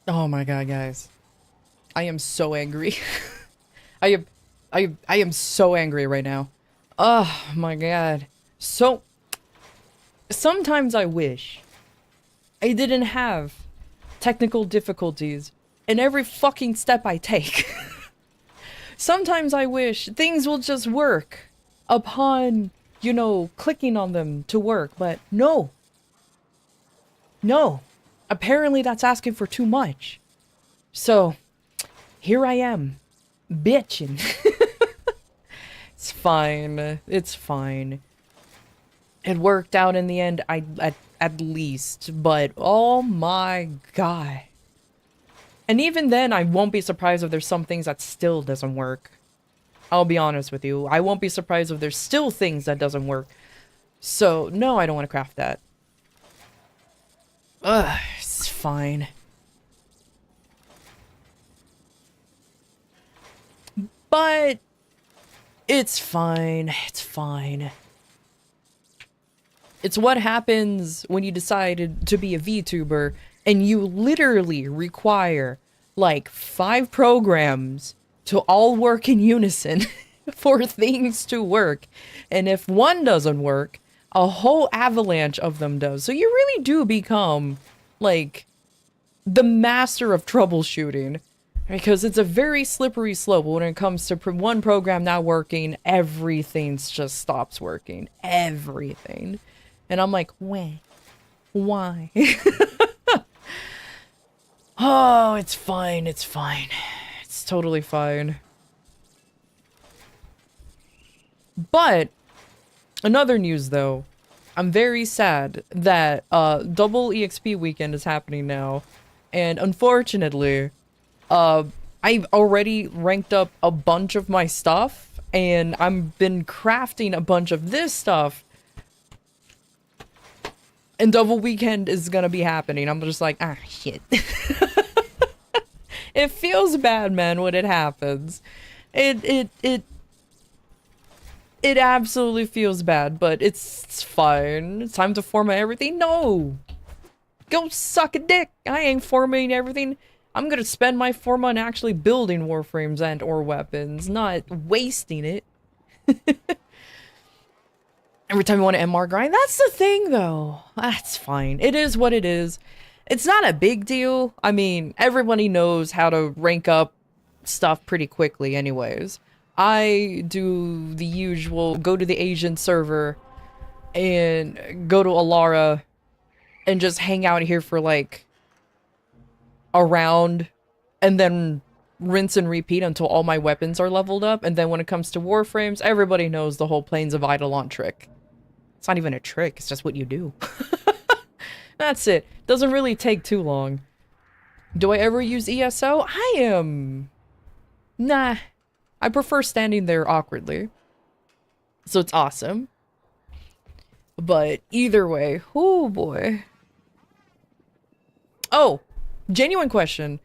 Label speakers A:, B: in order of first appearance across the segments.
A: Oh my god, guys. I am so angry. I am I am so angry right now. Oh my god. So sometimes I wish I didn't have technical difficulties in every fucking step I take. Sometimes I wish things will just work upon, you know, clicking on them to work, but no. No. Apparently that's asking for too much. So, here I am, bitching. It's fine. It's fine. It worked out in the end, at least, but oh my god. And even then, I won't be surprised if there's some things that still doesn't work. I'll be honest with you. I won't be surprised if there's still things that doesn't work. So, no, I don't want to craft that. Ugh, it's fine. But it's fine. It's fine. It's what happens when you decided to be a VTuber and you literally require like 5 programs to all work in unison for things to work. And if one doesn't work, a whole avalanche of them does. So you really do become like the master of troubleshooting. Because it's a very slippery slope when it comes to one program not working, everything just stops working. Everything. And I'm like, why? Why? Oh, it's fine, it's fine. It's totally fine. But, another news though, I'm very sad that double EXP weekend is happening now. And unfortunately, I've already ranked up a bunch of my stuff, and I've been crafting a bunch of this stuff. And double weekend is gonna be happening. I'm just like, ah, shit. It feels bad, man, when it happens. It absolutely feels bad, but it's fine. It's time to format everything. No! Go suck a dick! I ain't formatting everything. I'm gonna spend my format on actually building warframes and or weapons, not wasting it. Every time you want to MR grind, that's the thing though. That's fine. It is what it is. It's not a big deal. I mean, everybody knows how to rank up stuff pretty quickly anyways. I do the usual, go to the Asian server and go to Alara and just hang out here for like a round and then rinse and repeat until all my weapons are leveled up. And then when it comes to warframes, everybody knows the whole Plains of Eidolon trick. It's not even a trick, it's just what you do. That's it. Doesn't really take too long. Do I ever use ESO? Nah. I prefer standing there awkwardly. So it's awesome. But either way, oh boy. Oh, genuine question.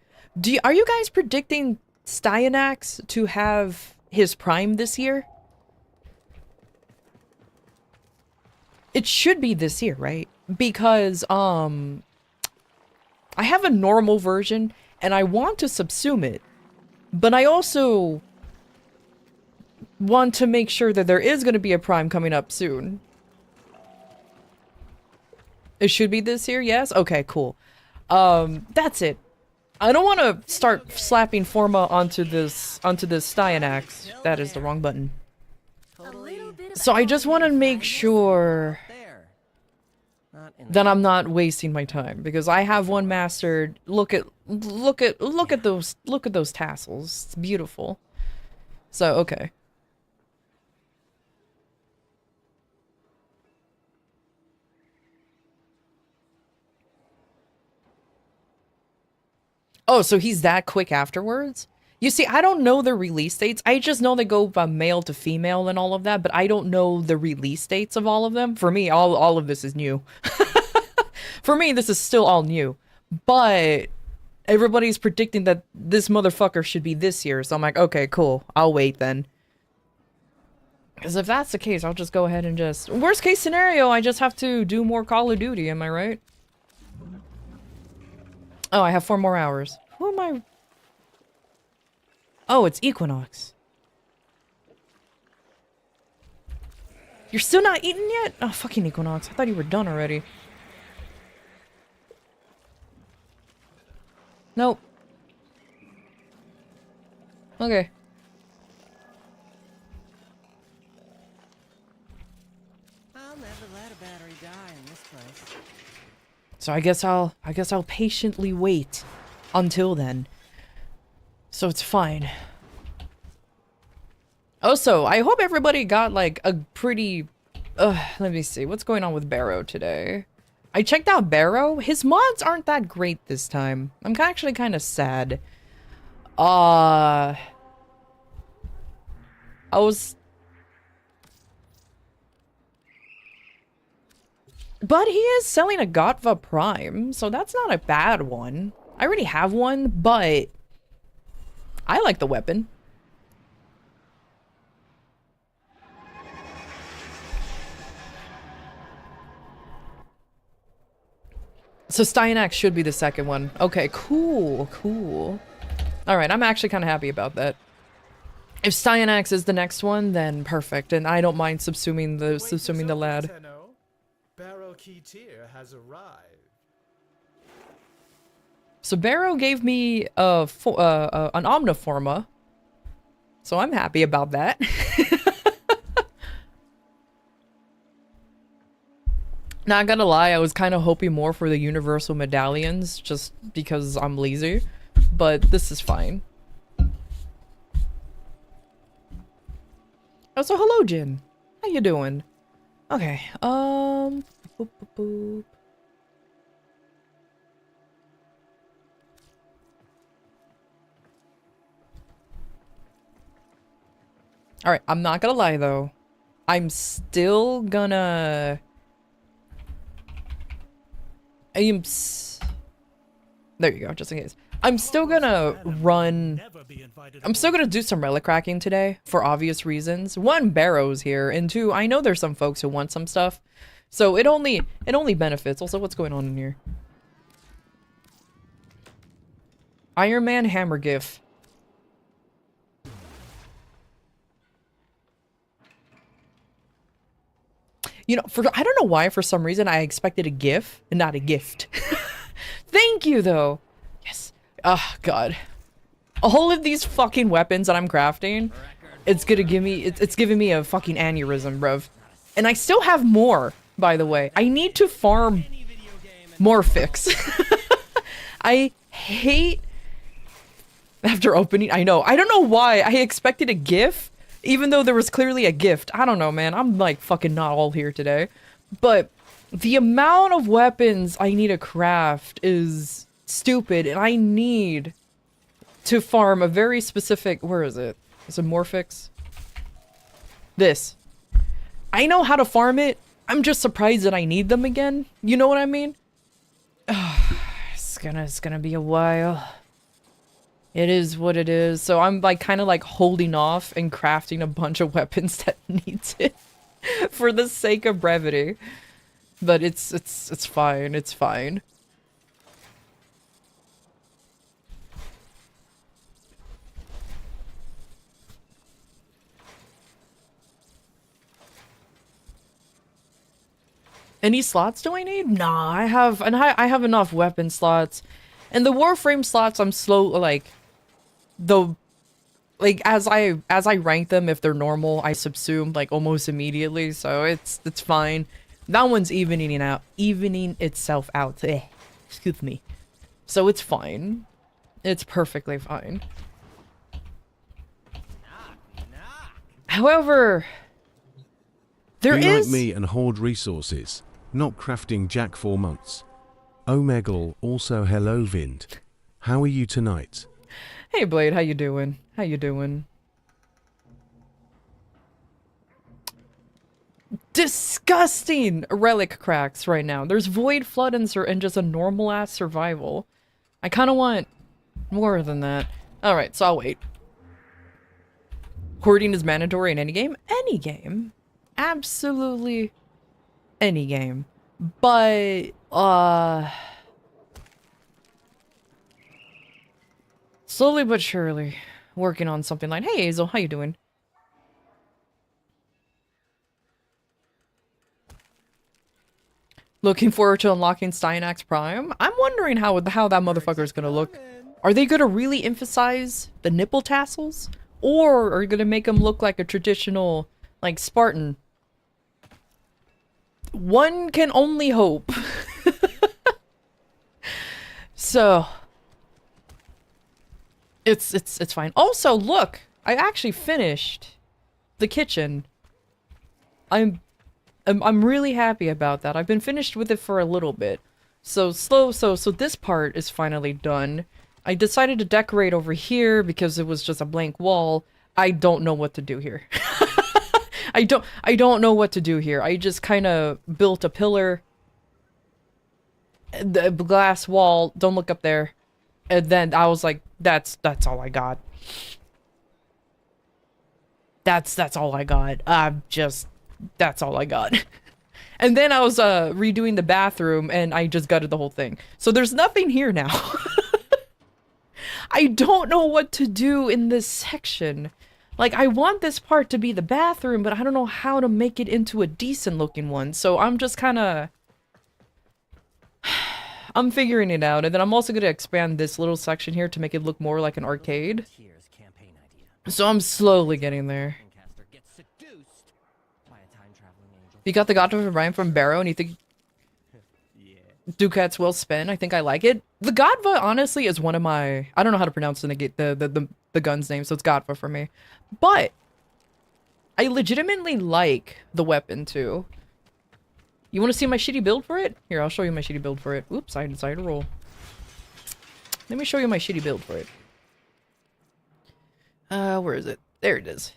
A: Are you guys predicting Styanax to have his prime this year? It should be this year, right? Because, I have a normal version, and I want to subsume it. But I also want to make sure that there is going to be a prime coming up soon. It should be this year, yes? Okay, cool. That's it. I don't want to start slapping Forma onto this Styanax. That is the wrong button. So I just want to make sure that I'm not wasting my time because I have one mastered. Look at those tassels. It's beautiful. So okay. Oh, so he's that quick afterwards? You see, I don't know the release dates. I just know they go from male to female and all of that, but I don't know the release dates of all of them. For me, all of this is new. For me, this is still all new. But everybody's predicting that this motherfucker should be this year, so I'm like, okay, cool. I'll wait then. Because if that's the case, I'll just go ahead and just... Worst case scenario, I just have to do more Call of Duty, am I right? Oh, I have 4 more hours. Who am I? Oh, it's Equinox. You're still not eating yet? Oh, fucking Equinox. I thought you were done already. Nope. Okay.
B: I'll never let a battery die in this place.
A: So I guess I'll patiently wait until then. So it's fine. Also, I hope everybody got like a pretty let me see. What's going on with Barrow today? I checked out Barrow. His mods aren't that great this time. I'm actually kind of sad. I was... But he is selling a Gotva Prime, so that's not a bad one. I already have one, but I like the weapon. So Styanax should be the second one. Okay, cool, cool. Alright, I'm actually kind of happy about that. If Styanax is the next one, then perfect, and I don't mind subsuming the lad.
C: Barrow Keytier has arrived.
A: So Barrow gave me an Omniforma, so I'm happy about that. Not gonna lie, I was kind of hoping more for the universal medallions, just because I'm lazy, but this is fine. Oh, so hello, Jin. How you doing? Okay, boop, boop, boop. Alright, I'm not gonna lie, though. I'm still gonna... There you go, just in case. I'm still gonna run... I'm still gonna do some relic cracking today, for obvious reasons. One, Barrow's here, and two, I know there's some folks who want some stuff. So it only benefits. Also, what's going on in here? Iron Man Hammer GIF. You know, I don't know why, for some reason, I expected a GIF and not a gift. Thank you, though. Yes. Oh, God. All of these fucking weapons that I'm crafting, it's gonna give me, it's giving me a fucking aneurysm, bruv. And I still have more, by the way. I need to farm more fix. I hate... After opening, I know. I don't know why. I expected a GIF, even though there was clearly a gift. I don't know, man. I'm like fucking not all here today. But the amount of weapons I need to craft is stupid, and I need to farm a very specific... Where is it? Is it Morphix? This. I know how to farm it. I'm just surprised that I need them again. You know what I mean? It's gonna be a while. It is what it is. So I'm like kind of like holding off and crafting a bunch of weapons that needs it for the sake of brevity. But it's fine. It's fine. Any slots do I need? Nah, I have enough weapon slots. And the Warframe slots, I'm slow, like, as I rank them, if they're normal, I subsume, like, almost immediately, so it's fine. That one's evening itself out. Excuse me. So it's fine. It's perfectly fine. However, there
D: Be
A: is...
D: like me and hoard resources, not crafting jack for months. Omegle, also hello Vind. How are you tonight?
A: Hey Blade, how you doing? How you doing? Disgusting relic cracks right now. There's Void Flood and just a normal ass survival. I kind of want more than that. Alright, so I'll wait. Hoarding is mandatory in any game? Any game. Absolutely any game. But, Slowly but surely, working on something like, hey Hazel, how you doing? Looking forward to unlocking Steinax Prime. I'm wondering how that motherfucker is gonna look. Are they gonna really emphasize the nipple tassels? Or are you gonna make him look like a traditional, like, Spartan? One can only hope. So it's fine. Also, look, I actually finished the kitchen. I'm really happy about that. I've been finished with it for a little bit. So this part is finally done. I decided to decorate over here because it was just a blank wall. I don't know what to do here. I don't know what to do here. I just kind of built a pillar, the glass wall, don't look up there. And then I was like, that's all I got. That's all I got. That's all I got. And then I was redoing the bathroom and I just gutted the whole thing. So there's nothing here now. I don't know what to do in this section. Like, I want this part to be the bathroom, but I don't know how to make it into a decent looking one. So I'm just kind of... I'm figuring it out. And then I'm also going to expand this little section here to make it look more like an arcade. So I'm slowly getting there. You got the Godfather of Brian from Barrow and you think Ducats will spin? I think I like it. The Godva, honestly, is one of my... I don't know how to pronounce the gun's name, so it's Godva for me. But I legitimately like the weapon, too. You want to see my shitty build for it? Here, I'll show you my shitty build for it. Oops, I decided to roll. Let me show you my shitty build for it. Where is it? There it is.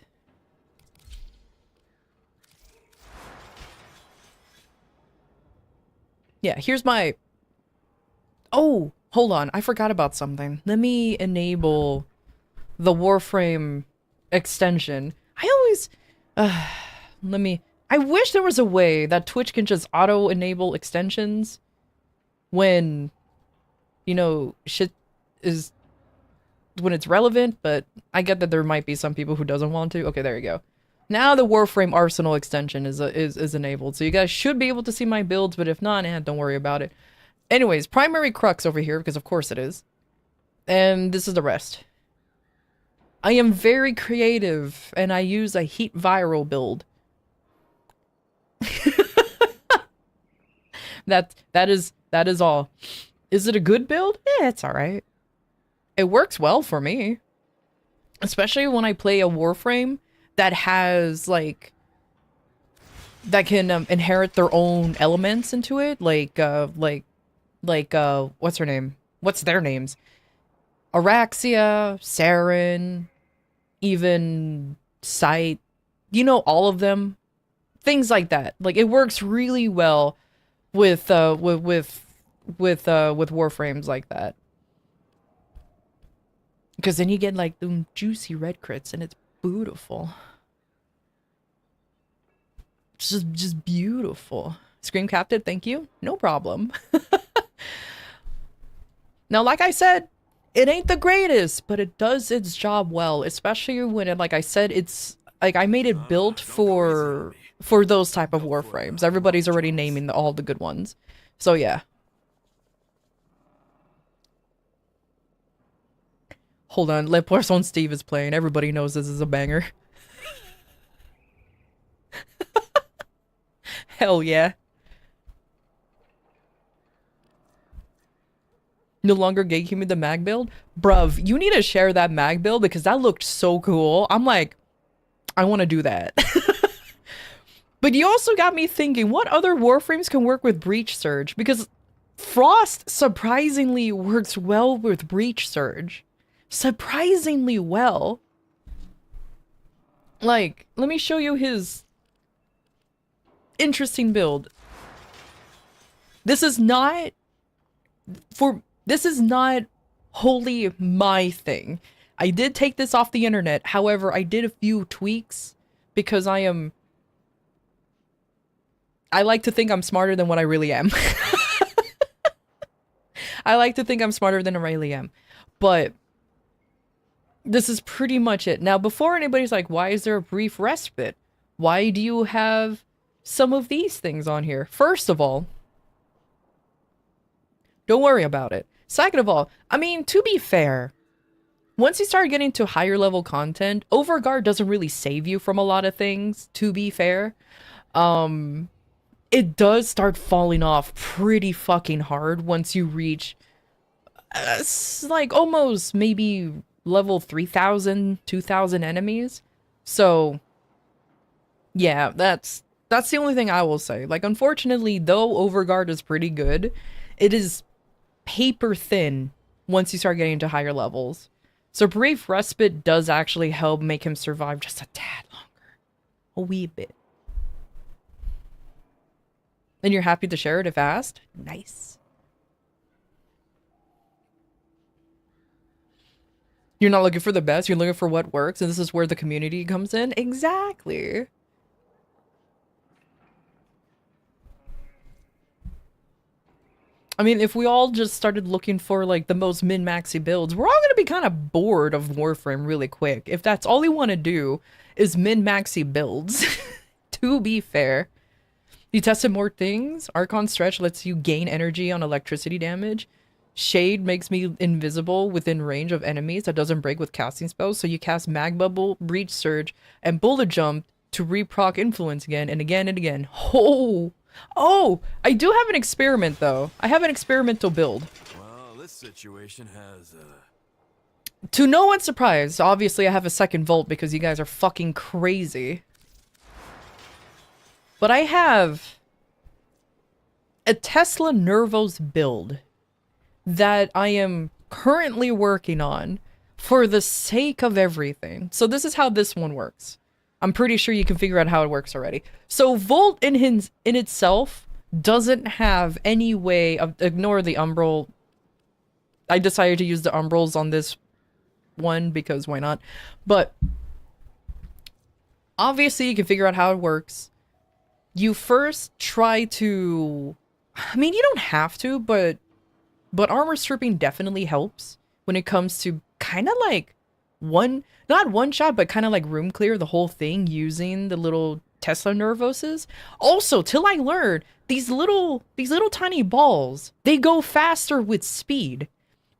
A: Yeah, here's my... Oh, hold on. I forgot about something. Let me enable the Warframe extension. I always... let me... I wish there was a way that Twitch can just auto-enable extensions when, you know, shit is... when it's relevant, but I get that there might be some people who doesn't want to. Okay, there you go. Now the Warframe Arsenal extension is enabled, so you guys should be able to see my builds, but if not, don't worry about it. Anyways, primary crux over here, because of course it is. And this is the rest. I am very creative, and I use a heat viral build. That is all. Is it a good build? It's alright. It works well for me. Especially when I play a Warframe that has, like, that can inherit their own elements into it, like what's her name? What's their names? Araxia, Saren, even Sight, you know, all of them. Things like that. Like, it works really well with Warframes like that. Because then you get, like, them juicy red crits, and it's beautiful. Just beautiful. Scream Captain, thank you. No problem. Now, like I said, it ain't the greatest, but it does its job well. Especially when, it, like I said, it's... Like, I made it built for those type of Warframes. Everybody's already naming all the good ones. So, yeah. Hold on, Le Poisson Steve is playing. Everybody knows this is a banger. Hell yeah. No longer gatekeeping the mag build? Bruv, you need to share that mag build because that looked so cool. I'm like, I want to do that. But you also got me thinking, what other Warframes can work with Breach Surge? Because Frost surprisingly works well with Breach Surge. Surprisingly well. Like, let me show you his interesting build. This is not wholly my thing. I did take this off the internet. However, I did a few tweaks because I like to think I'm smarter than what I really am. I like to think I'm smarter than I really am. But This is pretty much it. Now, before anybody's like, why is there a brief respite? Why do you have some of these things on here? First of all, don't worry about it. Second of all, I mean, to be fair, once you start getting to higher level content, Overguard doesn't really save you from a lot of things, to be fair. It does start falling off pretty fucking hard once you reach, like, almost maybe level 3,000, 2,000 enemies. So, yeah, that's the only thing I will say. Like, unfortunately, though Overguard is pretty good, it is paper thin once you start getting to higher levels. So Brief Respite does actually help make him survive just a tad longer. A wee bit. And you're happy to share it if asked? Nice. You're not looking for the best, you're looking for what works, and this is where the community comes in? Exactly. I mean, if we all just started looking for, like, the most min-maxy builds, we're all gonna be kind of bored of Warframe really quick. If that's all you want to do is min-maxy builds, to be fair. You tested more things. Archon Stretch lets you gain energy on electricity damage. Shade makes me invisible within range of enemies that doesn't break with casting spells, so you cast Mag Bubble, Breach Surge, and Bullet Jump to reproc Influence again and again and again. Oh, I do have an experiment, though. I have an experimental build.
E: Well, this situation has,
A: To no one's surprise, obviously I have a second Volt because you guys are fucking crazy. But I have a Tesla Nervos build that I am currently working on for the sake of everything. So this is how this one works. I'm pretty sure you can figure out how it works already. So Volt in itself doesn't have any way of, ignore the Umbral. I decided to use the Umbrals on this one because why not? But obviously you can figure out how it works. You first try to, I mean, you don't have to, but armor stripping definitely helps when it comes to kind of like not one shot, but kind of like room clear the whole thing using the little Tesla Nervoses. Also, till I learned, these little tiny balls, they go faster with speed,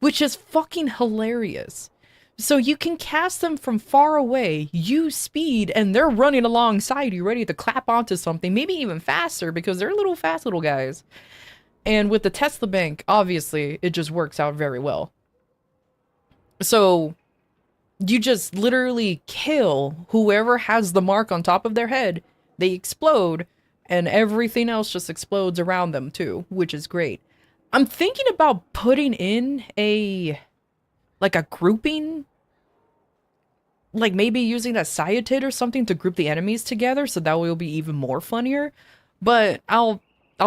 A: which is fucking hilarious. So you can cast them from far away, use speed, and they're running alongside you, ready to clap onto something, maybe even faster, because they're little fast little guys. And with the Tesla Bank, obviously, it just works out very well. So you just literally kill whoever has the mark on top of their head, they explode, and everything else just explodes around them too, which is great. I'm thinking about putting in like a grouping, like maybe using a Sciatid or something to group the enemies together, so that way it'll be even more funnier. But I'll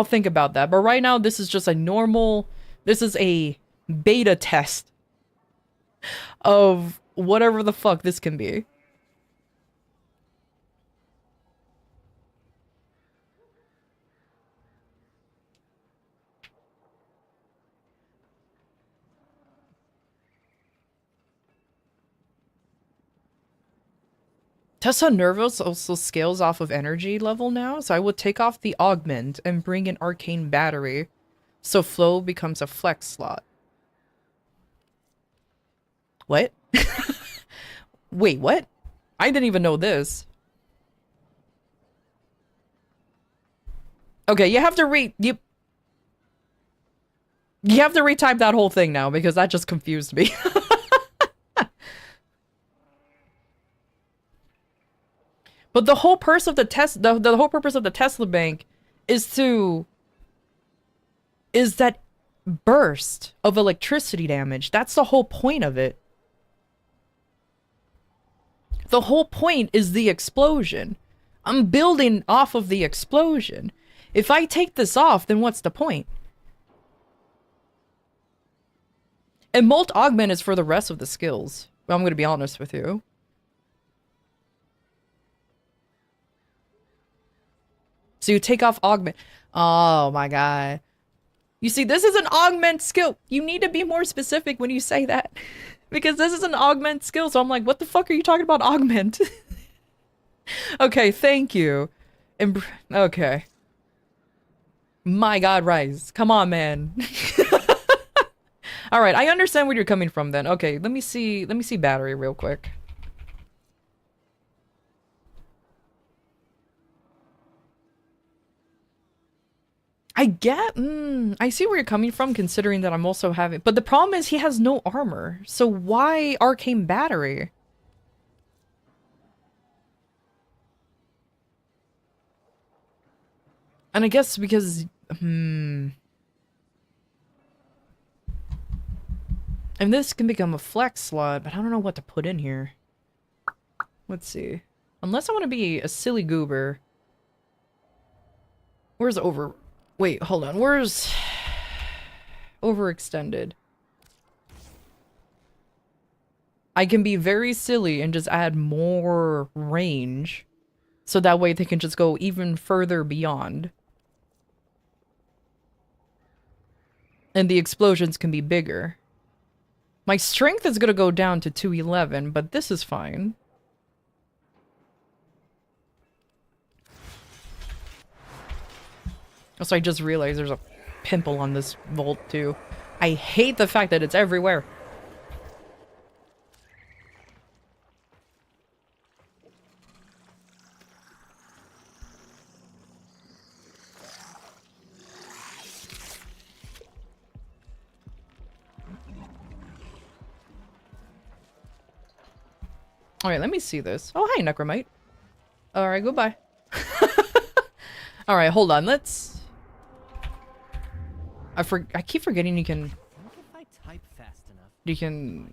A: think about that. But right now, this is just this is a beta test of whatever the fuck this can be. Tesla Nervos also scales off of energy level now, so I would take off the augment and bring an arcane battery, so flow becomes a flex slot. What? Wait, what? I didn't even know this. Okay, you have to you have to retype that whole thing now, because that just confused me. But the whole purpose of the whole purpose of the Tesla Bank is that burst of electricity damage. That's the whole point of it. The whole point is the explosion. I'm building off of the explosion. If I take this off, then what's the point? And Molt Augment is for the rest of the skills. I'm going to be honest with you. So you take off augment. Oh my god. You see, this is an augment skill. You need to be more specific when you say that. Because this is an augment skill, so I'm like, what the fuck are you talking about augment? Okay, thank you. Okay. My god, Rise. Come on, man. Alright, I understand where you're coming from then. Okay, let me see battery real quick. I see where you're coming from, considering that I'm also having, but the problem is he has no armor. So why arcane battery? And I guess because, and this can become a flex slot, but I don't know what to put in here. Let's see. Unless I want to be a silly goober. Where's over? Wait, hold on. Where's overextended? I can be very silly and just add more range. So that way they can just go even further beyond. And the explosions can be bigger. My strength is going to go down to 211, but this is fine. Also, I just realized there's a pimple on this Volt, too. I hate the fact that it's everywhere. Alright, let me see this. Oh, hi, Necromite. Alright, goodbye. Alright, hold on, let's... I keep forgetting you can...
B: What if I type fast enough?
A: You can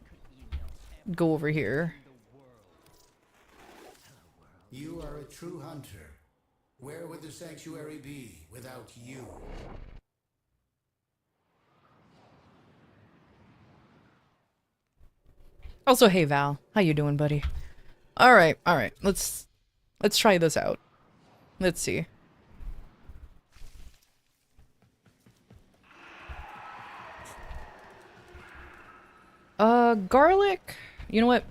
A: go over here.
F: You are a true hunter. Where would the sanctuary be without you?
A: Also, hey Val, how you doing, buddy? Alright, let's try this out. Let's see. Garlic? You know what?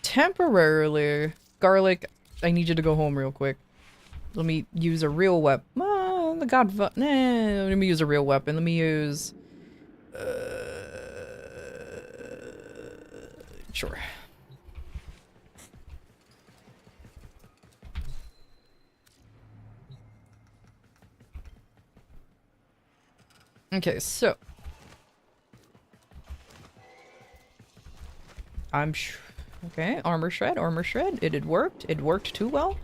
A: Temporarily, garlic, I need you to go home real quick. Let me use a real weapon. Let me use a real weapon. Let me use... Sure. Okay, so... okay, armor shred. It had worked. It worked too well.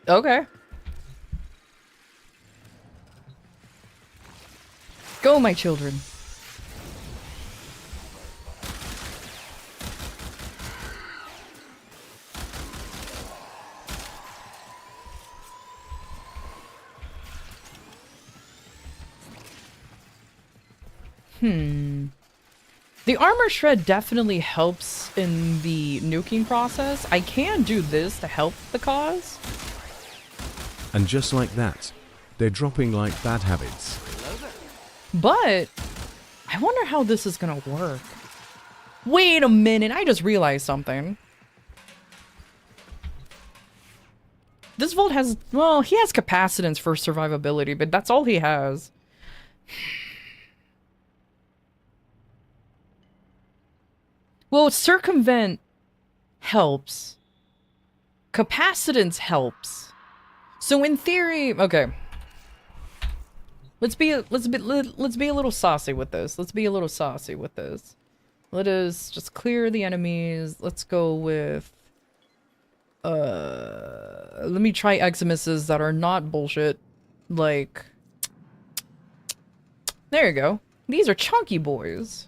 A: Okay. Go, my children. The armor shred definitely helps in the nuking process. I can do this to help the cause.
D: And just like that, they're dropping like bad habits.
A: But I wonder how this is gonna work. Wait a minute, I just realized something. This Volt has, well, he has capacitance for survivability, but that's all he has. Well, circumvent helps. Capacitance helps. So in theory, okay. Let's be a little saucy with this. Let us just clear the enemies. Let's go with let me try Eximuses that are not bullshit. Like, there you go. These are chunky boys.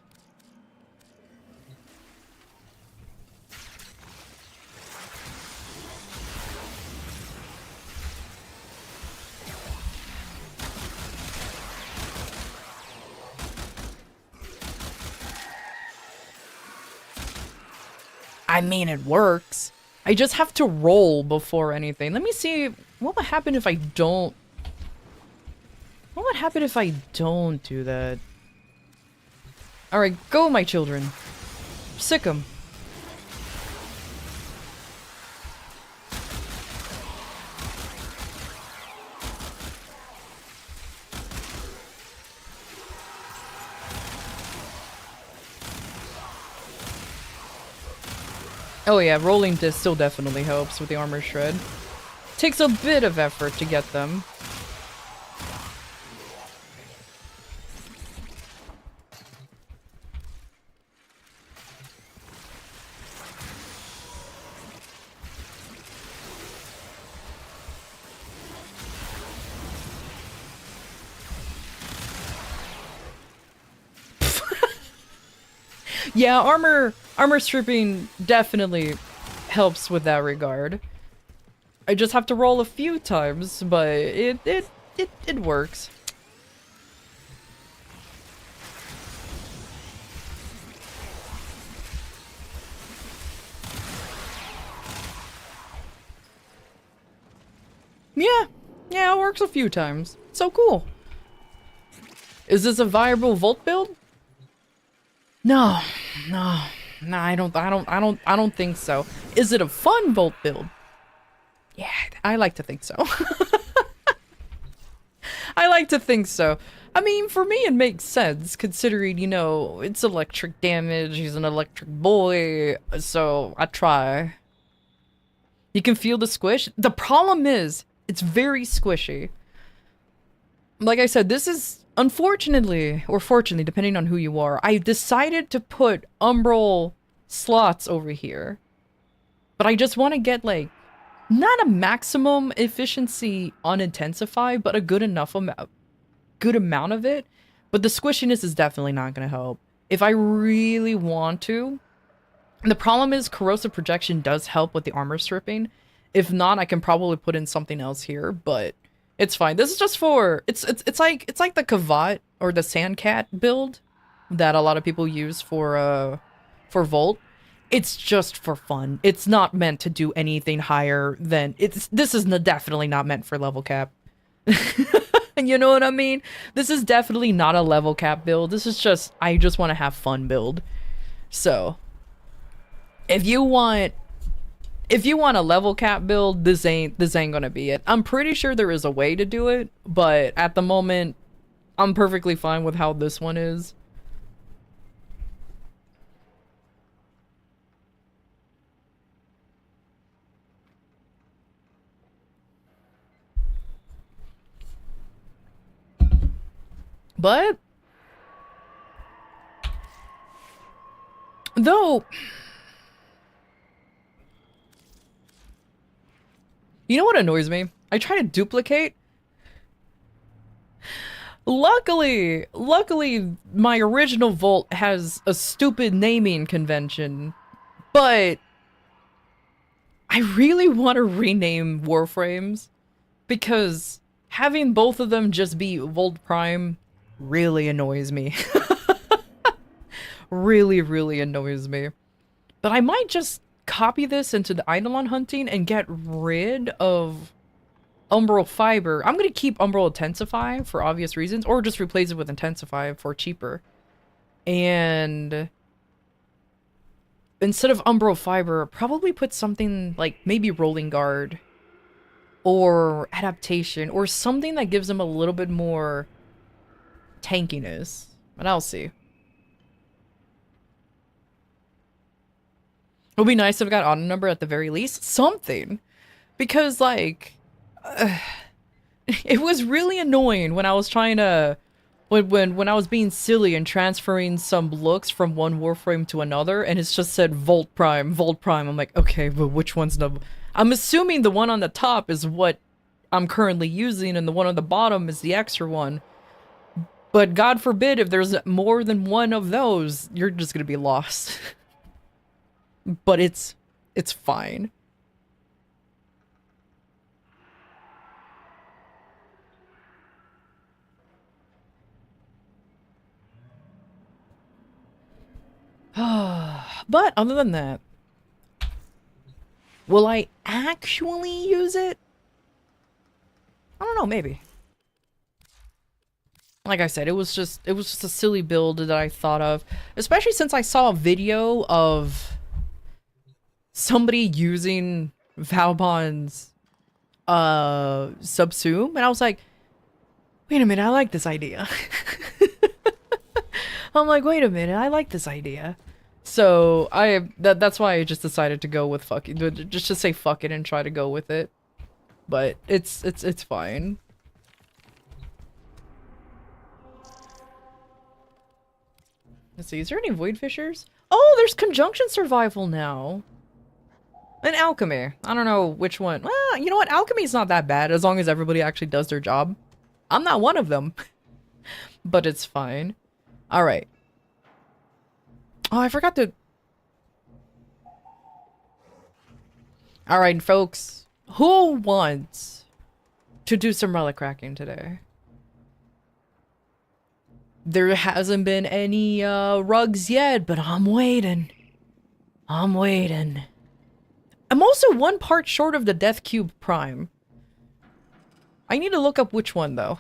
A: I mean, it works. I just have to roll before anything. Let me see. What would happen if I don't... What would happen if I don't do that? Alright, go, my children. Sick 'em. Oh yeah, rolling disc still definitely helps with the armor shred. Takes a bit of effort to get them. Yeah, armor stripping definitely helps with that regard. I just have to roll a few times, but it works. Yeah, it works a few times. So cool. Is this a viable Volt build? No, I don't think so. Is it a fun Volt build? Yeah, I like to think so. I like to think so. I mean, for me it makes sense, considering, you know, it's electric damage, he's an electric boy, so I try. You can feel the squish. The problem is, it's very squishy. Like I said, this is, unfortunately, or fortunately, depending on who you are, I decided to put umbral slots over here. But I just want to get, like, not a maximum efficiency on intensify, but a good amount of it. But the squishiness is definitely not going to help. If I really want to, the problem is corrosive projection does help with the armor stripping. If not, I can probably put in something else here, but it's fine. This is just for it's like the Kavat or the Sandcat build that a lot of people use for Volt. It's just for fun. It's not meant to do anything higher than this is definitely not meant for level cap. You know what I mean? This is definitely not a level cap build. This is just I just want to have fun build. So if you want a level cap build, this ain't gonna be it. I'm pretty sure there is a way to do it, but at the moment, I'm perfectly fine with how this one is. But though, you know what annoys me? I try to duplicate. Luckily, my original Volt has a stupid naming convention, but I really want to rename Warframes because having both of them just be Volt Prime really annoys me. Really annoys me. But I might just copy this into the Eidolon hunting and get rid of Umbral Fiber. I'm gonna keep Umbral Intensify for obvious reasons, or just replace it with Intensify for cheaper. And instead of Umbral Fiber, probably put something like maybe Rolling Guard or Adaptation or something that gives them a little bit more tankiness. But I'll see. It would be nice if I got auto number at the very least. Something. Because, like, it was really annoying when I was trying to... When I was being silly and transferring some looks from one Warframe to another, and it's just said Volt Prime, Volt Prime. I'm like, okay, but which one's the... I'm assuming the one on the top is what I'm currently using, and the one on the bottom is the extra one. But God forbid, if there's more than one of those, you're just gonna be lost. But it's fine. But other than that, Will I actually use it? I don't know, maybe. Like I said, it was just a silly build that I thought of, especially since I saw a video of somebody using Valbon's subsume, and I was like, wait a minute, I like this idea. I'm like, wait a minute, I like this idea. So that's why I just decided to go with just to say fuck it and try to go with it. But it's fine. Let's see, is there any void fissures? Oh, there's conjunction survival now. And alchemy. I don't know which one. Well, you know what? Alchemy's not that bad as long as everybody actually does their job. I'm not one of them. But it's fine. Alright. Oh, I forgot to... Alright, folks. Who wants to do some relic cracking today? There hasn't been any rugs yet, but I'm waiting. I'm waiting. I'm also one part short of the Death Cube Prime. I need to look up which one, though.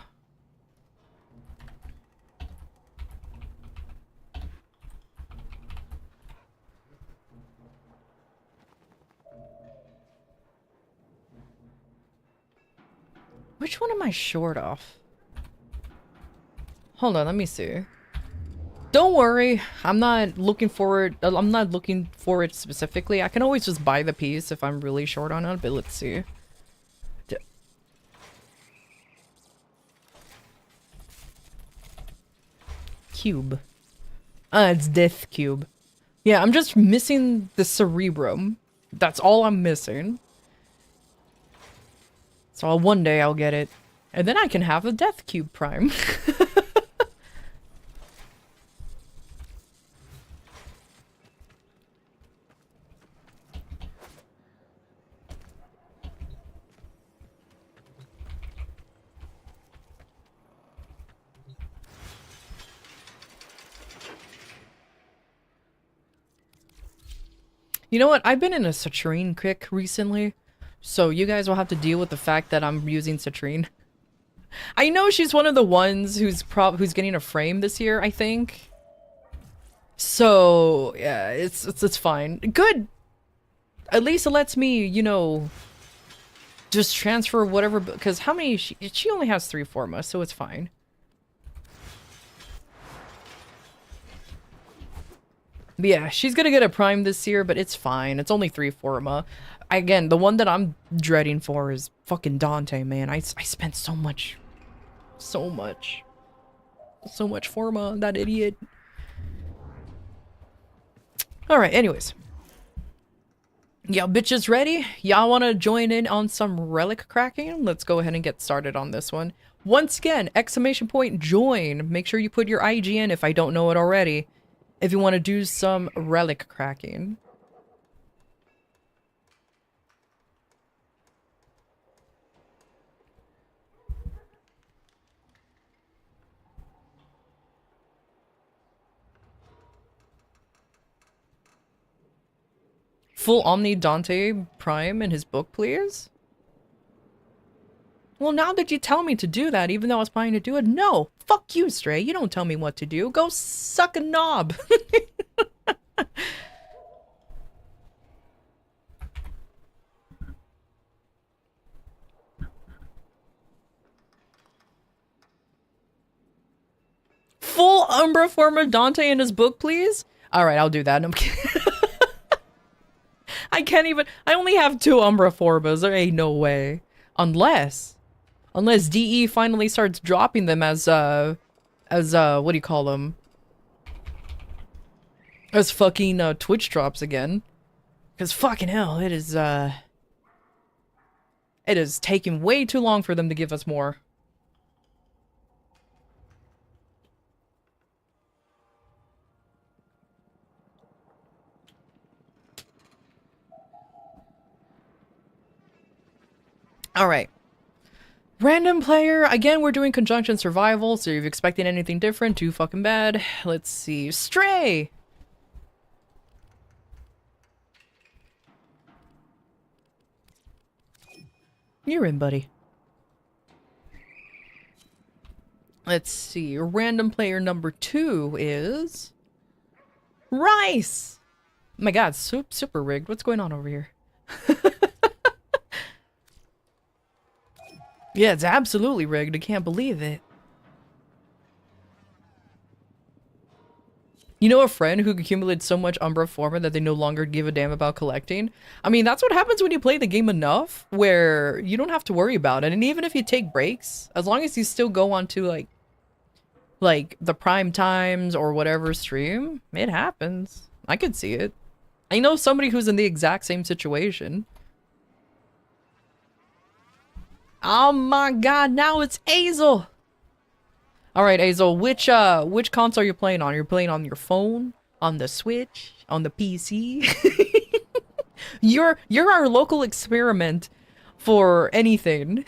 A: Which one am I short of? Hold on, let me see. Don't worry, I'm not looking for it specifically. I can always just buy the piece if I'm really short on it, but let's see. Cube. It's Death Cube. Yeah, I'm just missing the Cerebrum. That's all I'm missing. So one day I'll get it. And then I can have a Death Cube Prime. You know what? I've been in a citrine kick recently, so you guys will have to deal with the fact that I'm using citrine. I know she's one of the ones who's getting a frame this year, I think. So yeah, it's fine. Good. At least it lets me, you know, just transfer whatever. Because how many? She only has 3 formas, so it's fine. But yeah, she's gonna get a prime this year, but it's fine. It's only 3 forma. Again, the one that I'm dreading for is fucking Dante, man. I spent so much forma, that idiot. Alright, anyways. Y'all bitches ready? Y'all wanna join in on some relic cracking? Let's go ahead and get started on this one. Once again, exclamation point join. Make sure you put your IG in if I don't know it already. If you want to do some relic cracking. Full Omni Dante Prime in his book, please? Well, now that you tell me to do that, even though I was planning to do it, no! Fuck you, Stray. You don't tell me what to do. Go suck a knob. Full Umbra form Dante in his book, please? Alright, I'll do that. No, I'm kidding. I can't even... I only have 2 Umbra formas. There ain't no way. Unless DE finally starts dropping them as what do you call them? As fucking, Twitch drops again. Because fucking hell, it is taking way too long for them to give us more. Alright. Random player. Again, we're doing conjunction survival, so if you're expecting anything different, too fucking bad. Let's see. Stray! You're in, buddy. Let's see. Random player number 2 is... Rice! Oh my god, super rigged. What's going on over here? Yeah, it's absolutely rigged. I can't believe it. You know a friend who accumulated so much Umbra Forma that they no longer give a damn about collecting? I mean, that's what happens when you play the game enough, where you don't have to worry about it. And even if you take breaks, as long as you still go on to, like the prime times or whatever stream, it happens. I could see it. I know somebody who's in the exact same situation. Oh my god, now it's Azel! Alright, Azel, which console are you playing on? You're playing on your phone? On the Switch? On the PC? You're our local experiment for anything.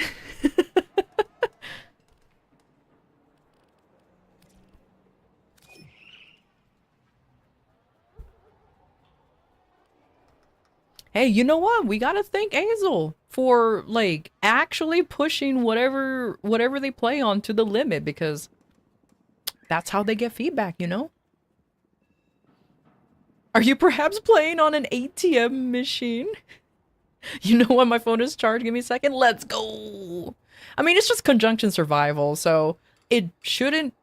A: Hey, you know what? We gotta thank Azel for, like, actually pushing whatever they play on to the limit, because that's how they get feedback, you know? Are you perhaps playing on an ATM machine? You know what? My phone is charged. Give me a second. Let's go. I mean, it's just conjunction survival, so it shouldn't,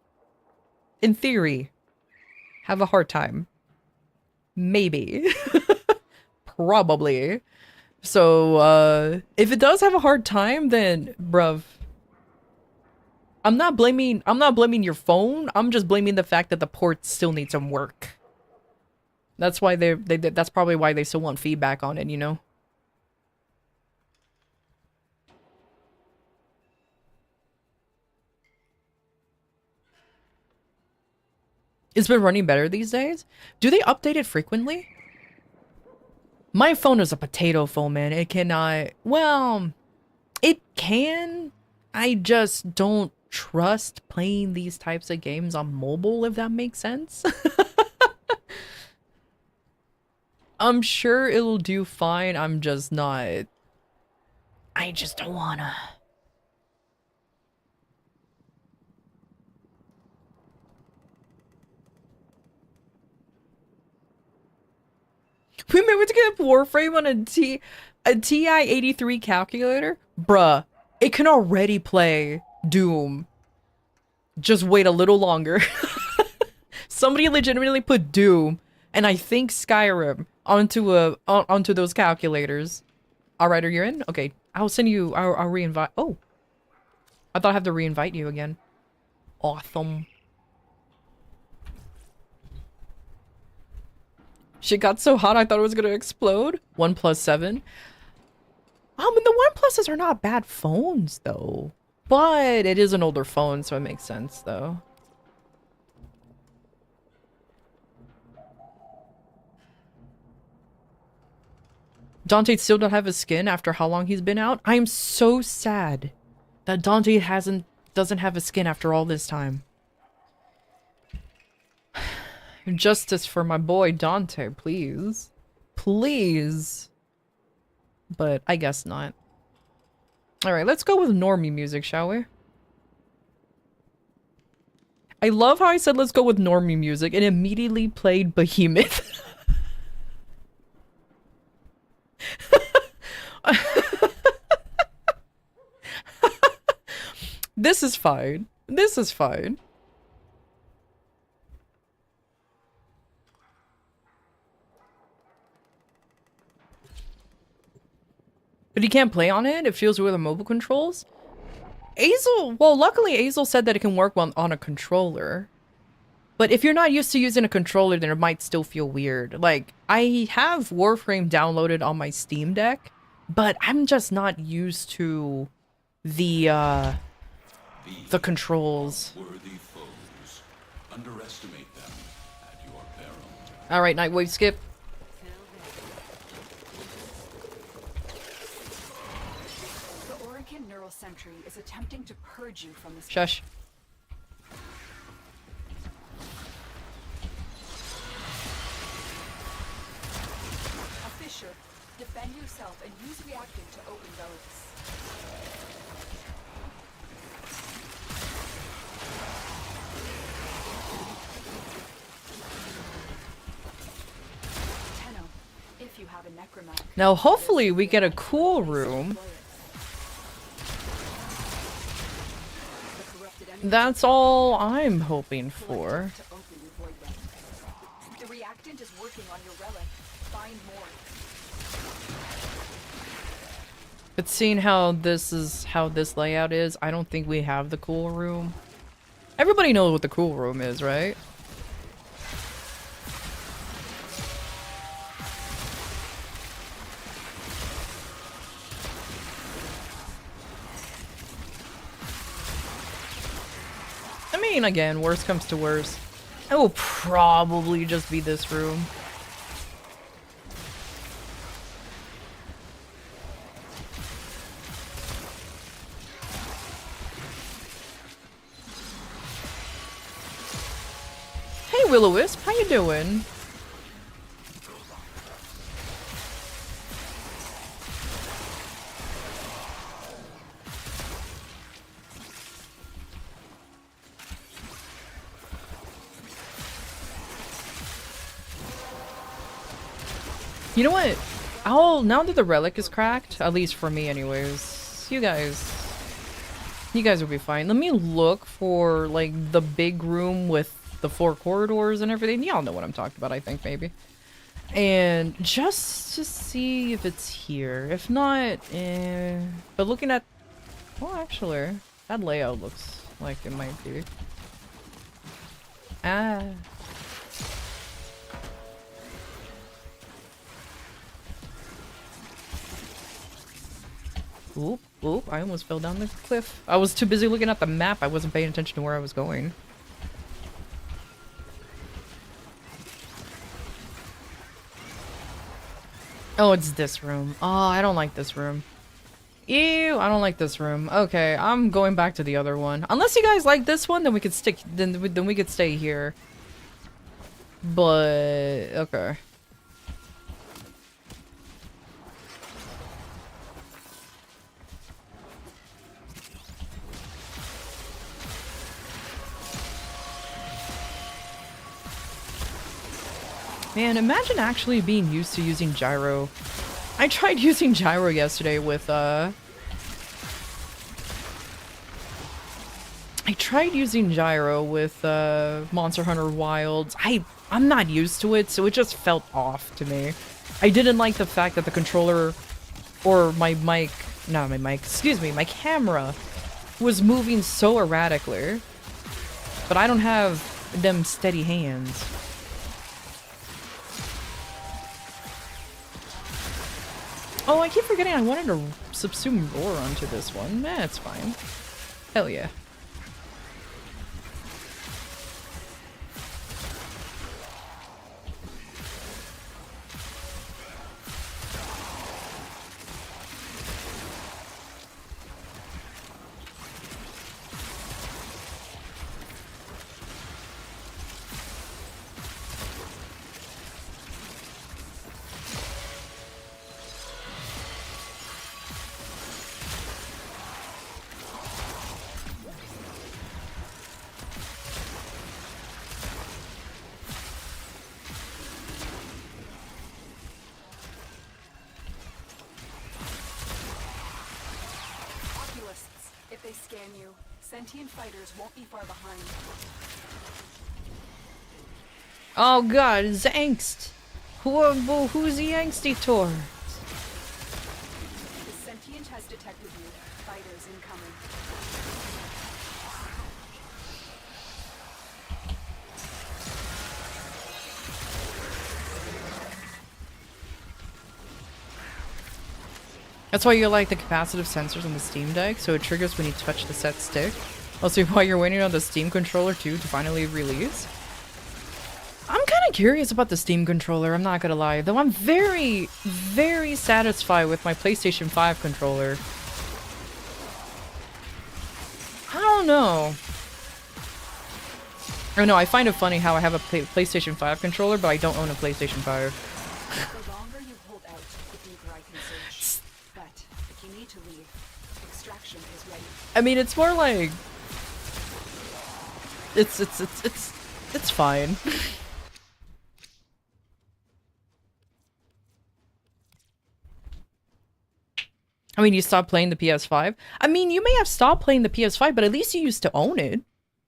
A: in theory, have a hard time. Maybe. Probably. So, if it does have a hard time, then, bruv, I'm not blaming your phone. I'm just blaming the fact that the ports still need some work. That's why that's probably why they still want feedback on it, you know? It's been running better these days. Do they update it frequently? My phone is a potato phone, man. It cannot... Well, it can. I just don't trust playing these types of games on mobile, if that makes sense. I'm sure it'll do fine. I'm just not... I just don't wanna... We went to get a Warframe on a TI-83 calculator? Bruh, it can already play Doom. Just wait a little longer. Somebody legitimately put Doom, and I think Skyrim, onto those calculators. Alright, are you in? Okay, I'll send you, I'll re-invite. Oh. I thought I have to re-invite you again. Awesome. Shit got so hot I thought it was gonna explode. OnePlus 7. And the OnePluses are not bad phones though. But it is an older phone, so it makes sense though. Dante still don't have a skin after how long he's been out? I'm so sad that Dante doesn't have a skin after all this time. Justice for my boy Dante, please. Please. But I guess not. Alright, let's go with normie music, shall we? I love how I said let's go with normie music and immediately played Behemoth. This is fine. This is fine. But you can't play on it? It feels with the mobile controls? Azel, well, luckily Azel said that it can work on a controller. But if you're not used to using a controller, then it might still feel weird. Like, I have Warframe downloaded on my Steam Deck, but I'm just not used to the controls.
G: Worthy foes. Underestimate them at your peril.
A: Alright, Nightwave skip.
H: Sentry is attempting to purge you from this.
A: Shush.
H: A fissure. Defend yourself and use reactant to open those. have a necromancer.
A: Now, hopefully we get a cool room. That's all I'm hoping for.
H: The reactant is working on your relic. Find more.
A: But seeing how this layout is, I don't think we have the cool room. Everybody knows what the cool room is, right? I mean, again, worst comes to worst. It will probably just be this room. Hey, Will-O-Wisp, how you doing? You know what? Now that the relic is cracked, at least for me anyways, you guys will be fine. Let me look for, like, the big room with the 4 corridors and everything. Y'all know what I'm talking about, I think, maybe. And just to see if it's here. If not, but looking at... Well, actually, that layout looks like it might be. Ah. Oop, oop, I almost fell down the cliff. I was too busy looking at the map, I wasn't paying attention to where I was going. Oh, it's this room. Oh, I don't like this room. Ew, I don't like this room. Okay, I'm going back to the other one. Unless you guys like this one, then we could stick. Then we could stay here. But okay. Man, imagine actually being used to using gyro. I tried using gyro yesterday with Monster Hunter Wilds. I'm not used to it, so it just felt off to me. I didn't like the fact that the controller or my camera was moving so erratically. But I don't have them steady hands. Oh, I keep forgetting I wanted to subsume roar onto this one. It's fine. Hell yeah.
H: If they scan you, sentient fighters won't be far behind.
A: Oh god, it's angst. Who's the angsty tour?
H: The sentient has detected you. Fighters incoming.
A: That's why you like the capacitive sensors on the Steam Deck, so it triggers when you touch the set stick. Also, while you're waiting on the Steam controller too to finally release. I'm kind of curious about the Steam controller, I'm not gonna lie. Though I'm very, very satisfied with my PlayStation 5 controller. I don't know. Oh no, I find it funny how I have a PlayStation 5 controller, but I don't own a PlayStation 5.
H: The longer you hold out, the deeper I can search. But if you need to leave, extraction is ready.
A: I mean, it's more like it's fine. I mean, you stopped playing the PS5. I mean, you may have stopped playing the PS5, but at least you used to own it.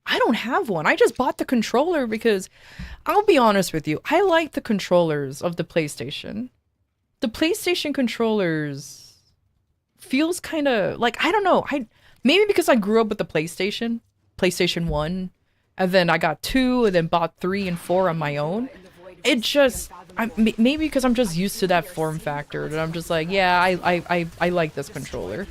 A: I don't have one. I just bought the controller because, I'll be honest with you, I like the controllers of the PlayStation. The PlayStation controllers feels kind of like, I don't know. Maybe because I grew up with the PlayStation 1, and then I got 2, and then bought 3 and 4 on my own. It just, maybe because I'm just used to that form factor, and I'm just like, yeah, I like this controller.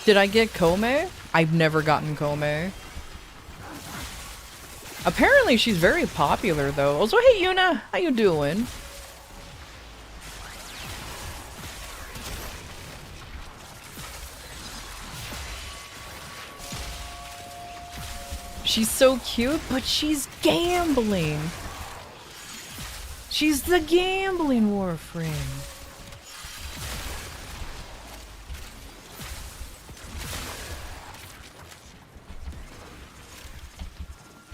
A: Did I get Kome? I've never gotten Kome. Apparently she's very popular though. Also, hey Yuna, how you doing? She's so cute, but she's gambling. She's the gambling Warframe.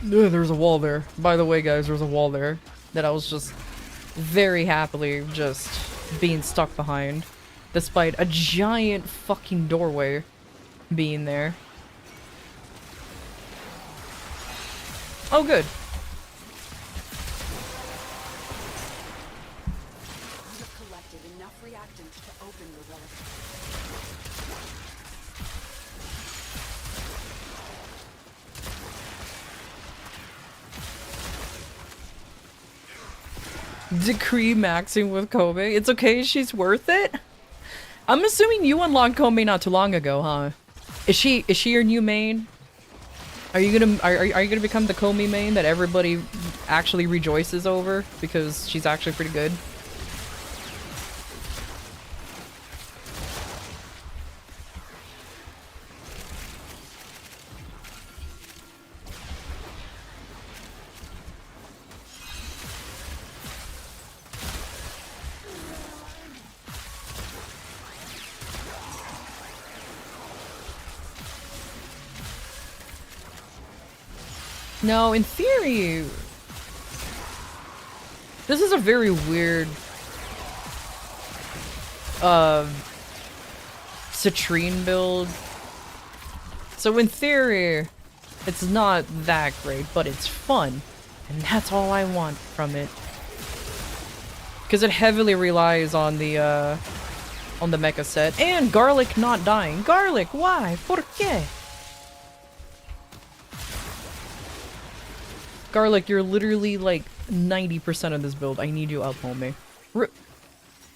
A: Ugh, there's a wall there. By the way, guys, there's a wall there that I was just very happily just being stuck behind, despite a giant fucking doorway being there. Oh, good.
H: You have collected enough reactants to open your relic.
A: Decree maxing with Kobe. It's okay, she's worth it? I'm assuming you unlocked Kobe not too long ago, huh? Is she your new main? Are you gonna become the Komi main that everybody actually rejoices over because she's actually pretty good? No, in theory, this is a very weird, citrine build. So in theory, it's not that great, but it's fun. And that's all I want from it. Because it heavily relies on the mecha set. And Garlic not dying. Garlic, why? ¿Por qué? Garlic, you're literally like 90% of this build. I need you up, homie.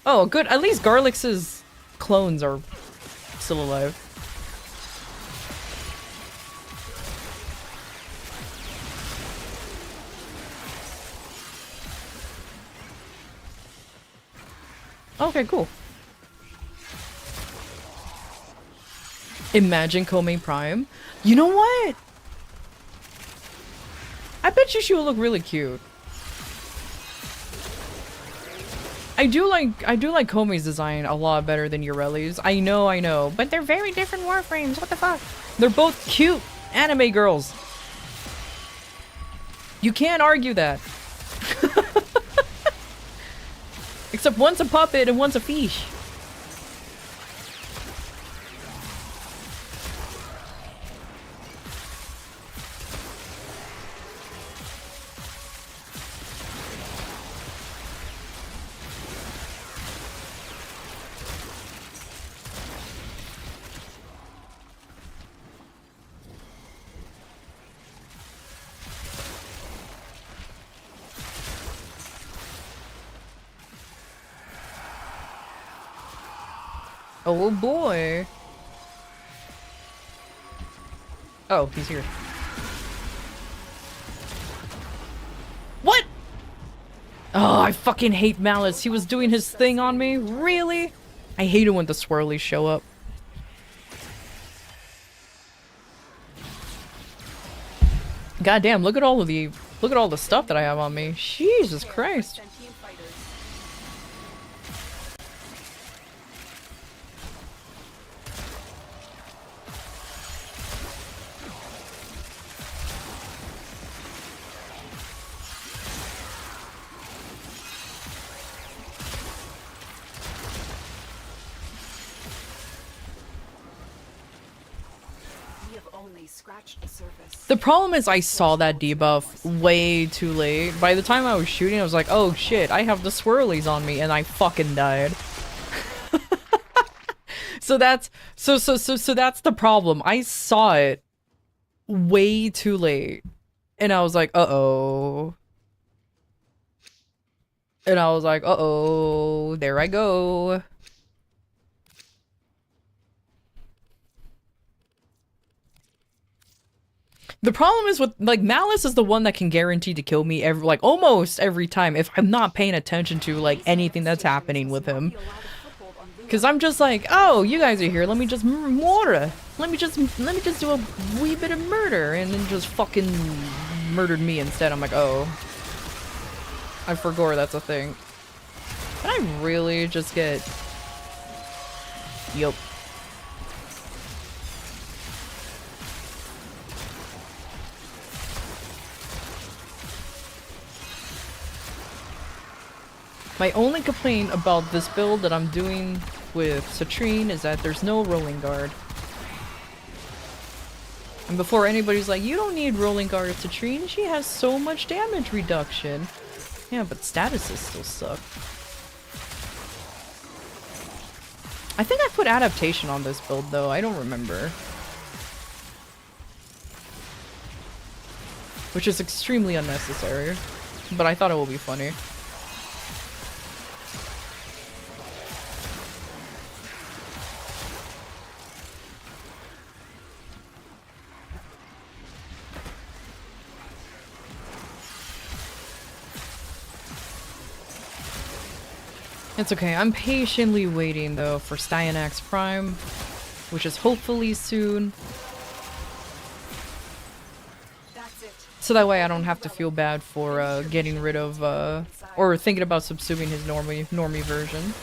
A: Oh, good. At least Garlic's clones are still alive. Okay, cool. Imagine Komei Prime. You know what? I bet you she will look really cute. I do like Komei's design a lot better than Ureli's. I know, but they're very different Warframes. What the fuck? They're both cute anime girls. You can't argue that. Except one's a puppet and one's a fish. Oh boy. Oh, he's here. What? Oh, I fucking hate Malice. He was doing his thing on me? Really? I hate it when the swirlies show up. God damn, look at all the stuff that I have on me. Jesus Christ.
H: Sentient fighters. We have only scratched the surface.
A: The problem is I saw that debuff way too late. By the time I was shooting, I was like, oh shit, I have the swirlies on me, and I fucking died. So that's that's the problem. I saw it way too late. And I was like, uh-oh. And I was like, uh-oh, there I go. The problem is with, like, Malice is the one that can guarantee to kill me every, like, almost every time if I'm not paying attention to, like, anything that's happening with him. Because I'm just like, oh, you guys are here, let me just murder. Let me just do a wee bit of murder, and then just fucking murdered me instead. I'm like, oh. I forgot that's a thing. Can I really just get... Yup. My only complaint about this build that I'm doing with Citrine is that there's no rolling guard. And before anybody's like, you don't need rolling guard with Citrine, she has so much damage reduction. Yeah, but statuses still suck. I think I put adaptation on this build though, I don't remember. Which is extremely unnecessary, but I thought it would be funny. It's okay, I'm patiently waiting though for Styanax Prime, which is hopefully soon.
H: That's it.
A: So that way I don't have to feel bad for getting rid of, or thinking about subsuming his normie version.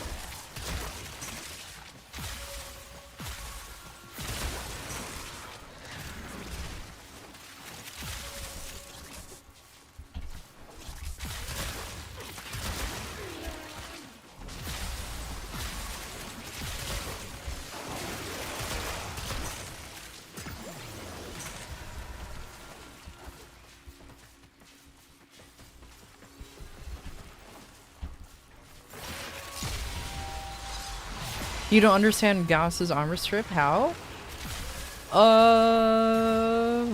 A: You don't understand Gauss's armor strip? How? I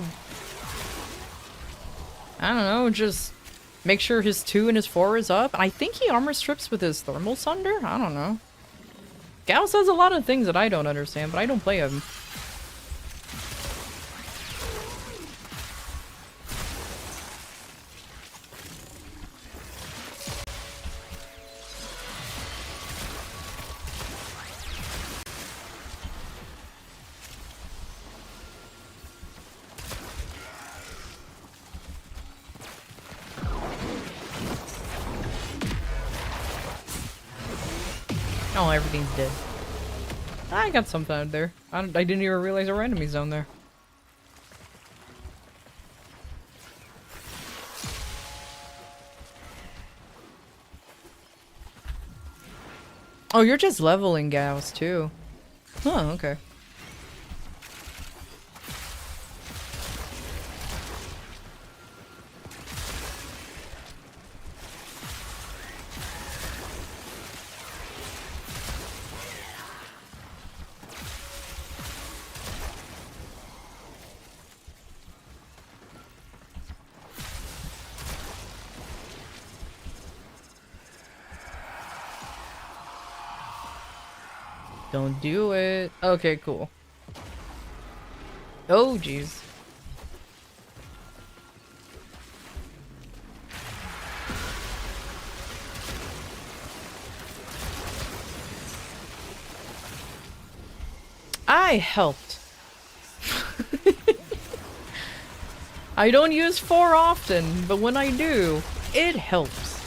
A: don't know, just make sure his 2 and his 4 is up. I think he armor strips with his thermal sunder? I don't know. Gauss has a lot of things that I don't understand, but I don't play him. Oh, everything's dead. I got something out there. I didn't even realize there were enemies down there. Oh, you're just leveling Gauss too. Oh, okay. Don't do it. Okay, cool. Oh, jeez. I helped. I don't use 4 often, but when I do, it helps.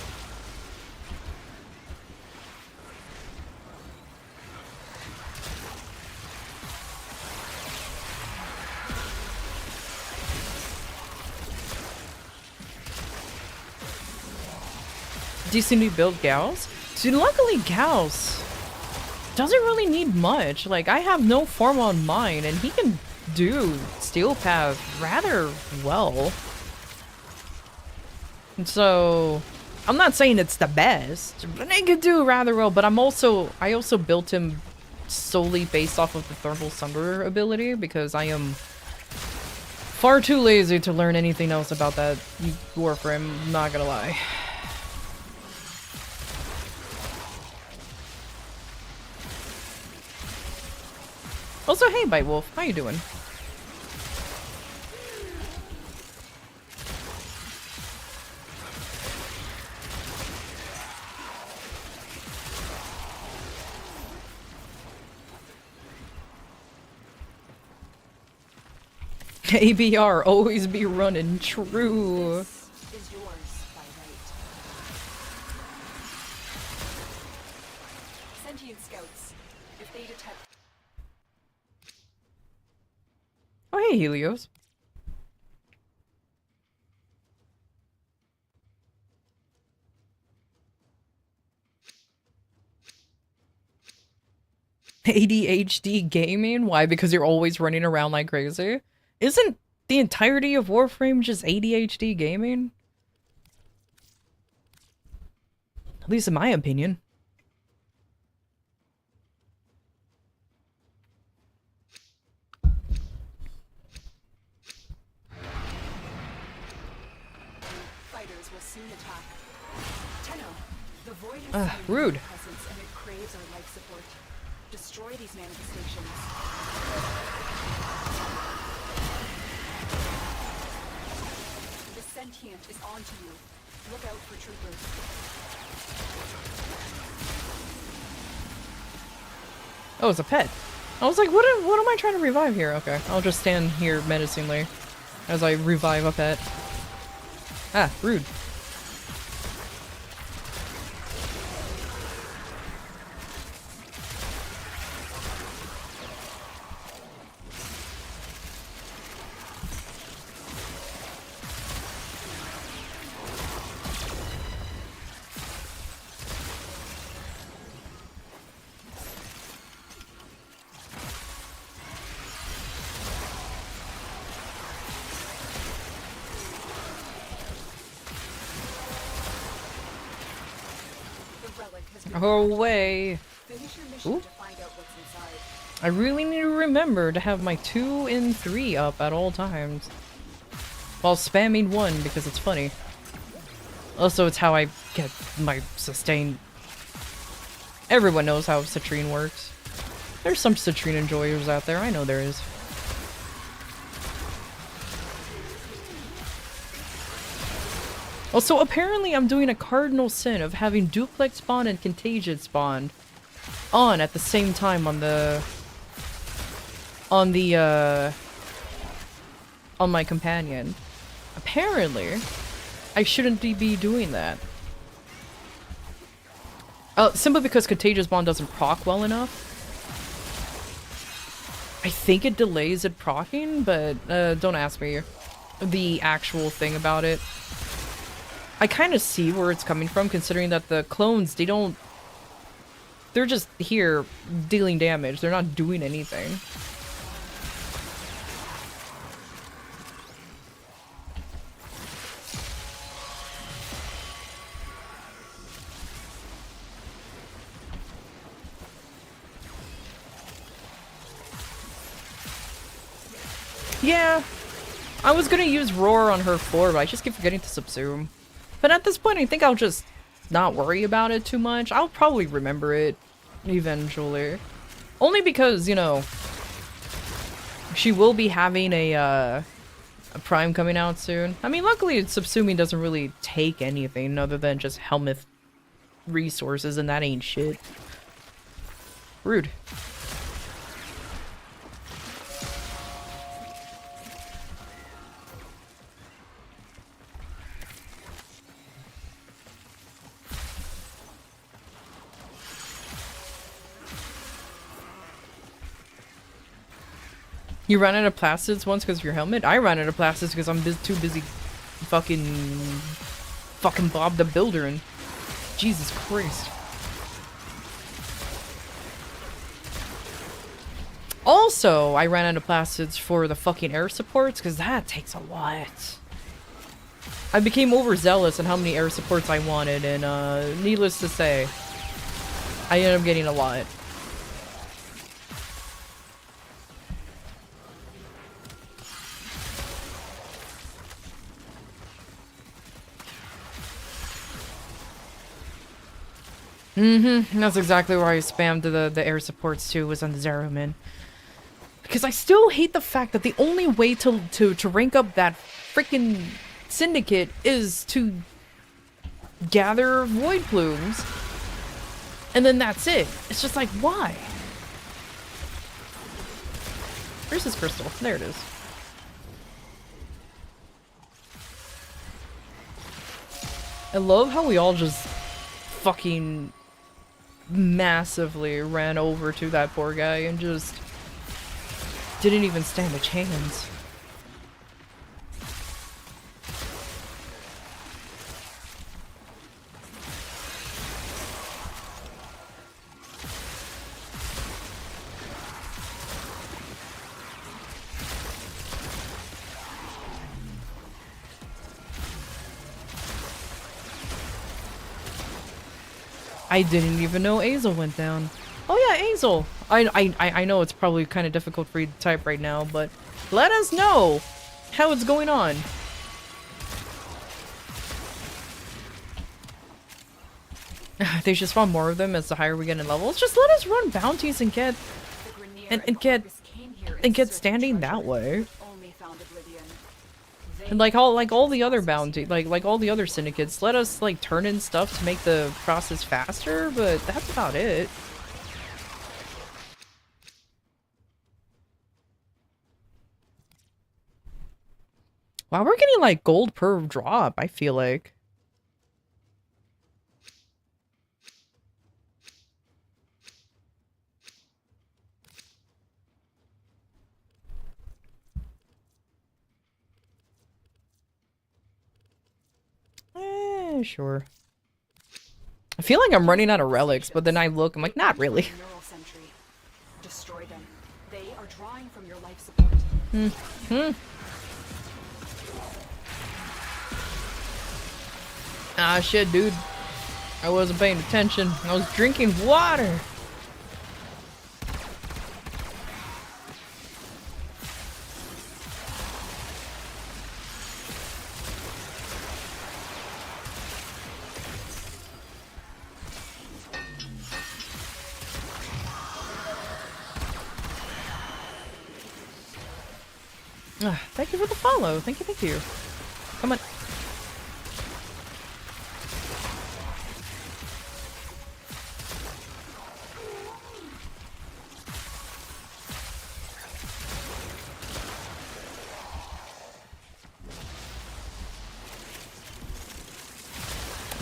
A: Decently built Gauss? Dude, luckily Gauss doesn't really need much. Like, I have no form on mine, and he can do Steel Path rather well. And so, I'm not saying it's the best, but it could do rather well. But I also built him solely based off of the Thermal Sunder ability, because I am far too lazy to learn anything else about that Warframe, I'm not gonna lie. Also, hey, Bite Wolf, how you doing? ABR, always be running, true.
H: This is yours by right. Sentient scouts. If they detect
A: Oh, hey, Helios. ADHD gaming? Why? Because you're always running around like crazy? Isn't the entirety of Warframe just ADHD gaming? At least in my opinion.
H: fighters will soon attack. Tenno, the void has seen
A: Rude.
H: presence and it craves our life support. Destroy these manifestations. The sentient is onto you. Look out for troopers.
A: Oh, it's a pet. I was like, what am I trying to revive here? Okay, I'll just stand here menacingly as I revive a pet. Ah, rude. Away.
H: Finish your mission
A: Ooh.
H: to find out what's inside.
A: I really need to remember to have my 2 and 3 up at all times. While spamming 1 because it's funny. Also, it's how I get my sustain. Everyone knows how Citrine works. There's some Citrine enjoyers out there, I know there is. Also, apparently I'm doing a cardinal sin of having duplex spawn and contagion spawn on at the same time on my companion. Apparently, I shouldn't be doing that. Simply because contagious spawn doesn't proc well enough. I think it delays it procking, but don't ask me the actual thing about it. I kind of see where it's coming from, considering that the clones, they're just here dealing damage. They're not doing anything. Yeah, I was gonna use Roar on her floor, but I just keep forgetting to subsume. But at this point, I think I'll just not worry about it too much. I'll probably remember it eventually. Only because, you know, she will be having a Prime coming out soon. I mean, luckily, subsuming doesn't really take anything other than just Helmuth resources, and that ain't shit. Rude. You ran out of plastids once because of your helmet? I ran out of plastids because I'm too busy fucking Bob the Builder and Jesus Christ. Also, I ran out of plastids for the fucking air supports because that takes a lot. I became overzealous in how many air supports I wanted, and needless to say, I ended up getting a lot. That's exactly where I spammed the air supports too, was on the Zeroman. Because I still hate the fact that the only way to rank up that freaking syndicate is to gather void plumes. And then that's it. It's just like, why? Where's this crystal? There it is. I love how we all just fucking massively ran over to that poor guy and just didn't even stand a chance. I didn't even know Azel went down. Oh yeah, Azel! I know it's probably kind of difficult for you to type right now, but let us know how it's going on. They just spawn more of them as the higher we get in levels. Just let us run bounties and get get standing that way. And like all the other bounty, like all the other syndicates, let us like turn in stuff to make the process faster, but that's about it. Wow, we're getting like gold per drop, I feel like. Sure. I feel like I'm running out of relics, but then I look, I'm like, not really.
H: Destroy them. They are drawing from your life support.
A: Ah, shit, dude. I wasn't paying attention. I was drinking water. Thank you for the follow. Thank you, thank you. Come on.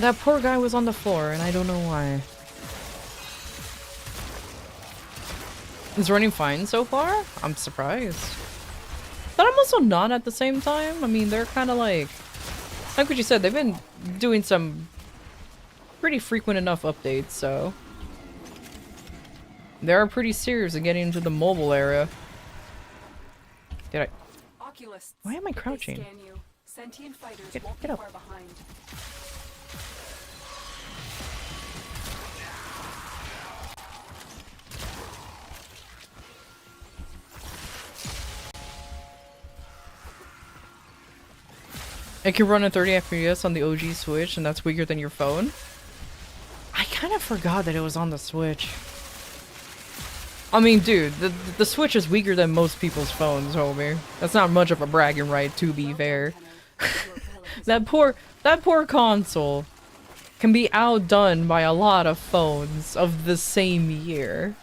A: That poor guy was on the floor, and I don't know why. It's running fine so far? I'm surprised. But I'm also not at the same time. I mean, they're kind of like what you said, they've been doing some pretty frequent enough updates, so they're pretty serious in getting into the mobile era. Did I?
H: Oculists,
A: Why am I crouching?
H: they scan you. Sentient fighters
A: Get
H: won't be
A: up.
H: far behind.
A: It can run at 30 FPS on the OG Switch, and that's weaker than your phone? I kind of forgot that it was on the Switch. I mean, dude, the Switch is weaker than most people's phones, homie. That's not much of a bragging right, to be fair. That poor console can be outdone by a lot of phones of the same year.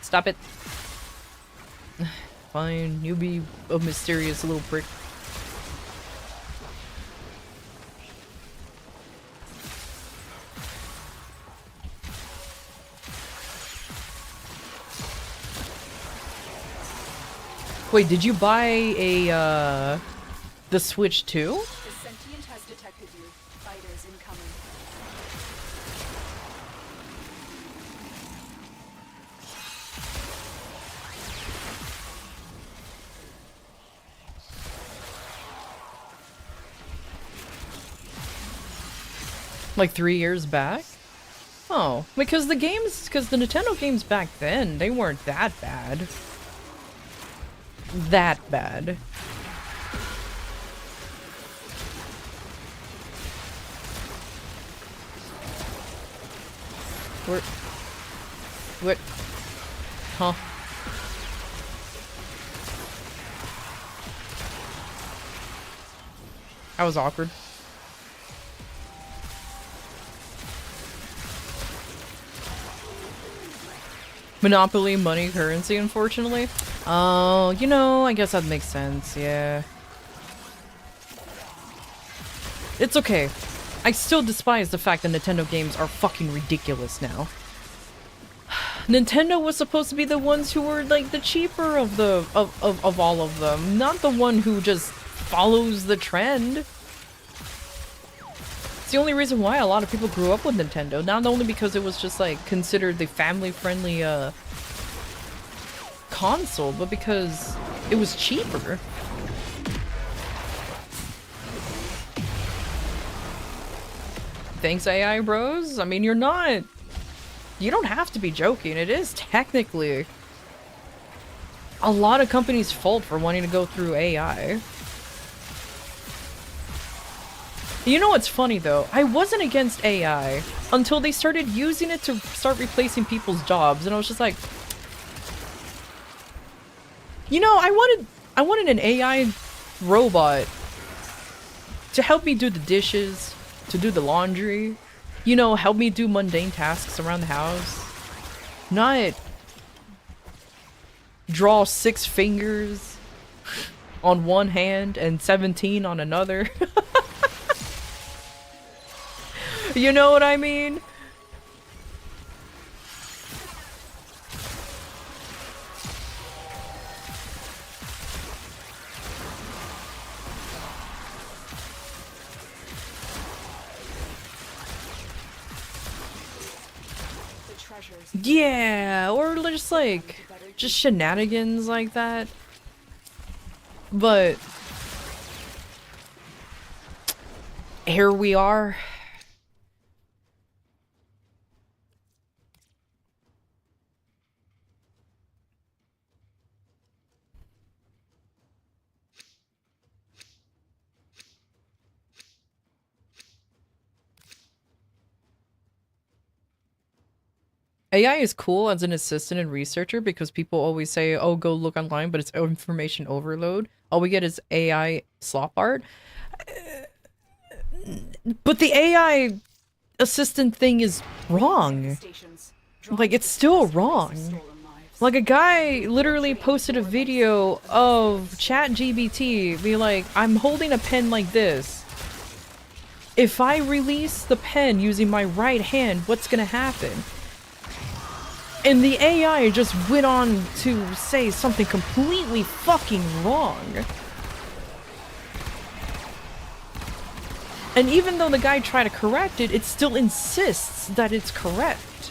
A: Stop it. Fine, you be a mysterious little prick. Wait, did you buy the Switch too?
H: The sentient has detected you. Fighters incoming.
A: Like 3 years back? Oh, because the Nintendo games back then, they weren't that bad. That bad. What? Huh? That was awkward. Monopoly, money, currency, unfortunately. Oh, you know, I guess that makes sense, yeah. It's okay. I still despise the fact that Nintendo games are fucking ridiculous now. Nintendo was supposed to be the ones who were like the cheaper of of all of them, not the one who just follows the trend. It's the only reason why a lot of people grew up with Nintendo, not only because it was just like considered the family-friendly console, but because it was cheaper. Thanks, AI bros. I mean, you don't have to be joking. It is technically a lot of companies' fault for wanting to go through AI. You know what's funny though? I wasn't against AI until they started using it to start replacing people's jobs, and I was just like, you know, I wanted an AI robot to help me do the dishes, to do the laundry, you know, help me do mundane tasks around the house. Not draw 6 fingers on one hand and 17 on another. You know what I mean? Yeah, or just like, just shenanigans like that. But here we are. AI is cool as an assistant and researcher because people always say, oh, go look online, but it's information overload. All we get is AI slop art. But the AI assistant thing is wrong. Like, it's still wrong. Like, a guy literally posted a video of ChatGPT be like, I'm holding a pen like this. If I release the pen using my right hand, what's gonna happen? And the AI just went on to say something completely fucking wrong. And even though the guy tried to correct it, it still insists that it's correct.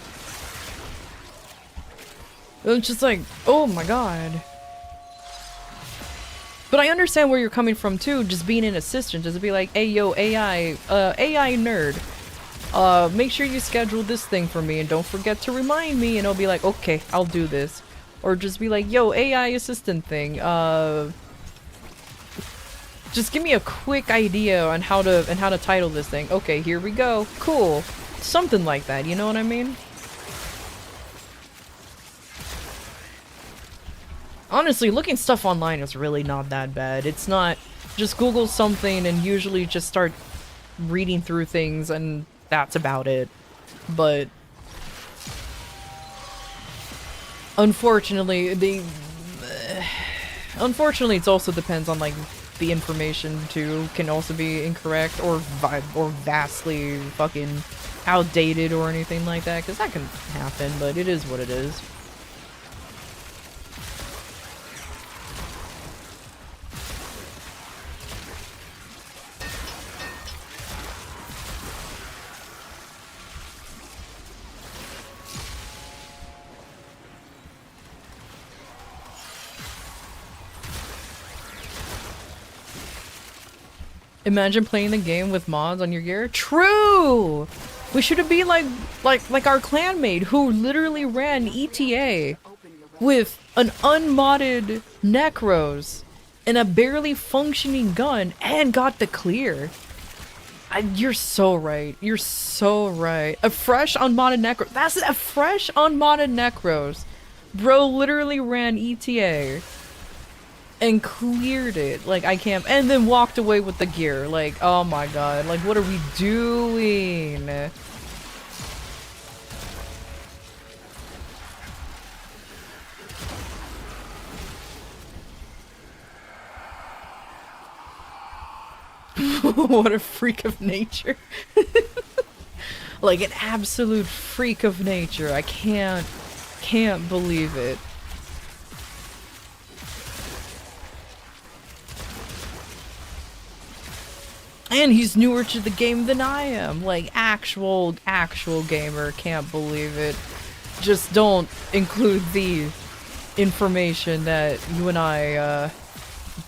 A: It's just like, oh my god. But I understand where you're coming from too, just being an assistant, just to be like, hey yo, AI nerd. Make sure you schedule this thing for me and don't forget to remind me, and I'll be like, okay, I'll do this. Or just be like, yo, AI assistant thing, just give me a quick idea on how to title this thing. Okay, here we go. Cool. Something like that, you know what I mean? Honestly, looking stuff online is really not that bad. It's not, just Google something and usually just start reading through things and that's about it. But unfortunately, unfortunately it also depends on like the information too, can also be incorrect or vastly fucking outdated or anything like that, because that can happen, but it is what it is. Imagine playing the game with mods on your gear. True! We should be like our clanmate who literally ran ETA with an unmodded Necros and a barely functioning gun and got the clear. You're so right. You're so right. A fresh unmodded Necros. That's a fresh unmodded Necros. Bro literally ran ETA and cleared it. Like, I can't. And then walked away with the gear. Like, oh my god. Like, what are we doing? What a freak of nature. Like an absolute freak of nature. I can't believe it. And he's newer to the game than I am. Like actual gamer. Can't believe it. Just don't include the information that you and I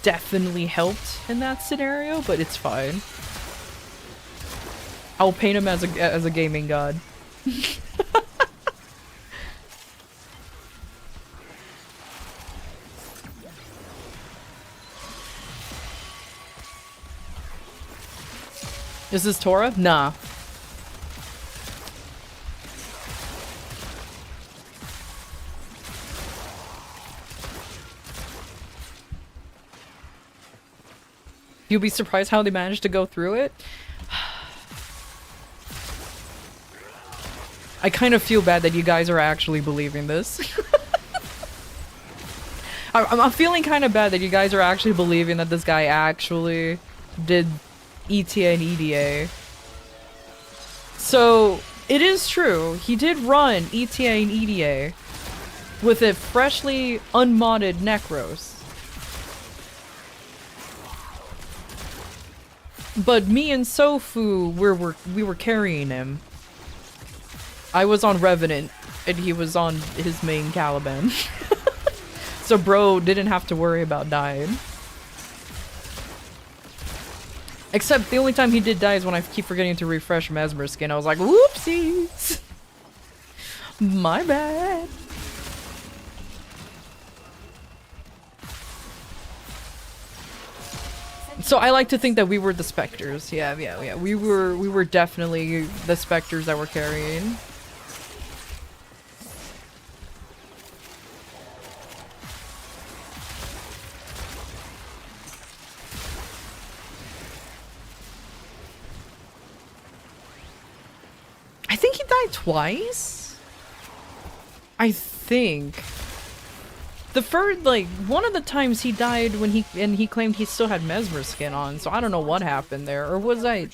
A: definitely helped in that scenario, but it's fine. I'll paint him as a gaming god. Is this Torah? Nah. You'll be surprised how they managed to go through it. I kind of feel bad that you guys are actually believing this. I'm feeling kind of bad that you guys are actually believing that this guy actually did ETA and EDA. So, it is true. He did run ETA and EDA with a freshly unmodded Necros. But me and Sofu, we were carrying him. I was on Revenant, and he was on his main Caliban. So bro didn't have to worry about dying. Except the only time he did die is when I keep forgetting to refresh Mesmer skin. I was like, whoopsies! My bad. So I like to think that we were the Spectres. Yeah. We were definitely the Spectres that were carrying. I think he died twice. I think. The first, like, one of the times he died when he claimed he still had Mesmer skin on, so I don't know what happened there, or was I?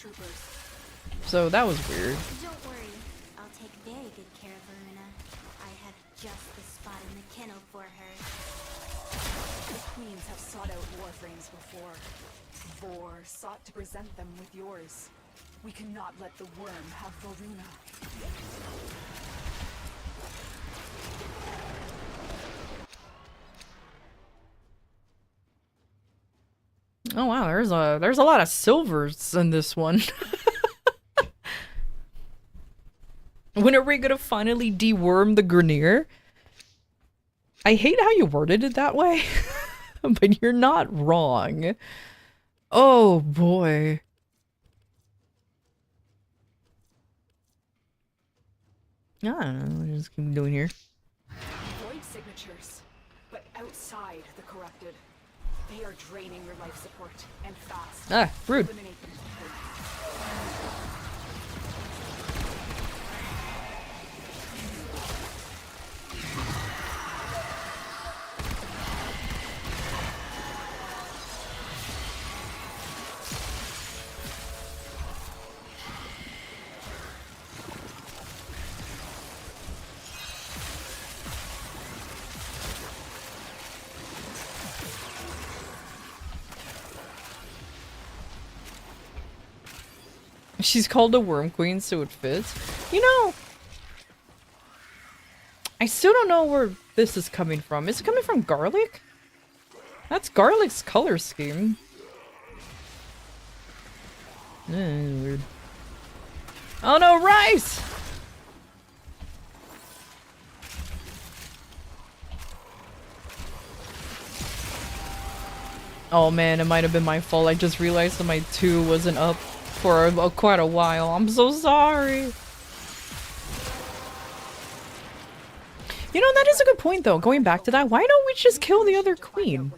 A: So that was weird.
I: Don't worry, I'll take very good care of Verona. I have just the spot in the kennel for her.
H: The queens have sought out warframes before. Vor sought to present them with yours. We cannot let the worm have Verona.
A: Oh wow, there's a lot of silvers in this one. When are we gonna finally deworm the Grenier? I hate how you worded it that way, but you're not wrong. Oh boy. I don't know what I just keep doing here.
H: Void signatures, but outside the corrupted. They are draining your life support, and fast.
A: Ah, rude.
H: Eliminate them.
A: She's called a worm queen, so it fits. You know, I still don't know where this is coming from. Is it coming from Garlic? That's Garlic's color scheme. Weird. Oh no, rice! Oh man, it might have been my fault. I just realized that my 2 wasn't up for quite a while. I'm so sorry. You know, that is a good point though. Going back to that, why don't we just kill the other queen?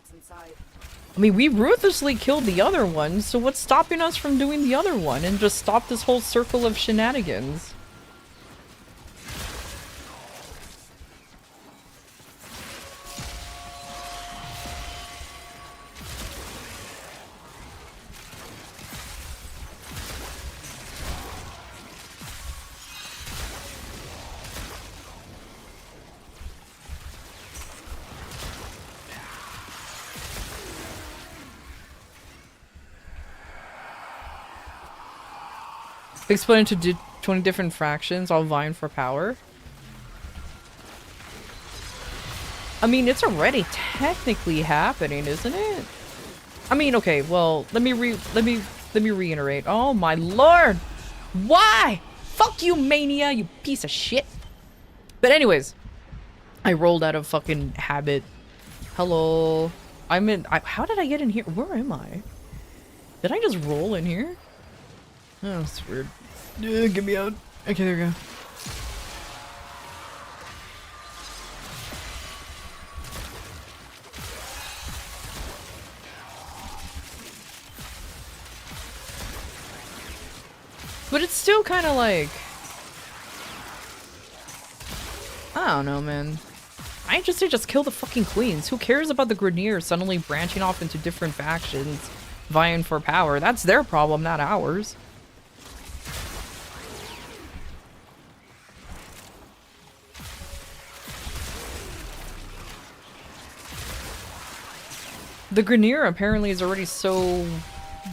A: I mean, we ruthlessly killed the other one, so what's stopping us from doing the other one and just stop this whole circle of shenanigans? Big split into 20 different fractions, all vying for power. I mean, it's already technically happening, isn't it? I mean, okay, well, let me reiterate. Oh my lord! Why? Fuck you, Mania, you piece of shit! But anyways, I rolled out of fucking habit. Hello. I'm in. How did I get in here? Where am I? Did I just roll in here? Oh, that's weird. Get me out. Okay, there we go. But it's still kind of like... I don't know, man. I just say just kill the fucking queens. Who cares about the Grenier suddenly branching off into different factions, vying for power? That's their problem, not ours. The Grenier apparently is already so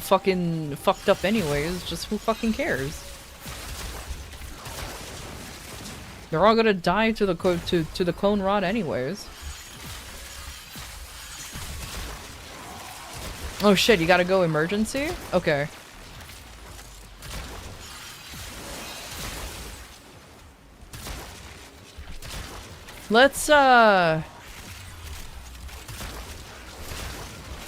A: fucking fucked up anyways, just who fucking cares? They're all gonna die to the clone rod anyways. Oh shit, you gotta go emergency? Okay. Let's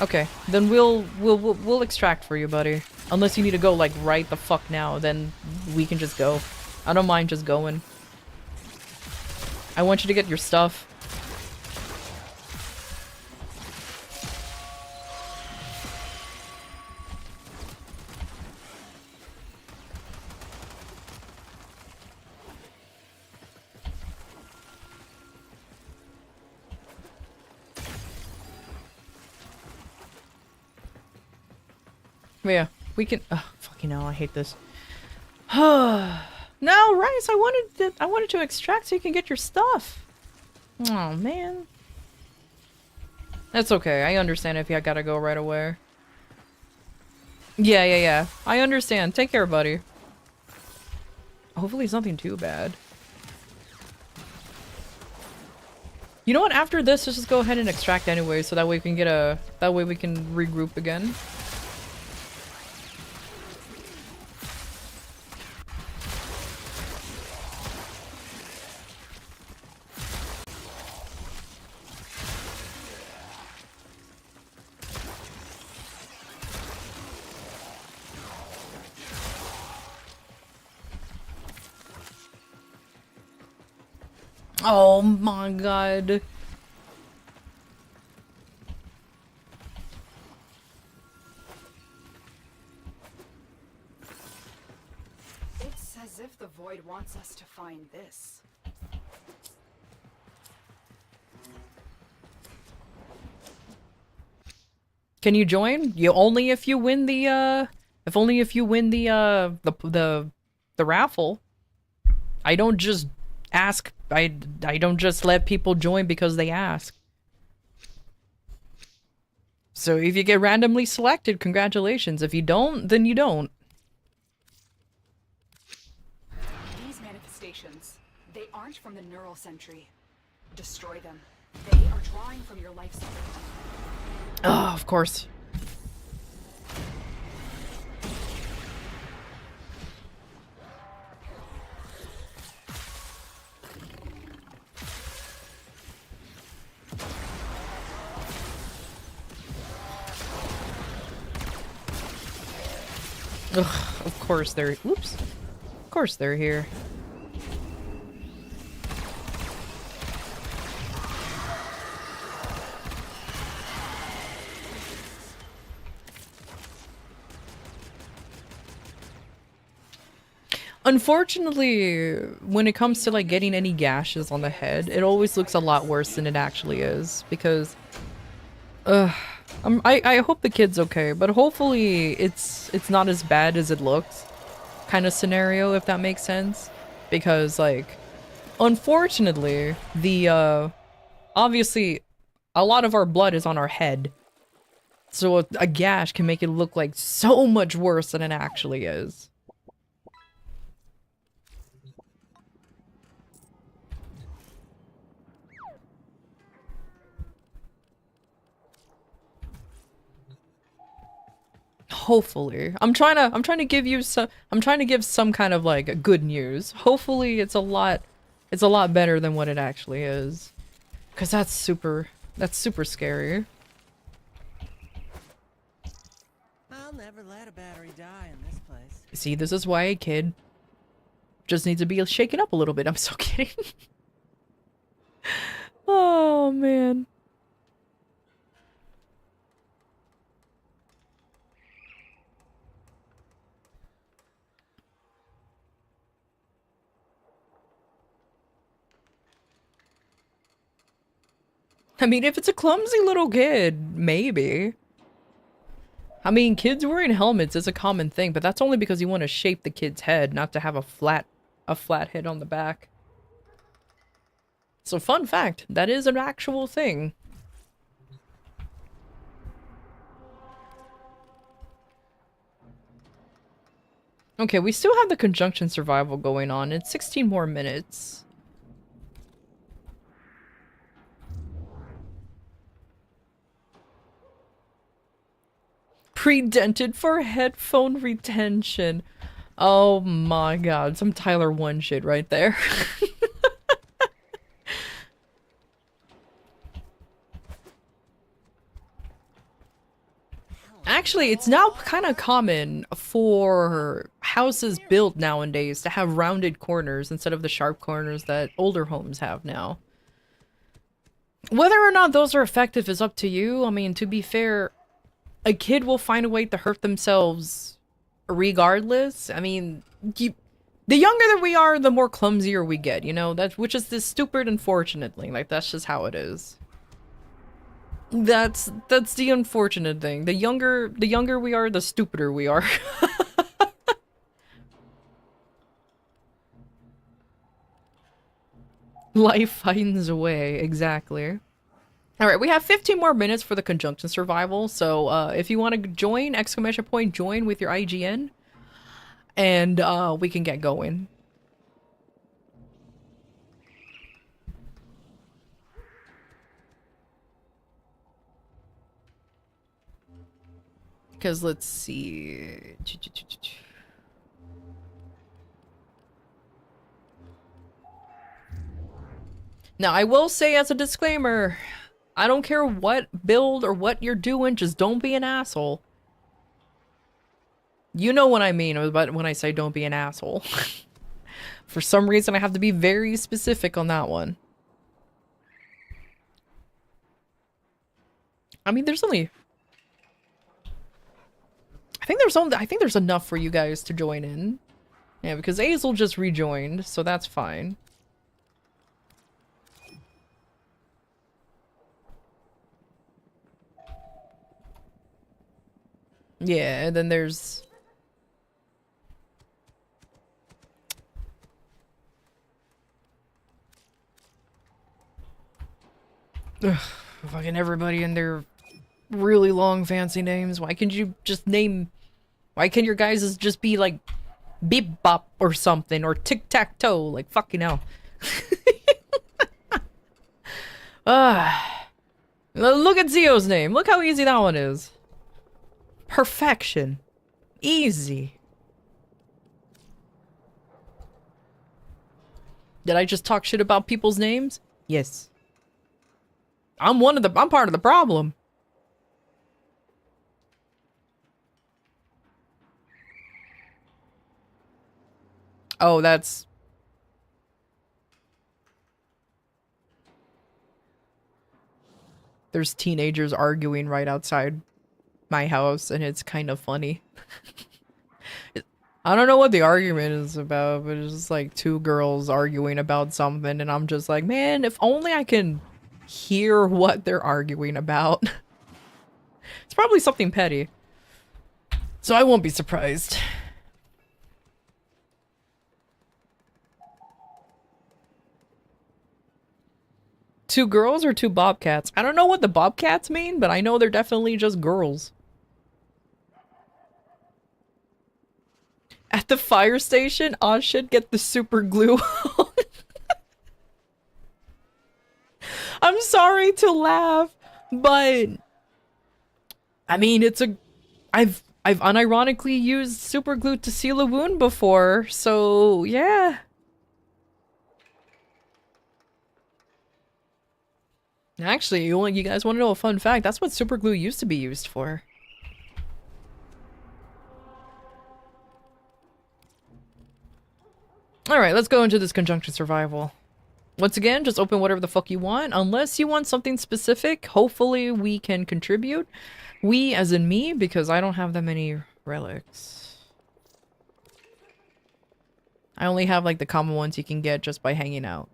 A: okay, then we'll extract for you, buddy. Unless you need to go like right the fuck now, then we can just go. I don't mind just going. I want you to get your stuff. Yeah, we can. Oh, fucking hell! I hate this. No, Rice. I wanted to extract so you can get your stuff. Oh man, that's okay. I understand if you gotta go right away. Yeah. I understand. Take care, buddy. Hopefully, it's nothing too bad. You know what? After this, let's just go ahead and extract anyway, so that way we can get a. That way we can regroup again. Oh my god.
H: It's as if the Void wants us to find this.
A: Can you join? You only if you win the if only if you win the raffle. I don't just ask. I don't just let people join because they ask. So if you get randomly selected, congratulations. If you don't, then you don't.
H: These manifestations, they aren't from the neural sentry. Destroy them. They are drawing from your life cycle.
A: Oh, of course. Ugh, of course they're... Oops. Of course they're here. Unfortunately, when it comes to like getting any gashes on the head, it always looks a lot worse than it actually is because I hope the kid's okay, but hopefully it's not as bad as it looks kind of scenario, if that makes sense. Because like unfortunately, the obviously a lot of our blood is on our head. So a gash can make it look like so much worse than it actually is. Hopefully. I'm trying to give you some I'm trying to give some kind of like good news. Hopefully it's a lot better than what it actually is. 'Cause that's super scary.
B: I'll never let a battery die in this place.
A: See, this is why a kid just needs to be shaken up a little bit. I'm so kidding. Oh man. I mean, if it's a clumsy little kid, maybe. I mean, kids wearing helmets is a common thing, but that's only because you want to shape the kid's head, not to have a flat head on the back. So fun fact, that is an actual thing. Okay, we still have the conjunction survival going on. It's 16 more minutes. Pre-dented for headphone retention. Oh my god, some Tyler 1 shit right there. Actually, it's now kind of common for houses built nowadays to have rounded corners instead of the sharp corners that older homes have now. Whether or not those are effective is up to you. I mean, to be fair, a kid will find a way to hurt themselves regardless. I mean, the younger that we are, the more clumsier we get, you know? Which is this stupid, unfortunately. Like, that's just how it is. That's the unfortunate thing. The younger we are, the stupider we are. Life finds a way, exactly. Alright, we have 15 more minutes for the conjunction survival, so if you want to join, ! Join with your IGN, and we can get going. Because let's see... Now, I will say as a disclaimer, I don't care what build or what you're doing, just don't be an asshole. You know what I mean when I say don't be an asshole. For some reason, I have to be very specific on that one. I mean, there's only... I think there's enough for you guys to join in. Yeah, because Azel just rejoined, so that's fine. Yeah, and then there's... Ugh, fucking everybody and their really long fancy names. Why can't you just name... Why can't your guys' just be like Beep Bop or something, or Tic Tac Toe, like fucking hell. Look at Zio's name. Look how easy that one is. Perfection. Easy. Did I just talk shit about people's names? Yes. I'm part of the problem. Oh, that's... There's teenagers arguing right outside my house, and it's kind of funny. I don't know what the argument is about, but it's just like two girls arguing about something, and I'm just like, man, if only I can hear what they're arguing about. It's probably something petty. So I won't be surprised. Two girls or two bobcats? I don't know what the bobcats mean, but I know they're definitely just girls. At the fire station, Oz should get the super glue. I'm sorry to laugh, but I mean, I've unironically used super glue to seal a wound before, so yeah. Actually, you guys want to know a fun fact? That's what super glue used to be used for. Alright, let's go into this conjunction survival. Once again, just open whatever the fuck you want. Unless you want something specific, hopefully we can contribute. We, as in me, because I don't have that many relics. I only have like the common ones you can get just by hanging out.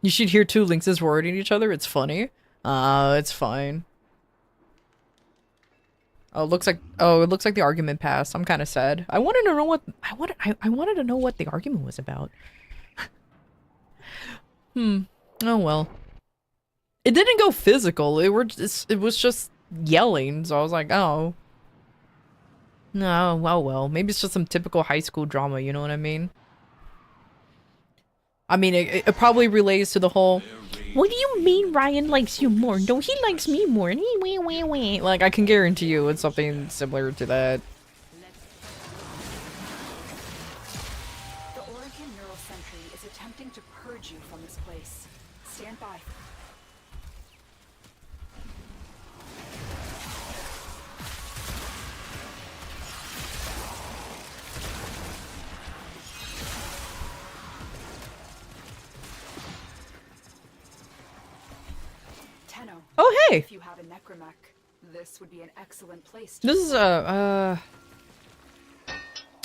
A: You should hear two lynxes roaring at each other. It's funny. It's fine. Oh, it looks like the argument passed. I'm kind of sad. I wanted to know what I wanted to know what the argument was about. Oh well. It didn't go physical. It was just yelling. So I was like, oh. No, well. Maybe it's just some typical high school drama. You know what I mean? I mean, it probably relates to the whole, what do you mean Ryan likes you more? No, he likes me more. Like, I can guarantee you it's something similar to that.
H: The Oregon Neural Sentry is attempting to purge you from this place. Stand by.
A: Oh, hey!
H: If you have a necromech, this would be an excellent place to...
A: This is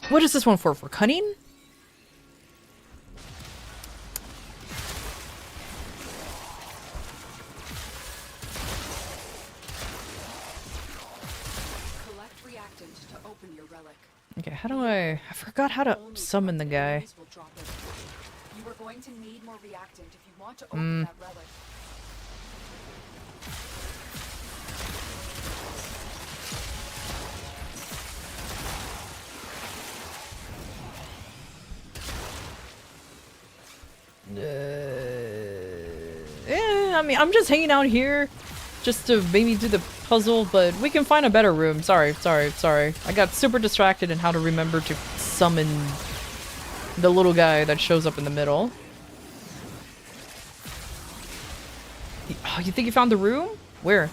A: what is this one for? For cutting?
H: Collect reactant to open your relic.
A: Okay, how do I forgot how to summon the guy.
H: You are going to need more reactant if you want to open that relic.
A: I mean, I'm just hanging out here just to maybe do the puzzle, but we can find a better room. Sorry. I got super distracted in how to remember to summon the little guy that shows up in the middle. Oh, you think you found the room? Where?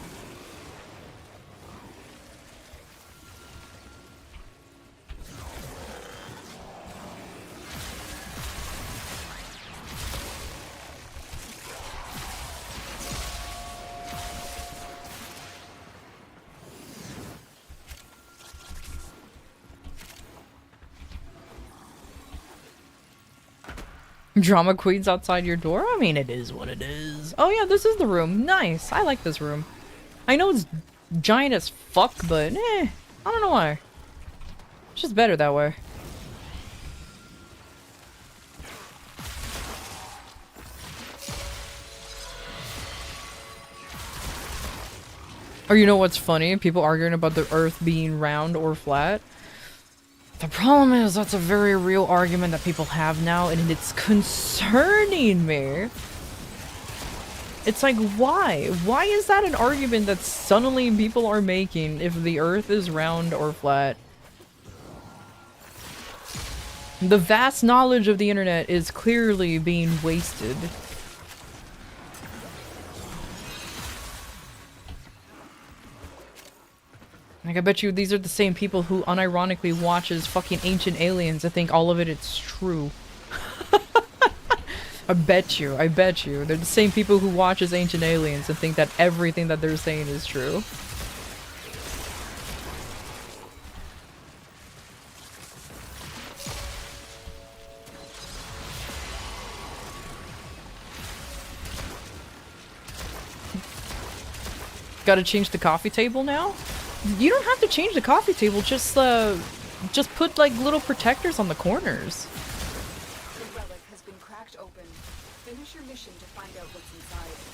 A: Drama queens outside your door? I mean, it is what it is. Oh yeah, this is the room. Nice. I like this room. I know it's giant as fuck, but I don't know why. It's just better that way. Or you know what's funny? People arguing about the earth being round or flat. The problem is that's a very real argument that people have now, and it's concerning me. It's like, why? Why is that an argument that suddenly people are making if the earth is round or flat? The vast knowledge of the internet is clearly being wasted. Like, I bet you these are the same people who unironically watches fucking Ancient Aliens and think all of it's true. I bet you. They're the same people who watches Ancient Aliens and think that everything that they're saying is true. Gotta change the coffee table now? You don't have to change the coffee table, just put like little protectors on the corners.
H: The relic has been cracked open. Finish your mission to find out what's inside.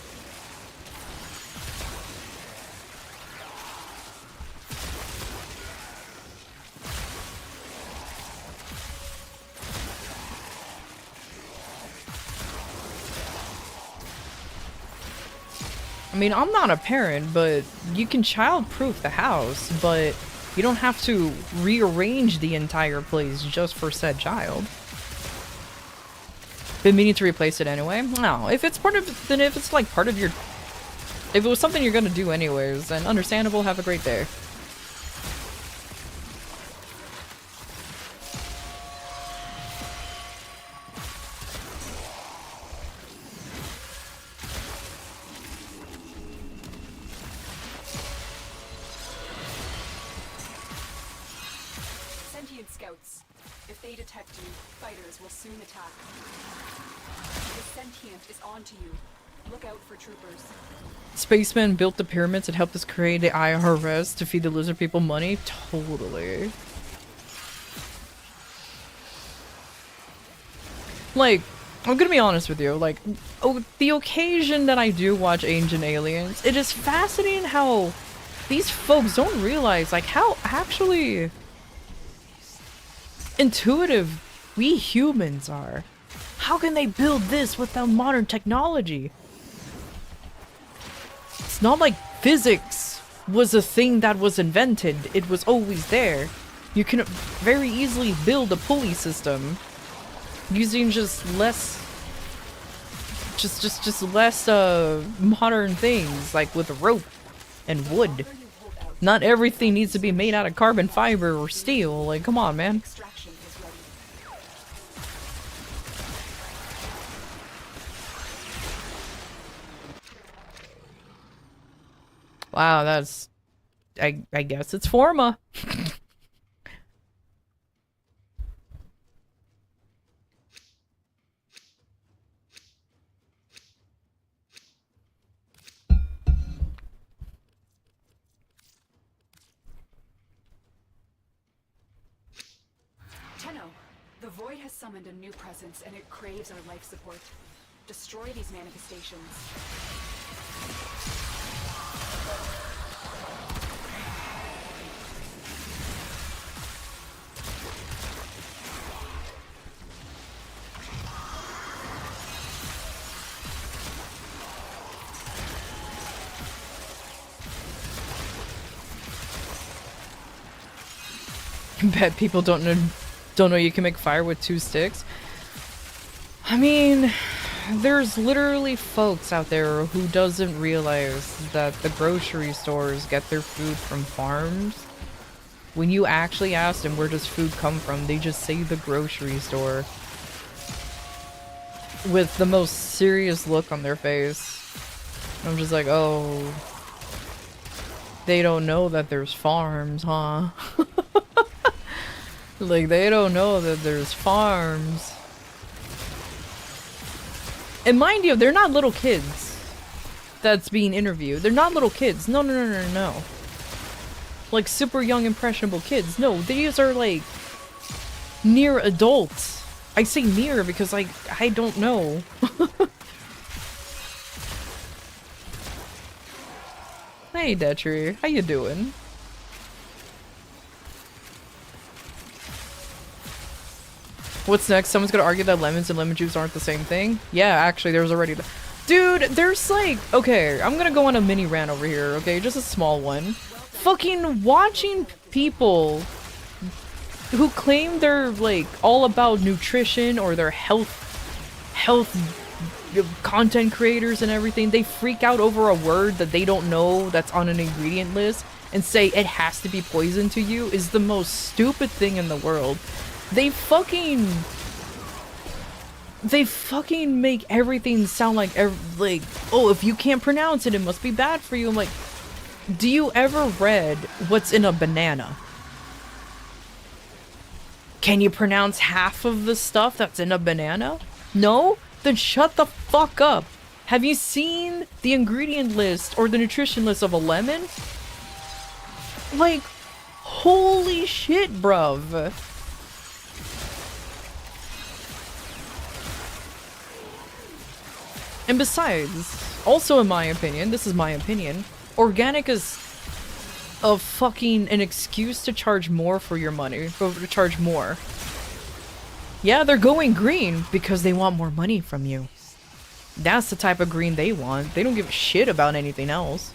A: I mean, I'm not a parent, but you can child-proof the house, but you don't have to rearrange the entire place just for said child. Been meaning to replace it anyway? No, if it's part of, then if it's like part of your, if it was something you're gonna do anyways, then understandable, have a great day.
H: Sentient scouts. If they detect you, fighters will soon attack. The sentient is onto you. Look out for troopers.
A: Spacemen built the pyramids and helped us create the IRS to feed the lizard people money? Totally. Like, I'm gonna be honest with you, like, the occasion that I do watch Ancient Aliens, it is fascinating how these folks don't realize, like, how actually intuitive we humans are. How can they build this without modern technology? It's not like physics was a thing that was invented. It was always there. You can very easily build a pulley system using just less modern things, like with rope and wood. Not everything needs to be made out of carbon fiber or steel. Like, come on, man.
H: Extraction is ready.
A: Wow, that's... I guess it's Forma.
H: The void has summoned a new presence, and it craves our life support. Destroy these manifestations.
A: Bet people don't know you can make fire with 2 sticks. I mean, there's literally folks out there who doesn't realize that the grocery stores get their food from farms. When you actually ask them where does food come from, they just say the grocery store. With the most serious look on their face. I'm just like, oh. They don't know that there's farms, huh? Like, they don't know that there's farms. And mind you, they're not little kids that's being interviewed. They're not little kids. No. Like, super young, impressionable kids. No, these are, like, near adults. I say near because, like, I don't know. Hey, Detri. How you doing? What's next? Someone's gonna argue that lemons and lemon juice aren't the same thing? Yeah, actually, there's already... Dude, there's like... Okay, I'm gonna go on a mini rant over here, okay? Just a small one. Fucking watching people who claim they're, like, all about nutrition or their health content creators and everything, they freak out over a word that they don't know that's on an ingredient list and say it has to be poison to you is the most stupid thing in the world. They fucking make everything sound like, oh, if you can't pronounce it, it must be bad for you. I'm like, do you ever read what's in a banana? Can you pronounce half of the stuff that's in a banana? No? Then shut the fuck up. Have you seen the ingredient list or the nutrition list of a lemon? Like, holy shit, bruv. And besides, also in my opinion, this is my opinion, organic is a fucking an excuse to charge more for your money, to charge more. Yeah, they're going green because they want more money from you. That's the type of green they want. They don't give a shit about anything else.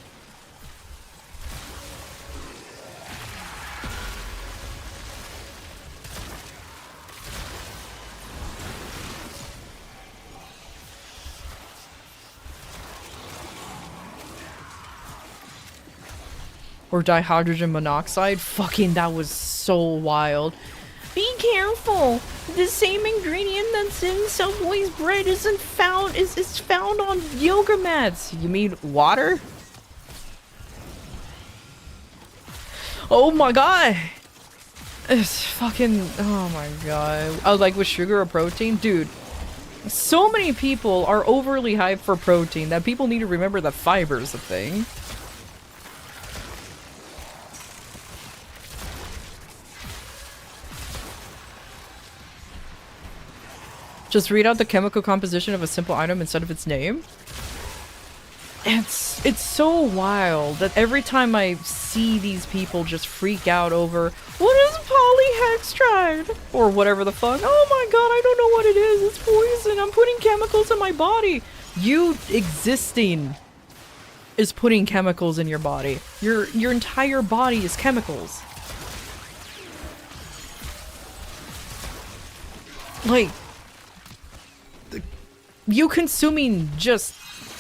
A: Or dihydrogen monoxide. Fucking, that was so wild. Be careful! The same ingredient that's in Subway's bread is found on yoga mats. You mean water? Oh my god! It's fucking, oh my god. I like with sugar or protein? Dude, so many people are overly hyped for protein that people need to remember that fiber is a thing. Just read out the chemical composition of a simple item instead of its name. It's so wild that every time I see these people just freak out over what is polyhextride or whatever the fuck. Oh my god, I don't know what it is. It's poison. I'm putting chemicals in my body. You existing is putting chemicals in your body. Your entire body is chemicals. Like, you consuming just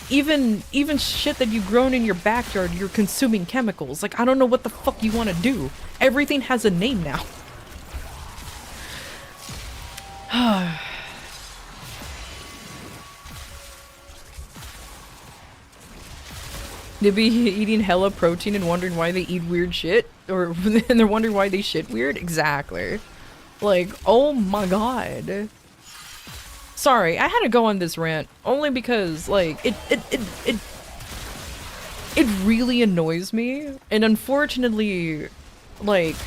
A: even shit that you've grown in your backyard, you're consuming chemicals. Like, I don't know what the fuck you want to do. Everything has a name now. They be eating hella protein and wondering why they eat weird shit, or and they're wondering why they shit weird. Exactly. Like, oh my god. Sorry, I had to go on this rant only because, like, it really annoys me. And unfortunately, like,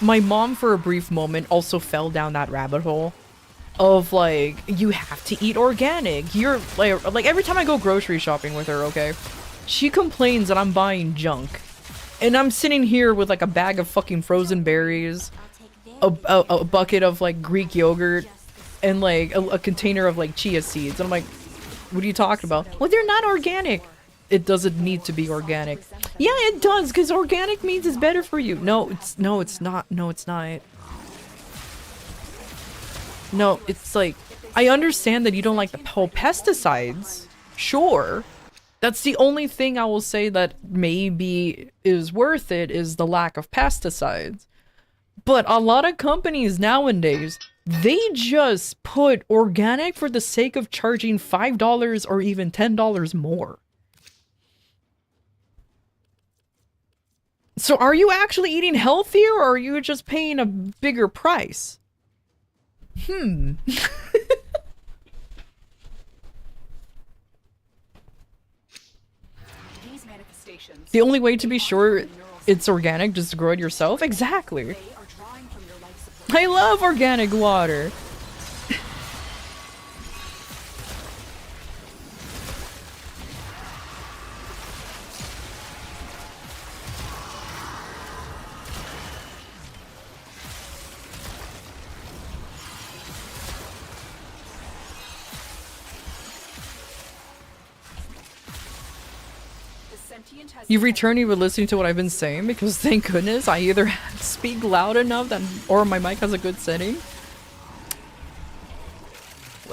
A: my mom for a brief moment also fell down that rabbit hole of, like, you have to eat organic. You're like every time I go grocery shopping with her, okay, she complains that I'm buying junk. And I'm sitting here with, like, a bag of fucking frozen berries, a bucket of, like, Greek yogurt, and like a container of like chia seeds. And I'm like, what are you talking about? Well, they're not organic. It doesn't need to be organic. Yeah, it does, because organic means it's better for you. No, it's not. No, it's not. No, it's like, I understand that you don't like the whole pesticides. Sure. That's the only thing I will say that maybe is worth it, is the lack of pesticides. But a lot of companies nowadays, they just put organic for the sake of charging $5 or even $10 more. So are you actually eating healthier, or are you just paying a bigger price? The only way to be sure it's organic, just to grow it yourself? Exactly. I love organic water. You've returned, you were listening to what I've been saying, because thank goodness I either speak loud enough that, or my mic has a good setting.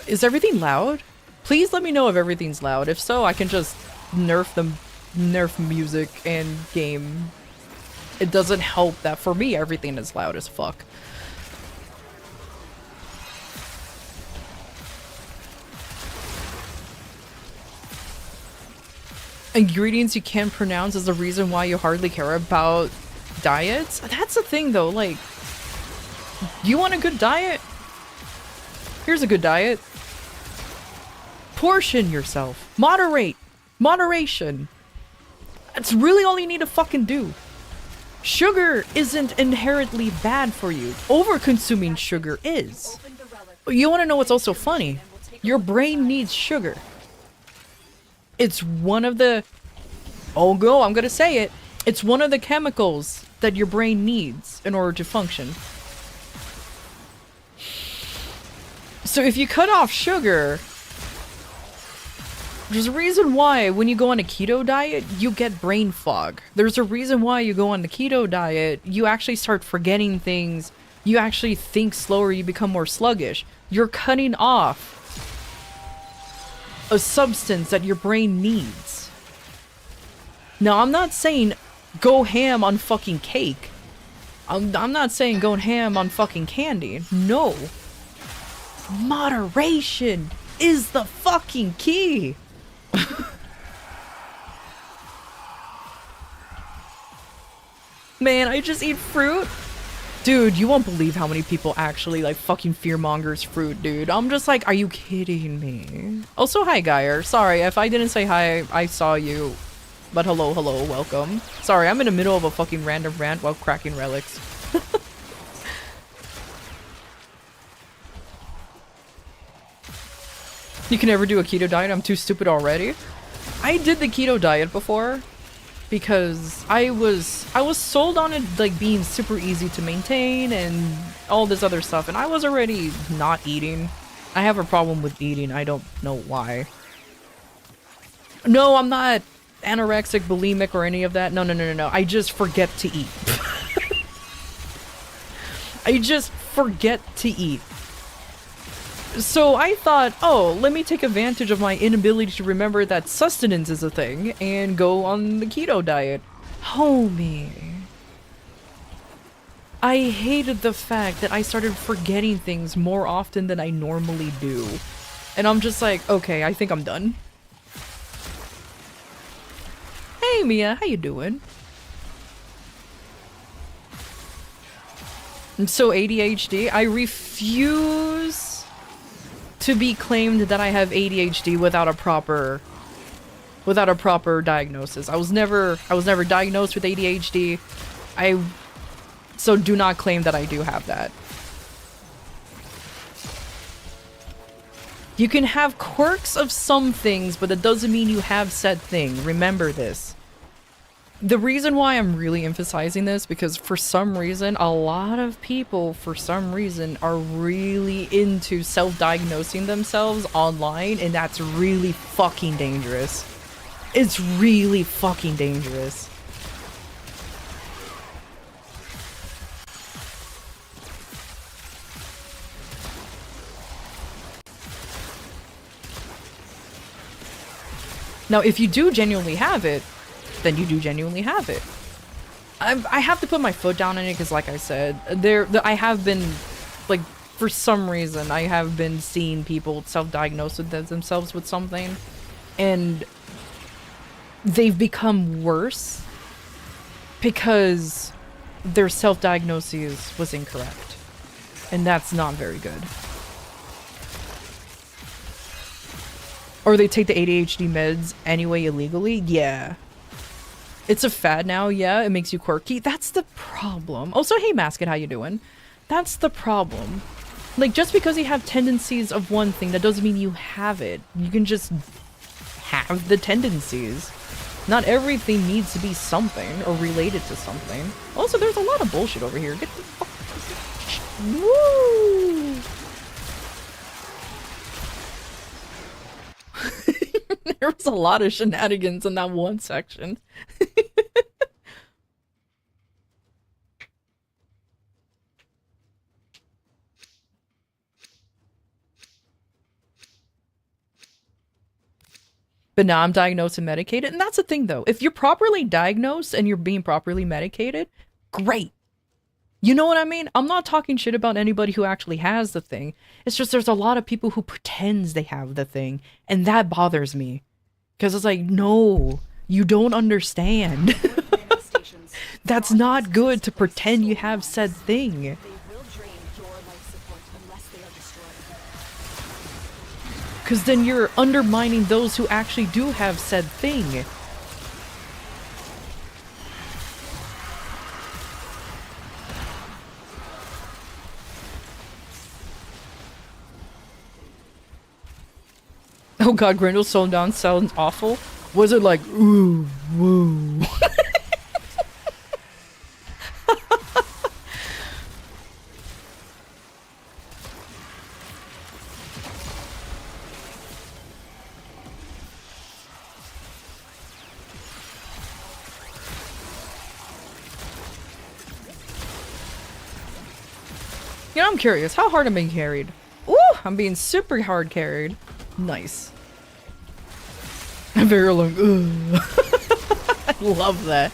A: Is everything loud? Please let me know if everything's loud. If so, I can just nerf music and game. It doesn't help that for me everything is loud as fuck. Ingredients you can't pronounce is the reason why you hardly care about diets? That's the thing though, like, you want a good diet? Here's a good diet. Portion yourself. Moderate. Moderation. That's really all you need to fucking do. Sugar isn't inherently bad for you. Over-consuming sugar is. You want to know what's also funny? Your brain needs sugar. It's one of the... Oh, go, I'm gonna say it. It's one of the chemicals that your brain needs in order to function. So if you cut off sugar... There's a reason why when you go on a keto diet, you get brain fog. There's a reason why you go on the keto diet, you actually start forgetting things. You actually think slower, you become more sluggish. You're cutting off a substance that your brain needs. Now, I'm not saying go ham on fucking cake. I'm not saying go ham on fucking candy. No. Moderation is the fucking key. Man, I just eat fruit. Dude, you won't believe how many people actually like fucking fearmongers fruit, dude. I'm just like, are you kidding me? Also, hi, Geyer. Sorry, if I didn't say hi, I saw you. But hello, hello, welcome. Sorry, I'm in the middle of a fucking random rant while cracking relics. You can never do a keto diet? I'm too stupid already? I did the keto diet before. Because I was sold on it like being super easy to maintain and all this other stuff, and I was already not eating. I have a problem with eating, I don't know why. No, I'm not anorexic, bulimic, or any of that. No, I just forget to eat. I just forget to eat. So I thought, oh, let me take advantage of my inability to remember that sustenance is a thing and go on the keto diet. Homie. I hated the fact that I started forgetting things more often than I normally do. And I'm just like, okay, I think I'm done. Hey Mia, how you doing? I'm so ADHD, I refuse to be claimed that I have ADHD without a proper diagnosis. I was never diagnosed with ADHD. So do not claim that I do have that. You can have quirks of some things, but that doesn't mean you have said thing. Remember this. The reason why I'm really emphasizing this, because for some reason, a lot of people, for some reason, are really into self-diagnosing themselves online, and that's really fucking dangerous. It's really fucking dangerous. Now, if you do genuinely have it, then you do genuinely have it. I have to put my foot down in it because, like I said, I have been, like, for some reason, I have been seeing people self-diagnose with themselves with something, and they've become worse because their self-diagnosis was incorrect, and that's not very good. Or they take the ADHD meds anyway illegally? Yeah. It's a fad now, yeah, it makes you quirky. That's the problem. Also, hey Masket, how you doing? That's the problem. Like, just because you have tendencies of one thing, that doesn't mean you have it. You can just have the tendencies. Not everything needs to be something or related to something. Also, there's a lot of bullshit over here. Get the fuck... Woo! There was a lot of shenanigans in that one section. But now I'm diagnosed and medicated. And that's the thing though. If you're properly diagnosed and you're being properly medicated, great. You know what I mean? I'm not talking shit about anybody who actually has the thing. It's just there's a lot of people who pretends they have the thing. And that bothers me. Because it's like, no, you don't understand. That's not good to pretend you have said thing.
H: They will drain your life support unless they are destroyed.
A: Because then you're undermining those who actually do have said thing. Oh god, Grindel's slowing down sounds awful. Was it like, ooh, woo? You know, I'm curious. How hard am I being carried? Ooh, I'm being super hard carried. Nice. I'm very long. Ugh. I love that.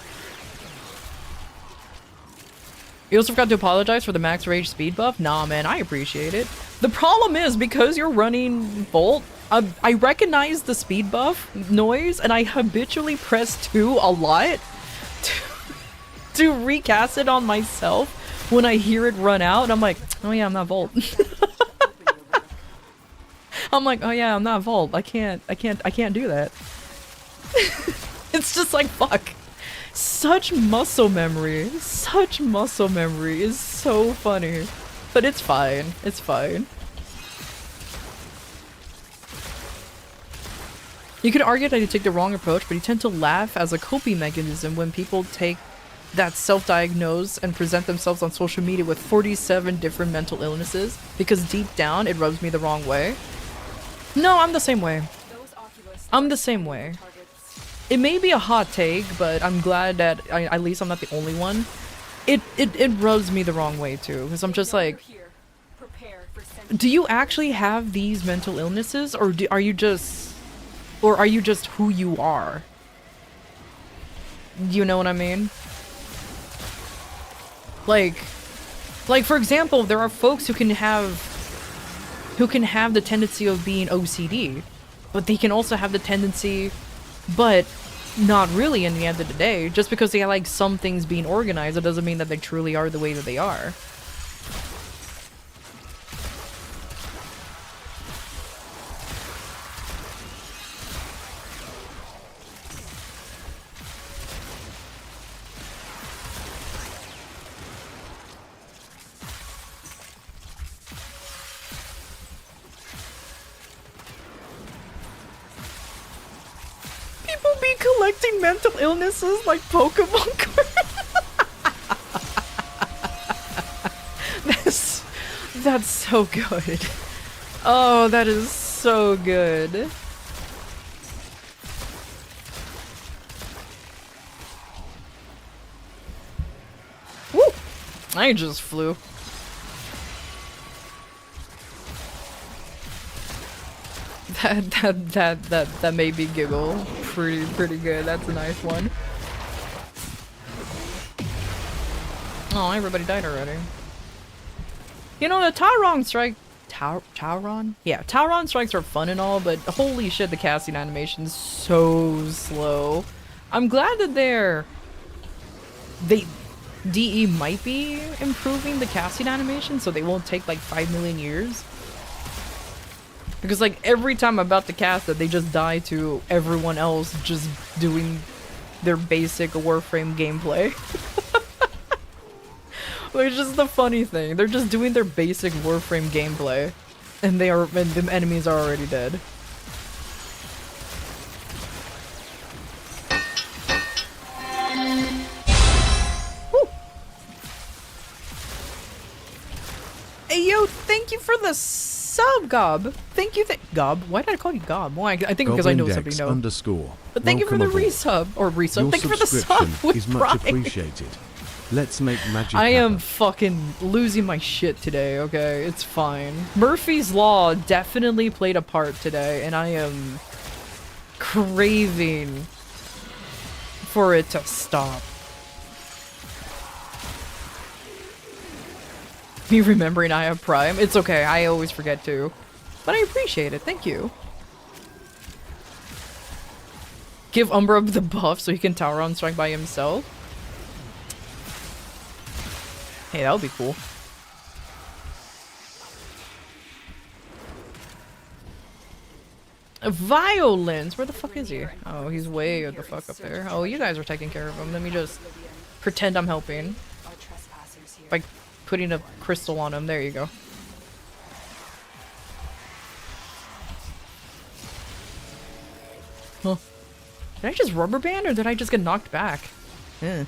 A: You also forgot to apologize for the max rage speed buff? Nah, man, I appreciate it. The problem is, because you're running Volt, I recognize the speed buff noise, and I habitually press 2 a lot to recast it on myself when I hear it run out, and I'm like, oh yeah, I'm not Volt. I'm like, oh yeah, I'm not Volt. I can't do that. It's just like, fuck. Such muscle memory. Such muscle memory is so funny. But it's fine. It's fine. You could argue that you take the wrong approach, but you tend to laugh as a coping mechanism when people take that self-diagnose and present themselves on social media with 47 different mental illnesses, because deep down it rubs me the wrong way. No, I'm the same way. I'm the same way. It may be a hot take, but I'm glad that at least I'm not the only one. It rubs me the wrong way too, because I'm just like, do you actually have these mental illnesses, or are you just who you are? You know what I mean? Like for example, there are folks who can have the tendency of being OCD, but they can also have the tendency, but not really in the end of the day. Just because they like some things being organized, it doesn't mean that they truly are the way that they are. Collecting mental illnesses like Pokemon cards. That's so good. Oh, that is so good. Woo! I just flew. That made me giggle pretty good. That's a nice one. Oh, everybody died already. You know, the Tauron strike... Tauron? Yeah, Tauron strikes are fun and all, but holy shit, the casting animation is so slow. I'm glad that DE might be improving the casting animation so they won't take like 5 million years. Because like every time I'm about to cast it, they just die to everyone else just doing their basic Warframe gameplay. Which is the funny thing. They're just doing their basic Warframe gameplay. And the enemies are already dead. Woo. Hey yo, thank you for the sub, Gob. Thank you, Gob. Why did I call you Gob? Well, I think because I know somebody knows.
D: _
A: But thank you for the resub, or resub. Thank you for the sub with
D: is much
A: Pride.
D: appreciated. Let's make magic
A: I am
D: happen.
A: fucking losing my shit today, okay? It's fine. Murphy's Law definitely played a part today, and I am craving for it to stop. Me remembering I have Prime. It's okay, I always forget to. But I appreciate it, thank you. Give Umbra the buff so he can tower on strike by himself. Hey, that would be cool. Violence! Where the fuck is he? Oh, he's way the fuck up there. Oh, you guys are taking care of him. Let me just pretend I'm helping. By putting a crystal on him. There you go. Huh. Did I just rubber band or did I just get knocked back? Eh.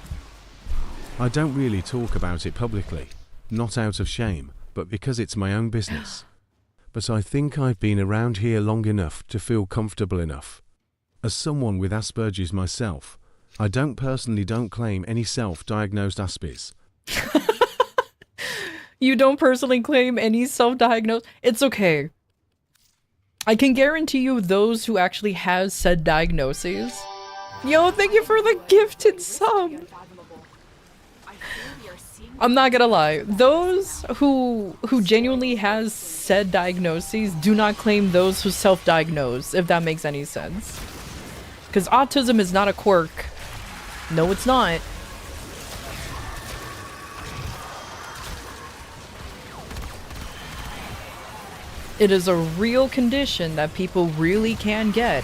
D: I don't really talk about it publicly, not out of shame, but because it's my own business. But I think I've been around here long enough to feel comfortable enough. As someone with Asperger's myself, I don't claim any self-diagnosed Aspies.
A: You don't personally claim any self-diagnosed? It's okay. I can guarantee you those who actually has said diagnoses. Yo, thank you for the gifted sub. I'm not gonna lie, those who genuinely has said diagnoses do not claim those who self-diagnose, if that makes any sense. Because autism is not a quirk. No, it's not. It is a real condition that people really can get.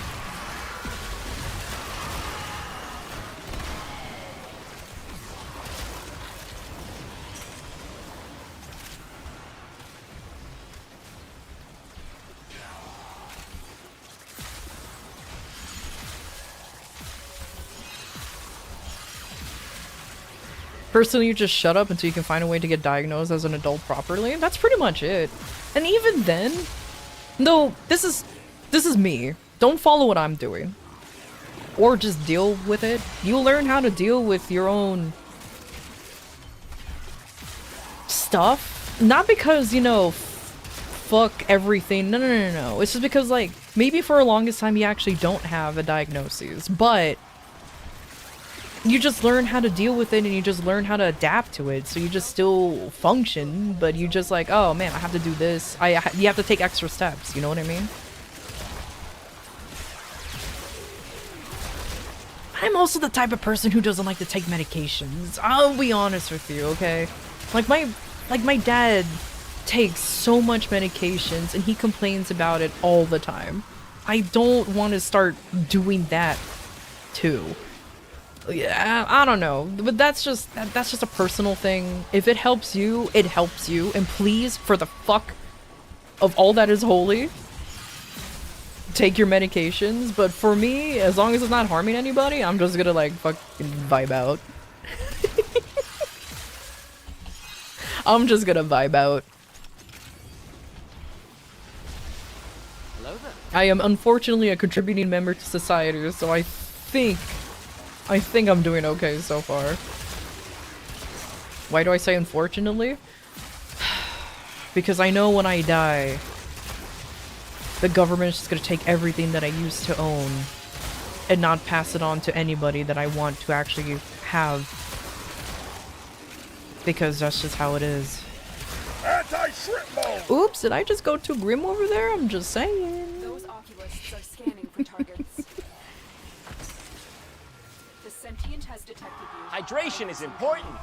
A: Personally, you just shut up until you can find a way to get diagnosed as an adult properly. That's pretty much it. And even then, no, this is me. Don't follow what I'm doing. Or just deal with it. You learn how to deal with your own stuff. Not because, you know, fuck everything. No. It's just because, like, maybe for the longest time you actually don't have a diagnosis. But you just learn how to deal with it and you just learn how to adapt to it. So you just still function, but you just like, oh man, I have to do this. You have to take extra steps, you know what I mean? I'm also the type of person who doesn't like to take medications. I'll be honest with you, okay? Like my dad takes so much medications and he complains about it all the time. I don't want to start doing that too. Yeah, I don't know, but that's just a personal thing. If it helps you, it helps you, and please, for the fuck of all that is holy, take your medications. But for me, as long as it's not harming anybody, I'm just gonna like fucking vibe out. I'm just gonna vibe out.
B: Hello there.
A: I am unfortunately a contributing member to society, so I think I'm doing okay so far. Why do I say unfortunately? Because I know when I die, the government is just gonna take everything that I used to own and not pass it on to anybody that I want to actually have. Because that's just how it is. Oops, did I just go too grim over there? I'm just saying.
H: Those oculists are scanning for targets. The sentient has detected you.
B: Hydration is important.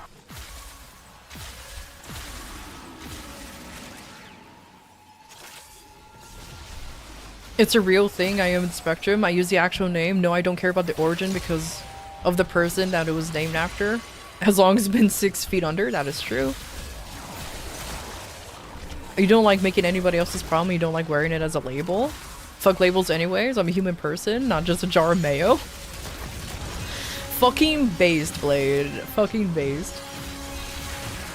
A: It's a real thing. I am in Spectrum. I use the actual name. No, I don't care about the origin because of the person that it was named after. As long as it's been 6 feet under, that is true. You don't like making anybody else's problem. You don't like wearing it as a label. Fuck labels anyways. I'm a human person, not just a jar of mayo. Fucking based, Blade. Fucking based.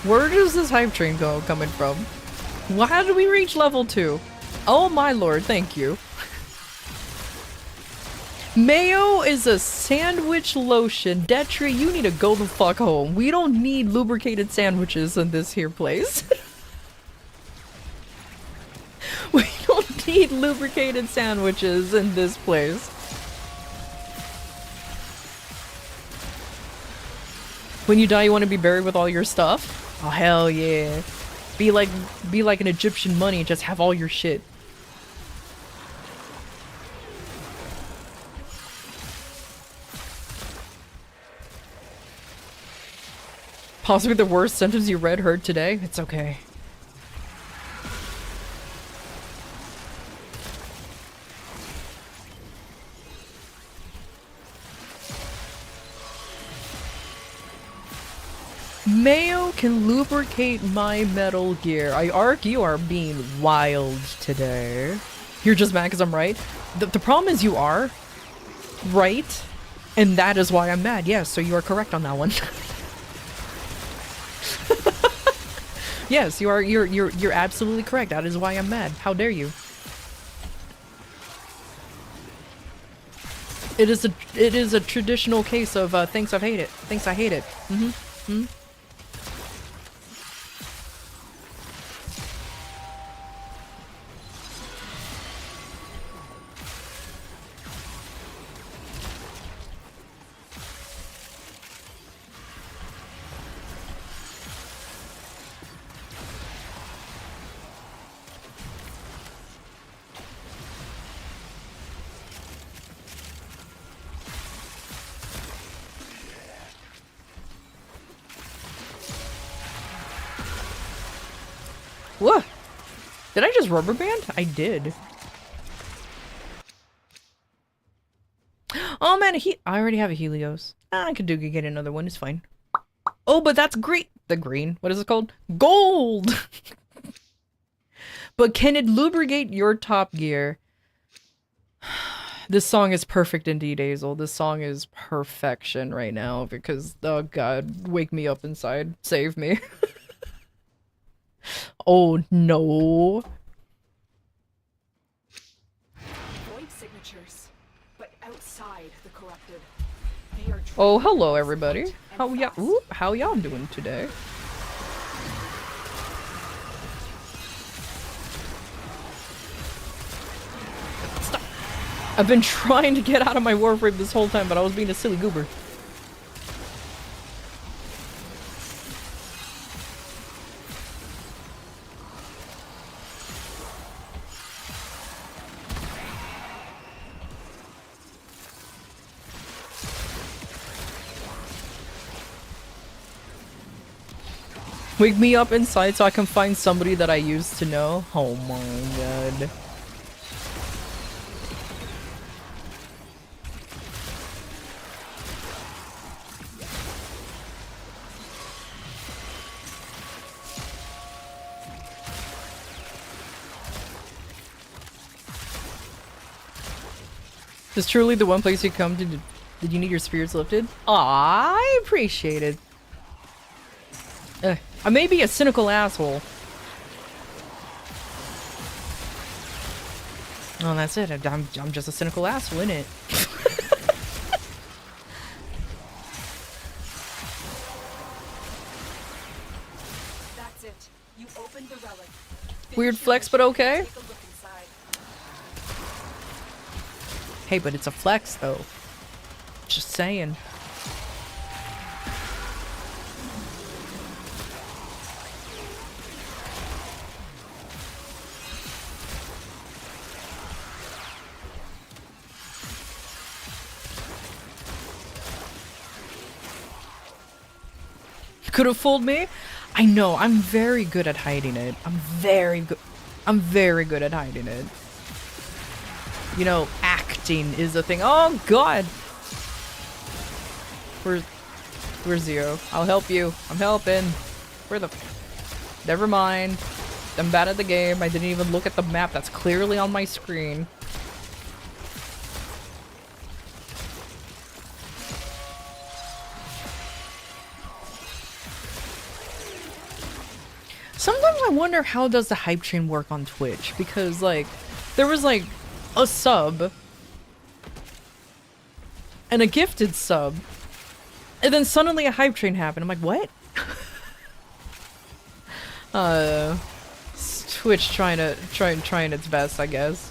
A: Where does this hype train coming from? How did we reach level 2? Oh my lord, thank you. Mayo is a sandwich lotion. Detri, you need to go the fuck home. We don't need lubricated sandwiches in this here place. We don't need lubricated sandwiches in this place. When you die, you want to be buried with all your stuff? Oh, hell yeah. Be like an Egyptian mummy, just have all your shit. Possibly the worst sentence you heard today? It's okay. Mayo can lubricate my Metal Gear. Ark, you are being wild today. You're just mad because I'm right? The problem is you are right, and that is why I'm mad. Yes, so you are correct on that one. Yes, you're absolutely correct. That is why I'm mad. How dare you? It is a traditional case of thinks I hate it. Thinks I hate it. Whoa! Did I just rubber band? I did. Oh man, I already have a Helios. I could get another one, it's fine. Oh, but that's great. The green. What is it called? Gold! But can it lubricate your Top Gear? This song is perfect indeed, Hazel. This song is perfection right now because, oh god, wake me up inside. Save me. Oh no.
H: Void signatures, but outside the corrupted. They are
A: Oh, hello everybody. How y'all doing today? Stop. I've been trying to get out of my warframe this whole time, but I was being a silly goober. Wake me up inside so I can find somebody that I used to know. Oh my god. Is truly the one place you come to? Did you need your spirits lifted? Aw, I appreciate it. I may be a cynical asshole. Oh, that's it. I'm just a cynical asshole, innit?
H: That's it. You opened the relic.
A: Weird flex, but okay. Hey, but it's a flex, though. Just saying. Could have fooled me. I know, I'm very good at hiding it. I'm very good at hiding it. You know, acting is a thing. Oh god! Where's Zero? I'll help you. I'm helping. Where the... Never mind. I'm bad at the game. I didn't even look at the map that's clearly on my screen. Sometimes I wonder how does the hype train work on Twitch, because like there was like a sub and a gifted sub and then suddenly a hype train happened. I'm like, what? Twitch trying its best, I guess.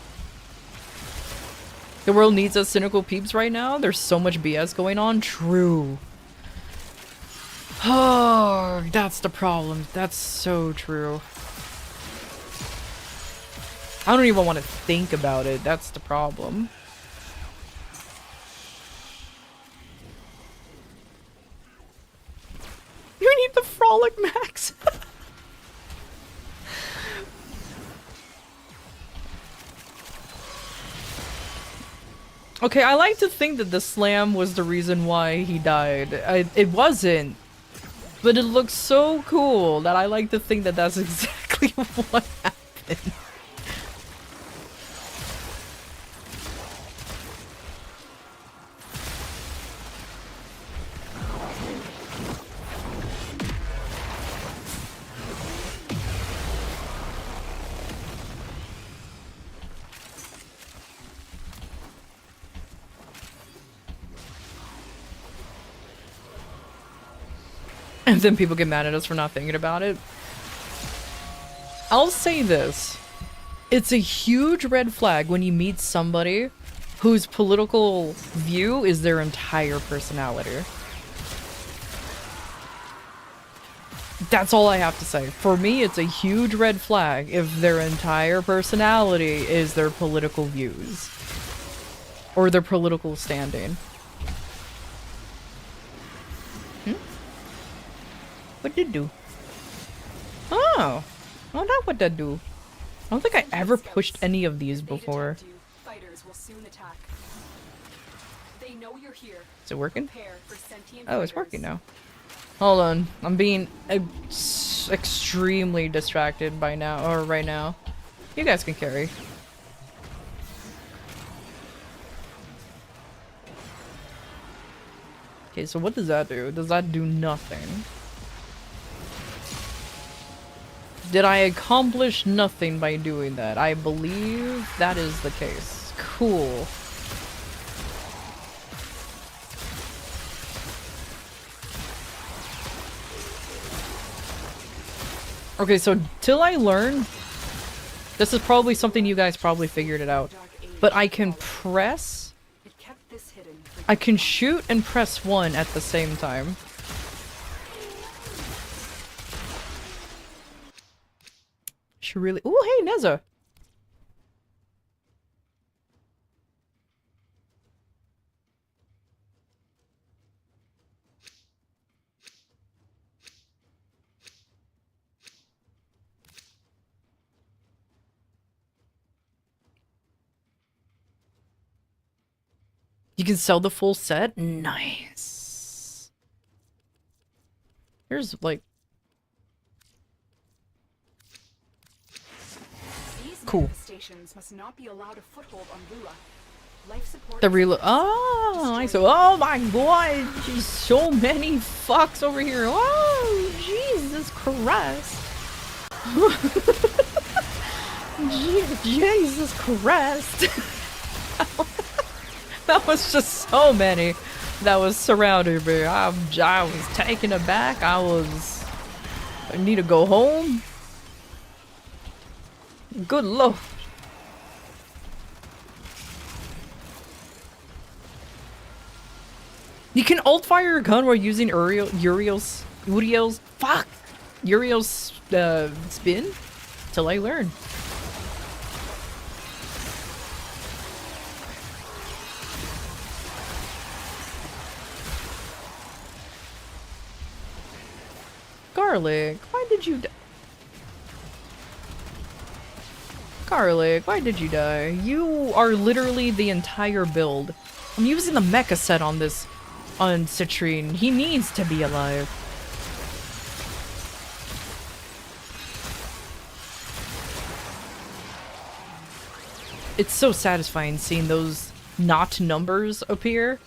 A: The world needs us cynical peeps right now. There's so much BS going on. True. Oh, that's the problem. That's so true. I don't even want to think about it. That's the problem. You need the Frolic Max. Okay, I like to think that the slam was the reason why he died. It wasn't. But it looks so cool that I like to think that that's exactly what happened. And then people get mad at us for not thinking about it. I'll say this. It's a huge red flag when you meet somebody whose political view is their entire personality. That's all I have to say. For me, it's a huge red flag if their entire personality is their political views. Or their political standing. What did it do? Oh! Oh, that what that do? I don't think I ever pushed any of these before.
H: Fighters will soon attack. They know you're here.
A: Is it working?
H: Prepare for sentient
A: Oh, it's
H: fighters.
A: working now. Hold on. I'm being extremely distracted by now, or right now. You guys can carry. Okay, so what does that do? Does that do nothing? Did I accomplish nothing by doing that? I believe that is the case. Cool. Okay, so till I learn, this is probably something you guys probably figured it out. But I can press, I can shoot and press 1 at the same time. Should really. Oh, hey, Neza. You can sell the full set? Nice. Here's like. Cool.
H: Stations must not be allowed a foothold on Lula. Life support.
A: The real. Oh, I so. Oh my god! Geez, so many fucks over here. Oh, Jesus Christ! Jesus Christ! That was just so many that was surrounding me. I was taken aback. I need to go home. Good lord. You can ult fire your gun while using Uriel's spin? Till I learn. Garlic, why did you die? Garlic, why did you die? You are literally the entire build. I'm using the mecha set on this, on Citrine. He needs to be alive. It's so satisfying seeing those not numbers appear.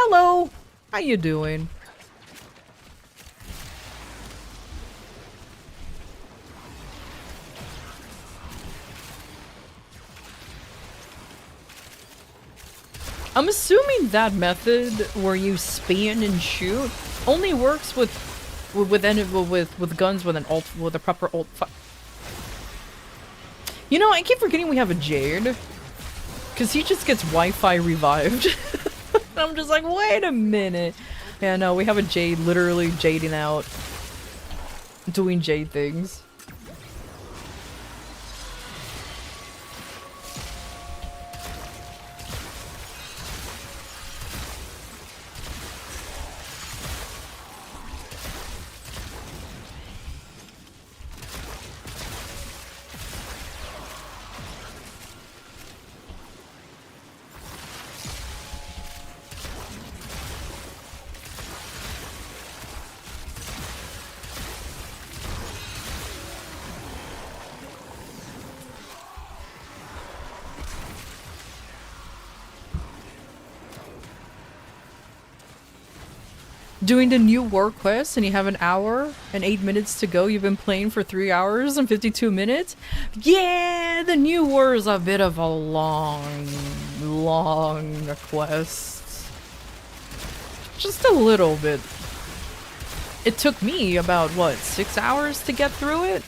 A: Hello, how you doing? I'm assuming that method where you spin and shoot only works with guns with an alt with a proper alt. You know, I keep forgetting we have a Jade, because he just gets Wi-Fi revived. I'm just like, wait a minute. Yeah, no, we have a Jade literally jading out, doing Jade things. Doing the new war quest and you have an hour and 8 minutes to go. You've been playing for 3 hours and 52 minutes. Yeah, the new war is a bit of a long quest. Just a little bit. It took me about, what, 6 hours to get through it?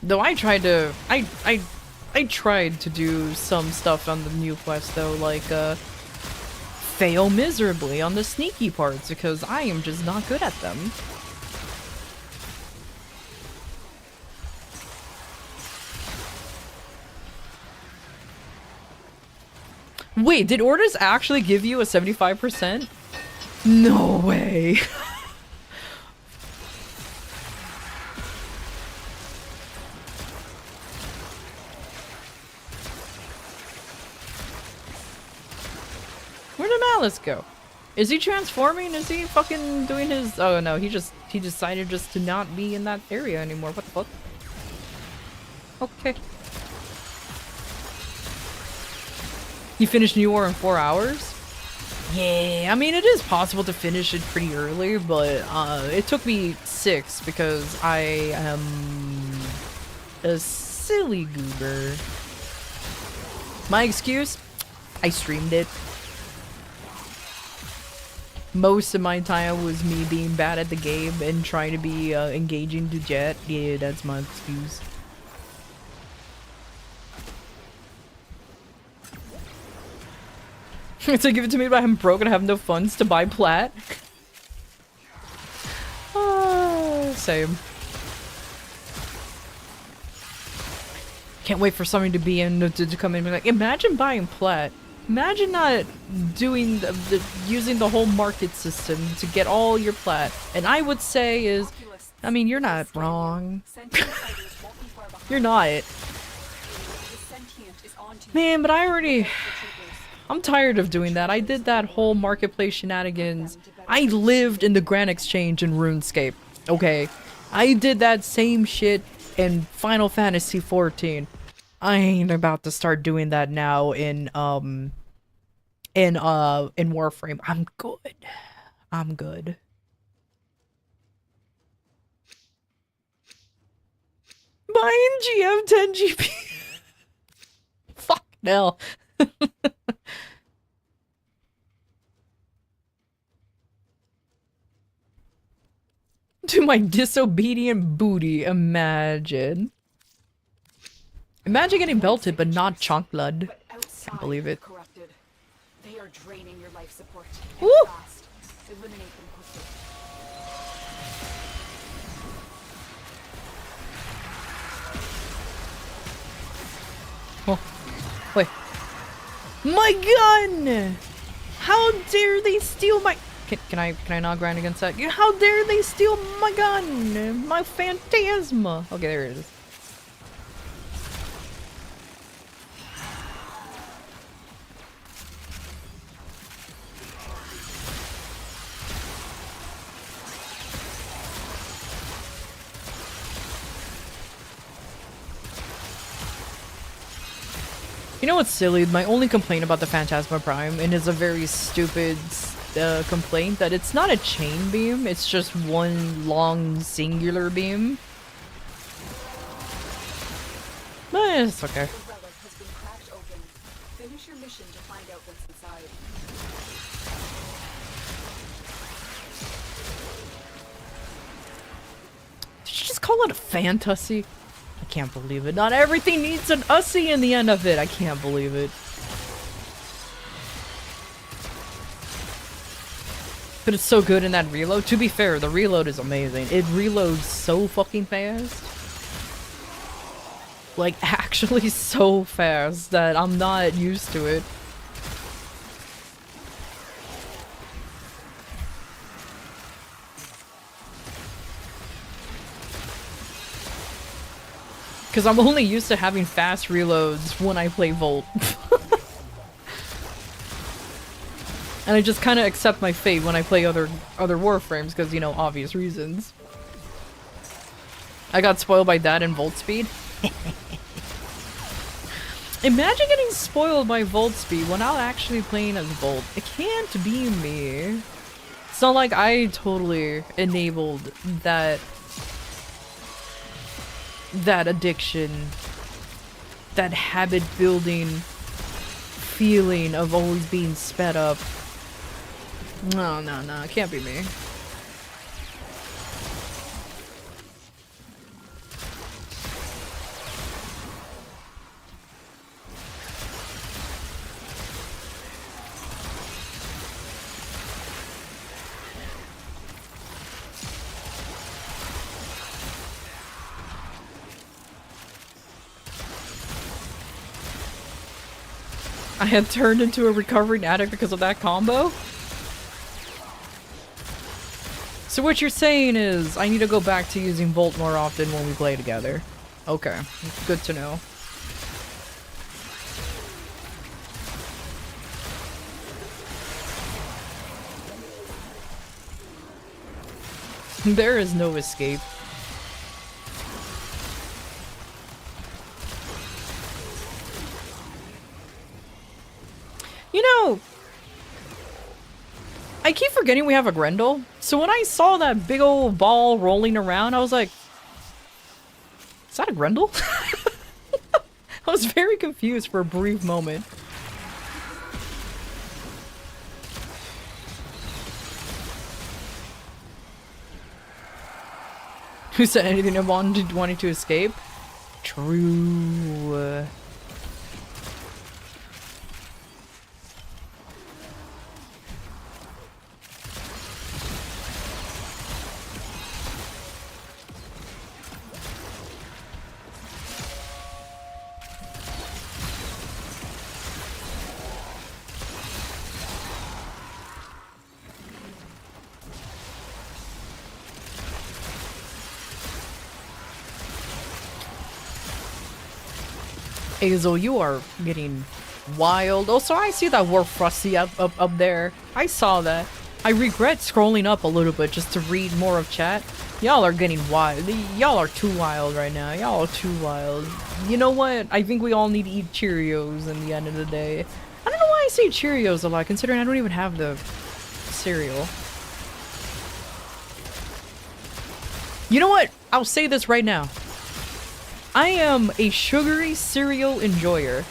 A: Though I tried to, I tried to do some stuff on the new quest though, like, fail miserably on the sneaky parts because I am just not good at them. Wait, did orders actually give you a 75%? No way. Where did Malice go? Is he transforming? Is he fucking doing his... Oh no, he decided just to not be in that area anymore. What the fuck? Okay. You finished New War in 4 hours? Yeah, I mean it is possible to finish it pretty early, but it took me 6 because I am a silly goober. My excuse? I streamed it. Most of my time was me being bad at the game and trying to be engaging to Jet. Yeah, that's my excuse. So give it to me, but I'm broke and I have no funds to buy plat. Same. Can't wait for something to be in to come in and be like, imagine buying plat. Imagine not doing using the whole market system to get all your plat. And I would say is, I mean, you're not wrong. You're not. Man, but I'm tired of doing that. I did that whole marketplace shenanigans. I lived in the Grand Exchange in RuneScape. Okay. I did that same shit in Final Fantasy XIV. I ain't about to start doing that now in Warframe. I'm good. I'm good. Buying GF 10 GP. Fuck no. To my disobedient booty, imagine. Imagine getting belted but not chunk blood. Can't believe it.
H: Corrupted. They are draining your life support.
A: Woo!
H: Fast. Eliminate them quickly.
A: Oh, wait. My gun! How dare they steal my... Can I not grind against that? How dare they steal my gun? My Phantasma! Okay, there it is. You know what's silly? My only complaint about the Phantasma Prime, and it's a very stupid complaint, that it's not a chain beam, it's just one long singular beam. But it's okay. call it a fantasy? I can't believe it. Not everything needs an ussy in the end of it. I can't believe it. But it's so good in that reload. To be fair, the reload is amazing. It reloads so fucking fast. Like, actually so fast that I'm not used to it. Because I'm only used to having fast reloads when I play Volt. And I just kind of accept my fate when I play other Warframes, because, you know, obvious reasons. I got spoiled by that in Volt Speed. Imagine getting spoiled by Volt Speed when I'm actually playing as Volt. It can't be me. It's not like I totally enabled that addiction, that habit building feeling of always being sped up. No, it can't be me. I had turned into a recovering addict because of that combo? So what you're saying is, I need to go back to using Volt more often when we play together. Okay, good to know. There is no escape. You know, I keep forgetting we have a Grendel. So when I saw that big old ball rolling around, I was like, is that a Grendel? I was very confused for a brief moment. Who said anything about wanting to escape? True. Azel, you are getting wild. Also, I see that War Frosty up there. I saw that. I regret scrolling up a little bit just to read more of chat. Y'all are getting wild. Y'all are too wild right now. Y'all are too wild. You know what? I think we all need to eat Cheerios in the end of the day. I don't know why I say Cheerios a lot, considering I don't even have the cereal. You know what? I'll say this right now. I am a sugary cereal enjoyer.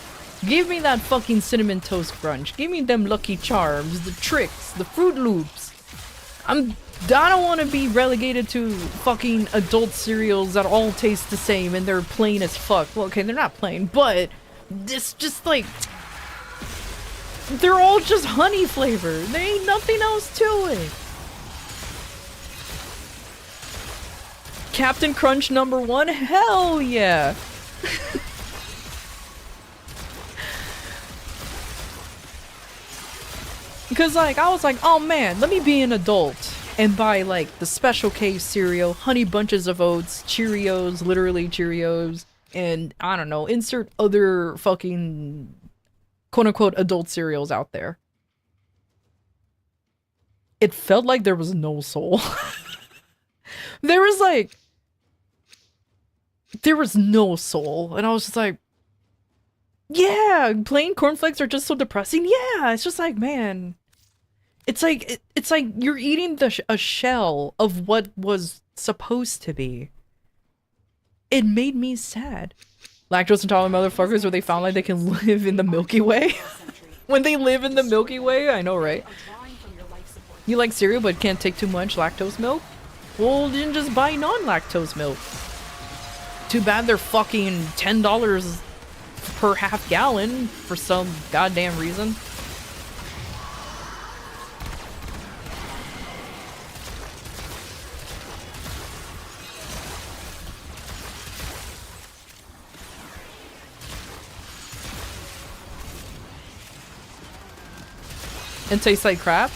A: Give me that fucking Cinnamon Toast Crunch. Give me them Lucky Charms, the Tricks, the Fruit Loops. I don't want to be relegated to fucking adult cereals that all taste the same and they're plain as fuck. Well, okay, they're not plain, but it's just like... they're all just honey flavored. There ain't nothing else to it. Captain Crunch #1? Hell yeah! Because, like, I was like, oh man, let me be an adult and buy, like, the Special K cereal, Honey Bunches of Oats, Cheerios, literally Cheerios, and, I don't know, insert other fucking quote-unquote adult cereals out there. It felt like there was no soul. There was, like... there was no soul, and I was just like, yeah, plain cornflakes are just so depressing. Yeah, it's just like, man, it's like you're eating a shell of what was supposed to be. It made me sad. Lactose intolerant motherfuckers, where they found like they can live in the Milky Way. When they live in the Milky Way, I know, right? You like cereal but can't take too much lactose milk? Well, then just buy non-lactose milk. Too bad they're fucking $10 per half gallon for some goddamn reason. And tastes like crap.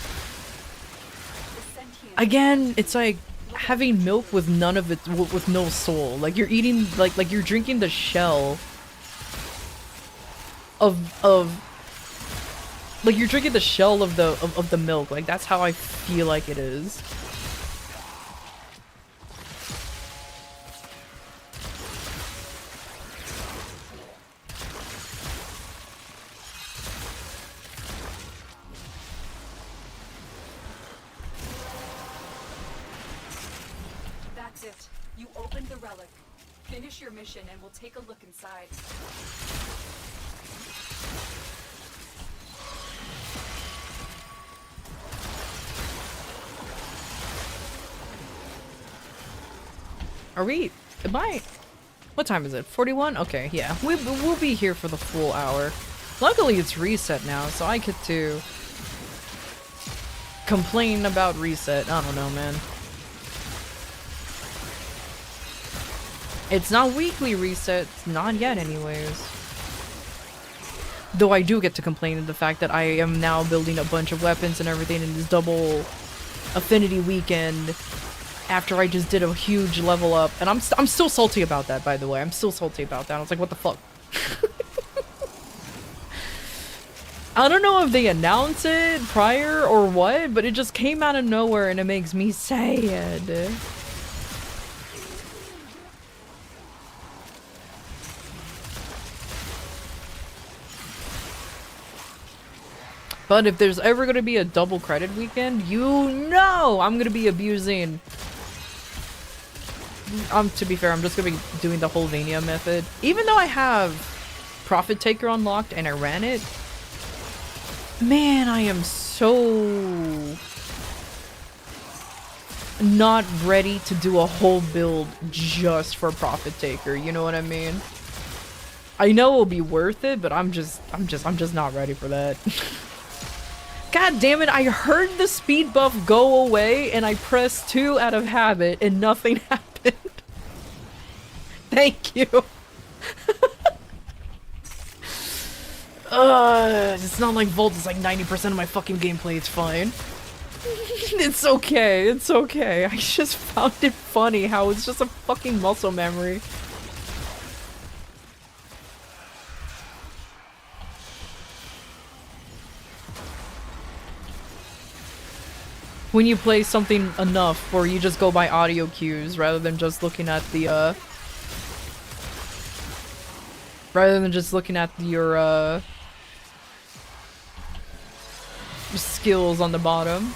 A: Again, it's like having milk with none of it, with no soul. Like you're eating, like you're drinking the shell of like you're drinking the shell of the milk. Like that's how I feel like it is.
H: That's it. You opened the relic. Finish your mission and we'll take a look inside.
A: Are we? Am I? What time is it? 41? Okay, yeah. We'll be here for the full hour. Luckily, it's reset now, so I get to complain about reset. I don't know, man. It's not weekly resets. Not yet, anyways. Though I do get to complain of the fact that I am now building a bunch of weapons and everything in this double affinity weekend after I just did a huge level up. And I'm still salty about that, by the way. I'm still salty about that. I was like, what the fuck? I don't know if they announced it prior or what, but it just came out of nowhere and it makes me sad. But if there's ever gonna be a double credit weekend, you know I'm gonna be abusing. To be fair, I'm just gonna be doing the whole Vania method. Even though I have Profit Taker unlocked and I ran it, man, I am so not ready to do a whole build just for Profit Taker. You know what I mean? I know it'll be worth it, but I'm just not ready for that. God damn it, I heard the speed buff go away and I pressed 2 out of habit and nothing happened. Thank you. It's not like Volt is like 90% of my fucking gameplay, it's fine. It's okay, it's okay. I just found it funny how it's just a fucking muscle memory. When you play something enough where you just go by audio cues rather than just looking at the your skills on the bottom.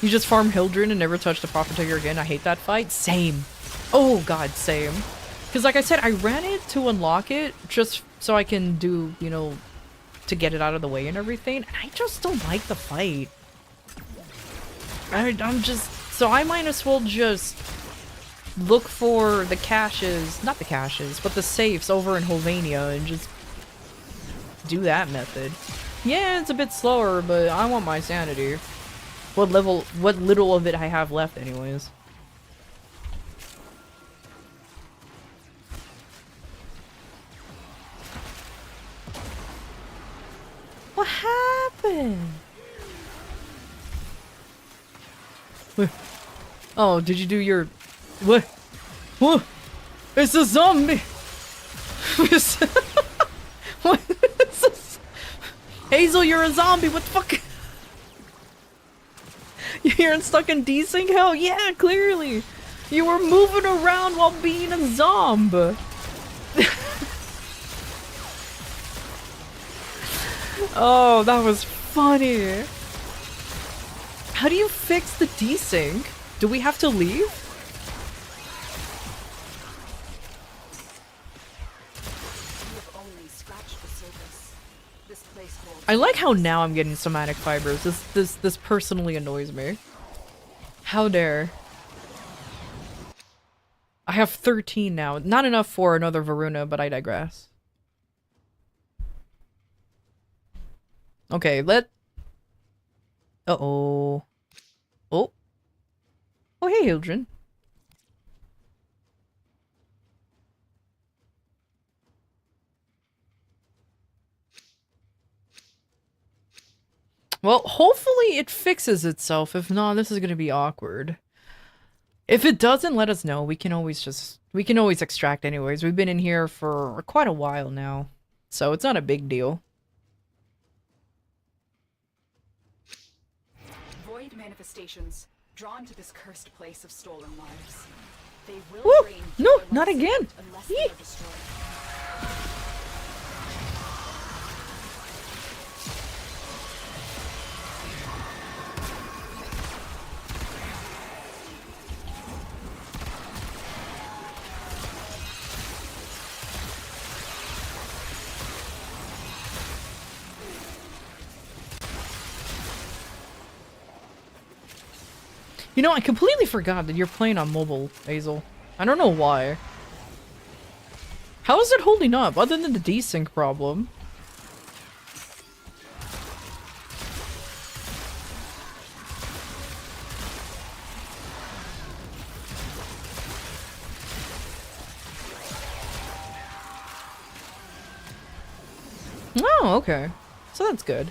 A: You just farm Hildren and never touch the Prophet Taker again. I hate that fight. Same. Oh god, same. Because like I said, I ran it to unlock it just so I can do, you know, to get it out of the way and everything. And I just don't like the fight. I'm just... So I might as well just look for the caches, not the caches, but the safes over in Holvania and just do that method. Yeah, it's a bit slower, but I want my sanity. What little of it I have left anyways. What happened? What? Oh, did you do your... What? What? It's a zombie! What is this? Hazel, you're a zombie, what the fuck? You're stuck in desync? Hell yeah, clearly! You were moving around while being a zomb! Oh, that was funny! How do you fix the desync? Do we have to leave? I like how now I'm getting somatic fibers. This personally annoys me. How dare. I have 13 now. Not enough for another Varuna, but I digress. Okay, Uh-oh. Oh. Oh, hey, Hildren. Well, hopefully it fixes itself. If not, this is gonna be awkward. If it doesn't, let us know. We can always extract anyways. We've been in here for quite a while now. So it's not a big deal.
H: Void manifestations drawn to this cursed place of stolen lives. They will
A: Woo!
H: drain
A: No,
H: joy
A: not
H: once
A: again.
H: spent unless they
A: Yee.
H: are destroyed.
A: You know, I completely forgot that you're playing on mobile, Hazel. I don't know why. How is it holding up, other than the desync problem? Oh, okay. So that's good.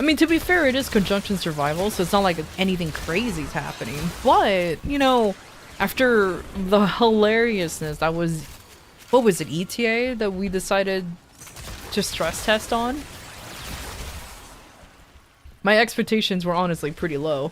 A: I mean, to be fair, it is conjunction survival, so it's not like anything crazy's happening. But, you know, after the hilariousness that was... What was it, ETA that we decided to stress test on? My expectations were honestly pretty low.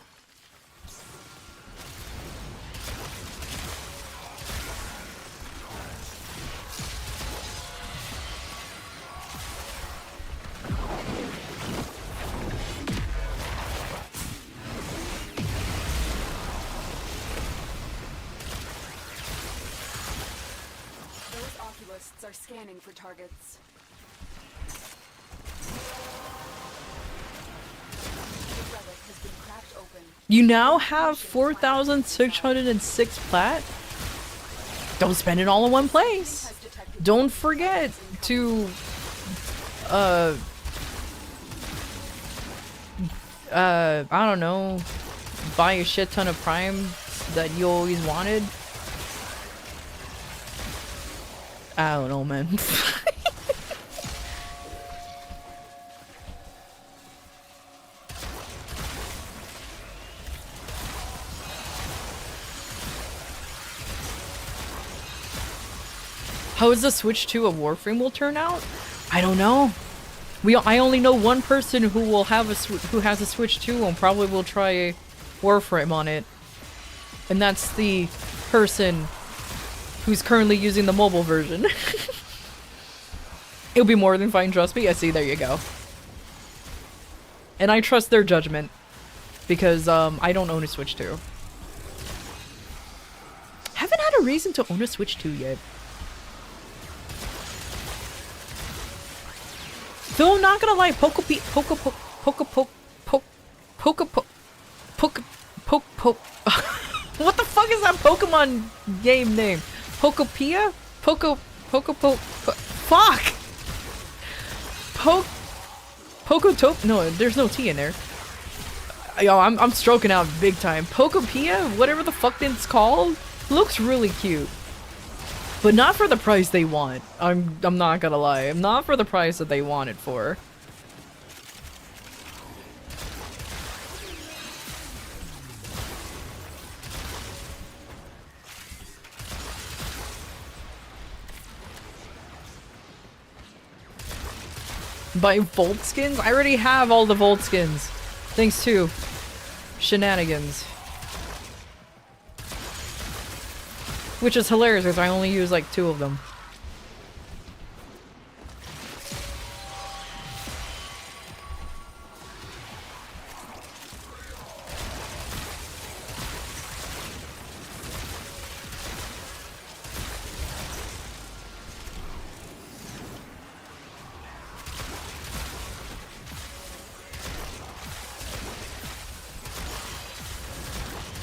H: Are scanning for targets. The relic has been cracked open.
A: You now have 4,606 plat? Don't spend it all in one place. Don't forget to I don't know, buy a shit ton of prime that you always wanted. I don't know, man. How is the Switch 2 of Warframe will turn out? I don't know. I only know one person who will have who has a Switch 2 and probably will try Warframe on it. And that's the person who's currently using the mobile version. It'll be more than fine, trust me. I see, there you go. And I trust their judgment. Because, I don't own a Switch 2. Haven't had a reason to own a Switch 2 yet. Though I'm not gonna lie, What the fuck is that Pokemon game name? Pokopia? Fuck! Pokotope? No, there's no T in there. Yo, I'm stroking out big time. Pokopia? Whatever the fuck it's called? Looks really cute. But not for the price they want. I'm not gonna lie. Not for the price that they want it for. Buy Volt skins? I already have all the Volt skins. Thanks to shenanigans. Which is hilarious because I only use like 2 of them.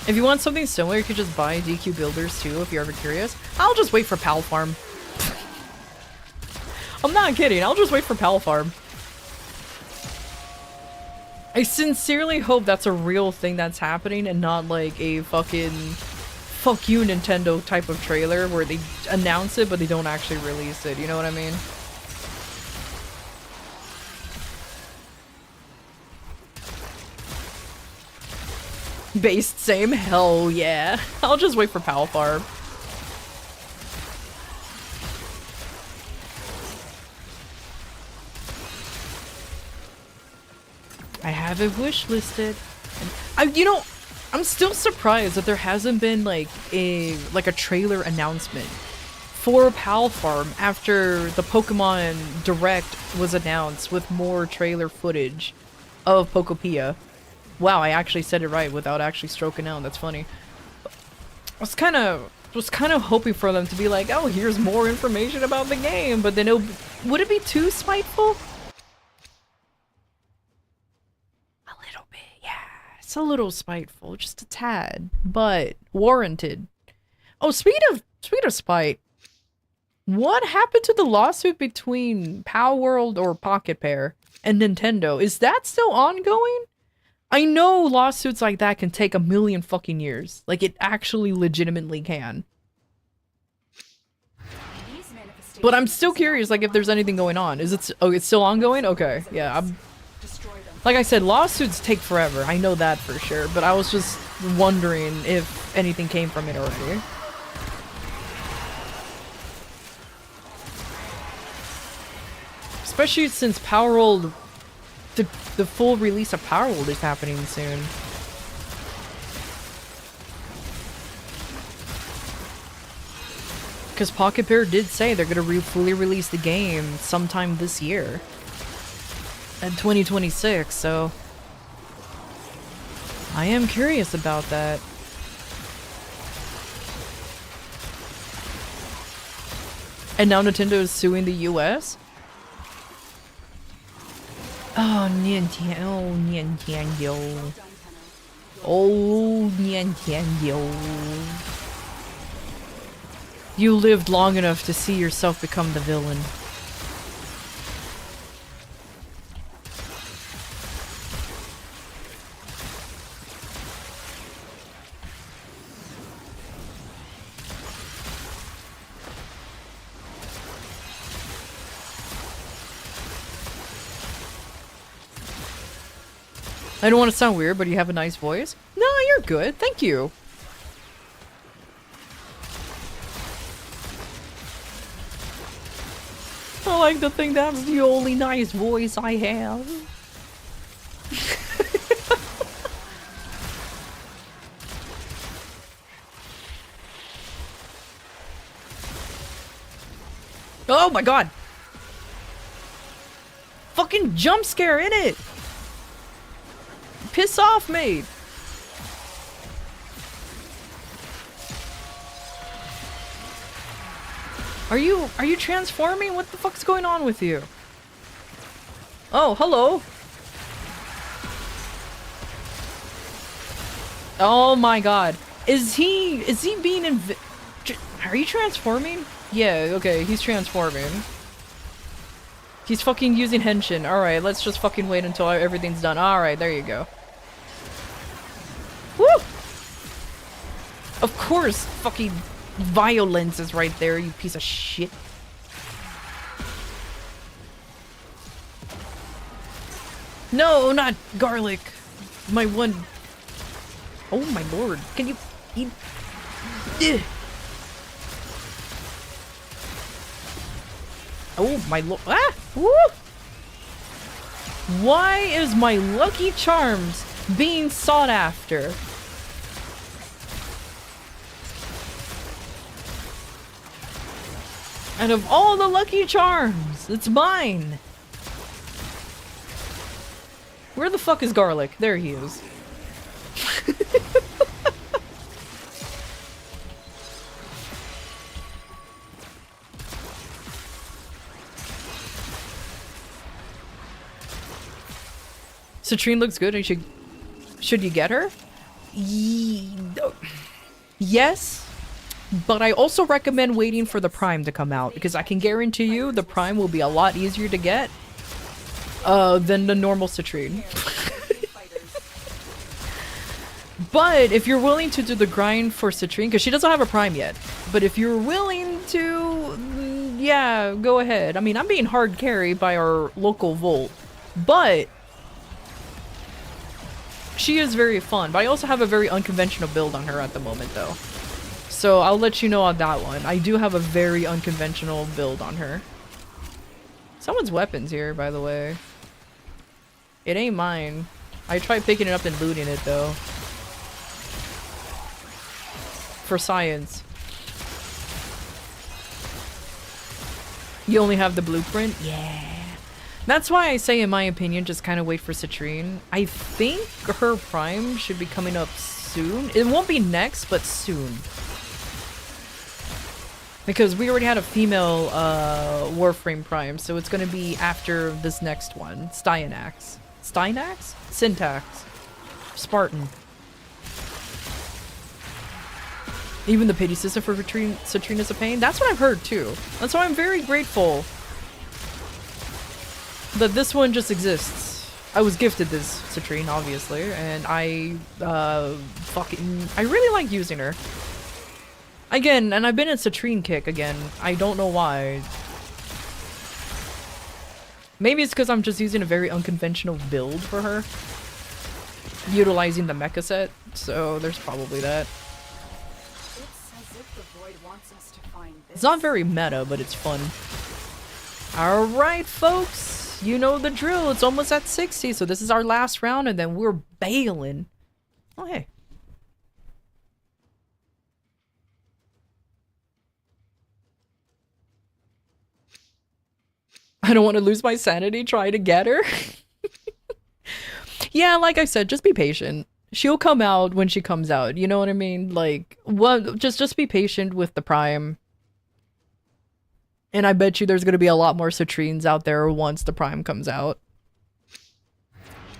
A: If you want something similar, you could just buy DQ Builders too, if you're ever curious. I'll just wait for Pal Farm. I'm not kidding, I'll just wait for Pal Farm. I sincerely hope that's a real thing that's happening and not like a fucking fuck you Nintendo type of trailer where they announce it but they don't actually release it, you know what I mean? Based same? Hell yeah. I'll just wait for Pal Farm. I have it wish listed. You know, I'm still surprised that there hasn't been like a trailer announcement for Pal Farm after the Pokemon Direct was announced with more trailer footage of Pokopia. Wow, I actually said it right without actually stroking out. That's funny. I was kind of hoping for them to be like, oh, here's more information about the game, but then would it be too spiteful? A little bit, yeah. It's a little spiteful, just a tad, but warranted. Oh, speed of spite. What happened to the lawsuit between Pal World or Pocket Pair and Nintendo? Is that still ongoing? I know lawsuits like that can take a million fucking years. Like, it actually legitimately can. But I'm still curious, like, if there's anything going on. Is it... Oh, it's still ongoing? Okay, yeah, like I said, lawsuits take forever. I know that for sure. But I was just wondering if anything came from it already. Especially since Power World... The full release of Power World is happening soon. Because Pocket Pair did say they're gonna fully release the game sometime this year. In 2026, so... I am curious about that. And now Nintendo is suing the US? Oh, Nintendo. Oh, Nintendo. You lived long enough to see yourself become the villain. I don't want to sound weird, but you have a nice voice. No, you're good. Thank you. I like to think that's the only nice voice I have. Oh my god! Fucking jump scare in it! Piss off, mate! Are you transforming? What the fuck's going on with you? Oh, hello! Oh my god. Is he being are you transforming? Yeah, okay, he's transforming. He's fucking using henshin. Alright, let's just fucking wait until everything's done. Alright, there you go. Woo! Of course, fucking violence is right there, you piece of shit. No, not garlic. My one... Oh my lord. Can you eat... Ugh. Oh my lord. Ah! Woo! Why is my Lucky Charms being sought after? Out of all the Lucky Charms, it's mine. Where the fuck is Garlic? There he is. Citrine looks good. Should you get her? Yes, but I also recommend waiting for the Prime to come out, because I can guarantee you the Prime will be a lot easier to get than the normal citrine. But if you're willing to do the grind for citrine, because she doesn't have a Prime yet, but if you're willing to, yeah, go ahead. I mean, I'm being hard carried by our local Volt, but she is very fun. But I also have a very unconventional build on her at the moment, though. So I'll let you know on that one. I do have a very unconventional build on her. Someone's weapons here, by the way. It ain't mine. I tried picking it up and looting it, though. For science. You only have the blueprint? Yeah. That's why I say, in my opinion, just kind of wait for citrine. I think her Prime should be coming up soon. It won't be next, but soon. Because we already had a female Warframe Prime, so it's going to be after this next one. Styanax. Styanax? Syntax. Spartan. Even the pity system for citrine is a pain. That's what I've heard too. That's why I'm very grateful that this one just exists. I was gifted this citrine, obviously, and I really like using her. Again, and I've been in citrine kick again. I don't know why. Maybe it's because I'm just using a very unconventional build for her. Utilizing the mecha set, so there's probably that. It's not very meta, but it's fun. Alright, folks. You know the drill. It's almost at 60, so this is our last round, and then we're bailing. Oh, hey. I don't want to lose my sanity trying to get her. Yeah, like I said, just be patient. She'll come out when she comes out. You know what I mean? Like, well, just be patient with the Prime. And I bet you there's going to be a lot more citrines out there once the Prime comes out.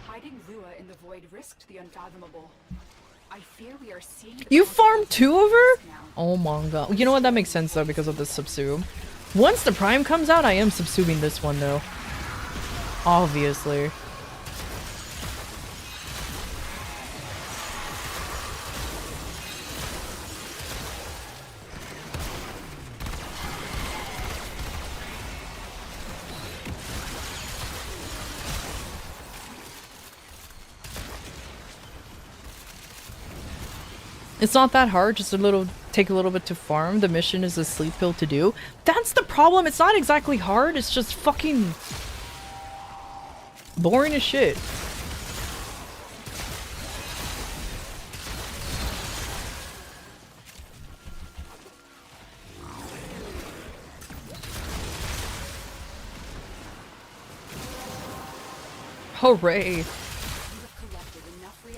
H: Hiding Lua in the void risked the unfathomable. I fear we are seeing.
A: You farmed 2 of her? Oh my god. You know what? That makes sense though because of the subsume. Once the Prime comes out, I am subsuming this one though. Obviously. It's not that hard, just take a little bit to farm. The mission is a sleep pill to do. That's the problem, it's not exactly hard, it's just fucking boring as shit. Hooray.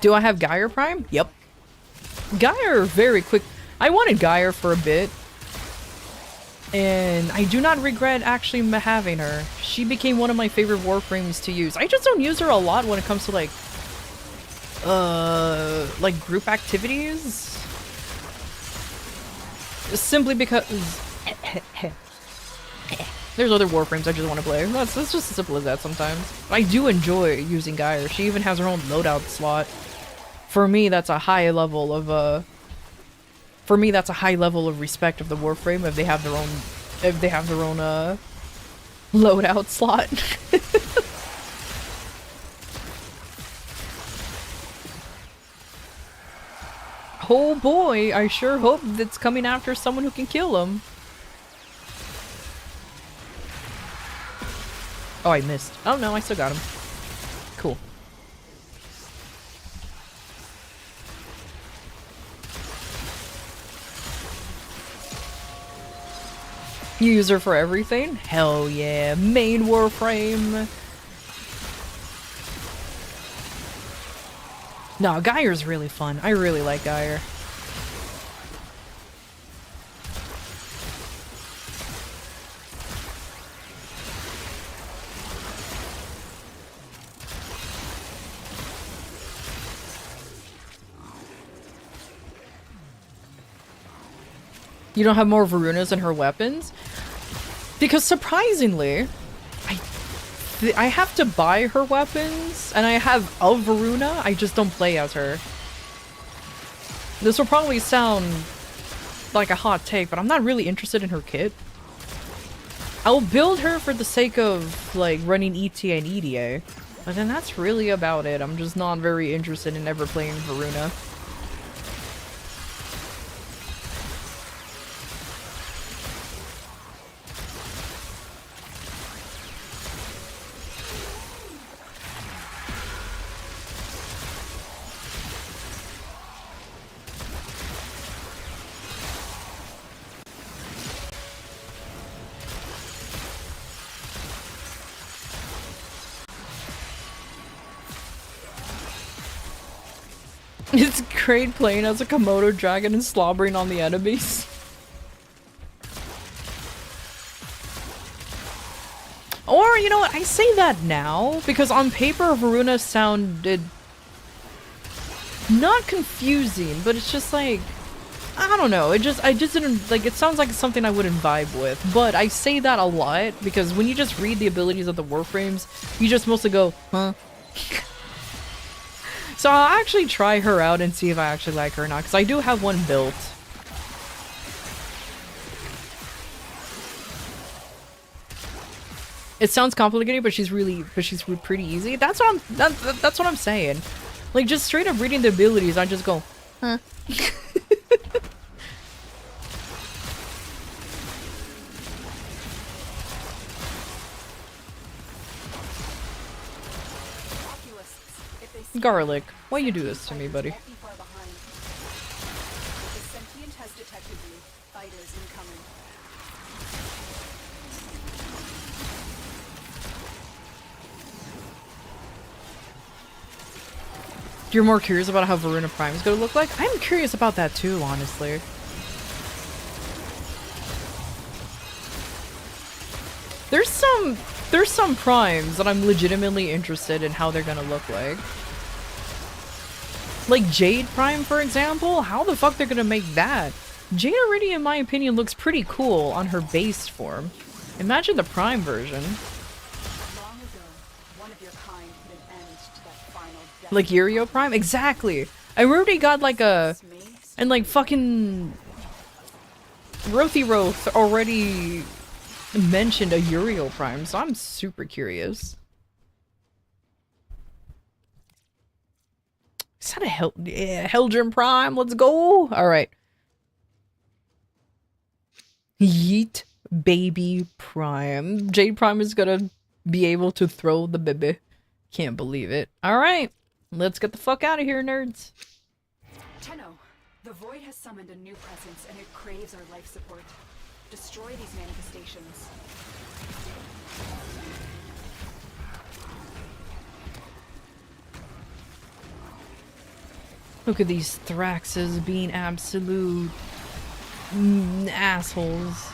A: Do I have Geyer Prime? Yep. Geyer very quick. I wanted Geyer for a bit. And I do not regret actually having her. She became one of my favorite Warframes to use. I just don't use her a lot when it comes to like group activities. Simply because there's other Warframes I just want to play. That's just as simple as that sometimes. I do enjoy using Geyer. She even has her own loadout slot. For me, that's a high level of respect of the Warframe if they have their own loadout slot. Oh boy, I sure hope that's coming after someone who can kill him. Oh, I missed. Oh no, I still got him. Cool. You use her for everything? Hell yeah. Main Warframe. No, Geyer's really fun. I really like Geyer. You don't have more Varunas in her weapons? Because surprisingly, I have to buy her weapons, and I have a Varuna, I just don't play as her. This will probably sound like a hot take, but I'm not really interested in her kit. I'll build her for the sake of, like, running ETA and EDA, but then that's really about it. I'm just not very interested in ever playing Varuna. It's great playing as a Komodo dragon and slobbering on the enemies. Or, you know what, I say that now, because on paper Varuna sounded not confusing, but it's just like, I don't know, I just didn't, like, it sounds like something I wouldn't vibe with, but I say that a lot, because when you just read the abilities of the Warframes, you just mostly go, huh? So I'll actually try her out and see if I actually like her or not, because I do have one built. It sounds complicated, but she's pretty easy. That's what I'm saying. Like, just straight up reading the abilities, I just go, huh? Garlic, why you do this to me, buddy?
H: The sentient has detected you. Fighters incoming.
A: You're more curious about how Varuna Prime is gonna look like? I'm curious about that too, honestly. There's some primes that I'm legitimately interested in how they're gonna look like. Like Jade Prime, for example? How the fuck they're gonna make that? Jade already, in my opinion, looks pretty cool on her base form. Imagine the Prime version.
H: Long ago, one of your kind put an end to that final death.
A: Like Uriel Prime? Exactly! I already got like a... And like fucking... Rothy Roth already mentioned a Uriel Prime, so I'm super curious. Is that a Heldren Prime? Let's go! Alright. Yeet Baby Prime. Jade Prime is gonna be able to throw the baby. Can't believe it. Alright. Let's get the fuck out of here, nerds.
H: Tenno, the Void has summoned a new presence and it craves our life support. Destroy these manifestations.
A: Look at these Thraxes being absolute assholes.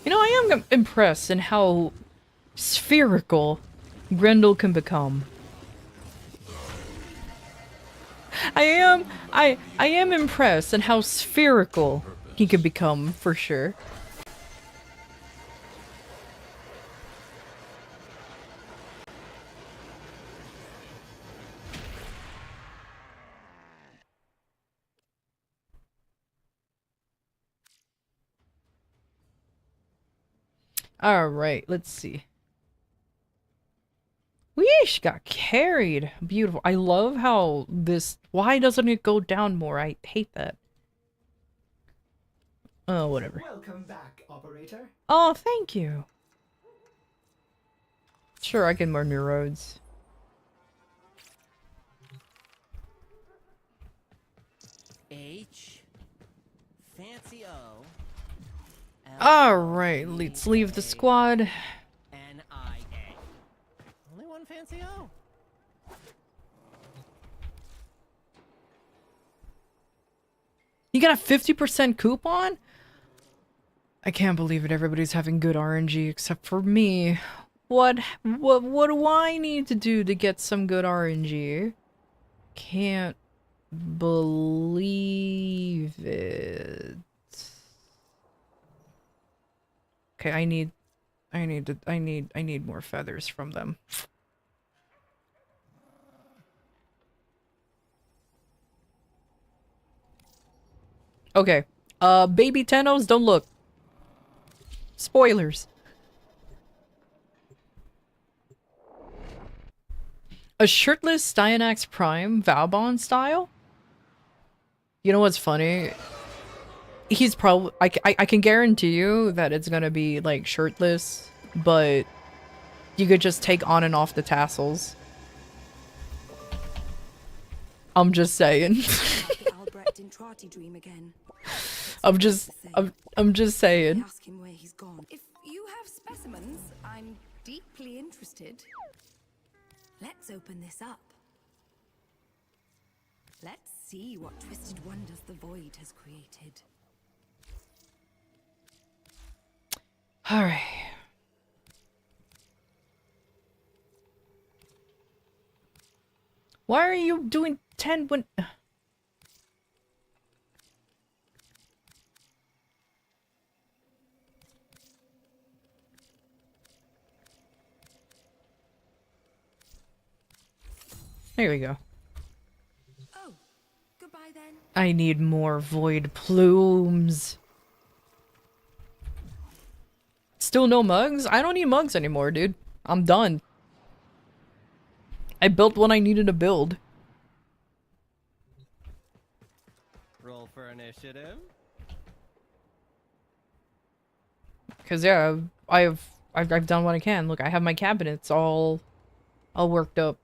A: You know, I am impressed in how spherical Grendel can become. I am impressed in how spherical he can become, for sure. Alright, let's see. Weesh, got carried. Beautiful. I love how this... Why doesn't it go down more? I hate that. Oh, whatever.
C: Welcome back, operator.
A: Oh, thank you. Sure, I can learn new roads.
B: H. Fancy O.
A: Alright, let's leave the squad.
B: N-I-A. Only one fancy O.
A: You got a 50% coupon? I can't believe it. Everybody's having good RNG except for me. What do I need to do to get some good RNG? Can't believe it. Okay, I need more feathers from them. Okay. Baby Tennos, don't look. Spoilers. A shirtless Styanax Prime Valbon style? You know what's funny? He's probably... I can guarantee you that it's gonna be, like, shirtless, but you could just take on and off the tassels. I'm just saying. I'm just saying.
H: Ask him where he's gone. If you have specimens, I'm deeply interested. Let's open this up. Let's see what twisted wonders the void has created.
A: All right. Why are you doing 10 when... There we go.
H: Oh, goodbye then.
A: I need more void plumes. Still no mugs? I don't need mugs anymore, dude. I'm done. I built what I needed to build.
B: Roll for initiative.
A: Cause yeah, I've done what I can. Look, I have my cabinets all worked up.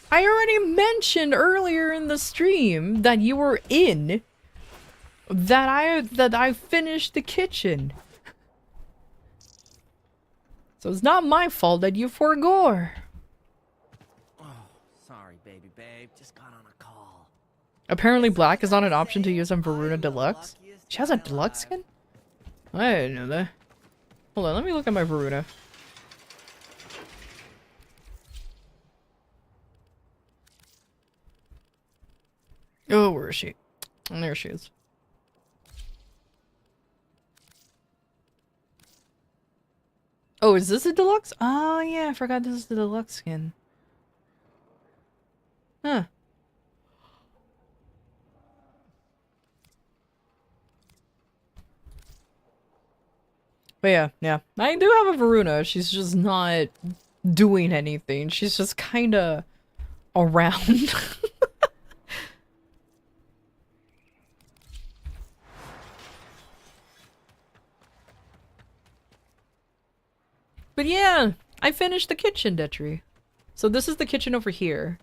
A: I already mentioned earlier in the stream that you were in that I finished the kitchen. So it's not my fault that you forgore.
B: Oh, sorry, baby babe. Just got on a call.
A: Apparently black is not an option to use on Varuna Deluxe. She has a deluxe skin? I didn't know that. Hold on, let me look at my Varuna. Oh, where is she? And there she is. Oh, is this a deluxe? Oh, yeah, I forgot this is the deluxe skin. Huh. But yeah. I do have a Varuna. She's just not doing anything. She's just kinda around. But yeah, I finished the kitchen, Detri. So this is the kitchen over here.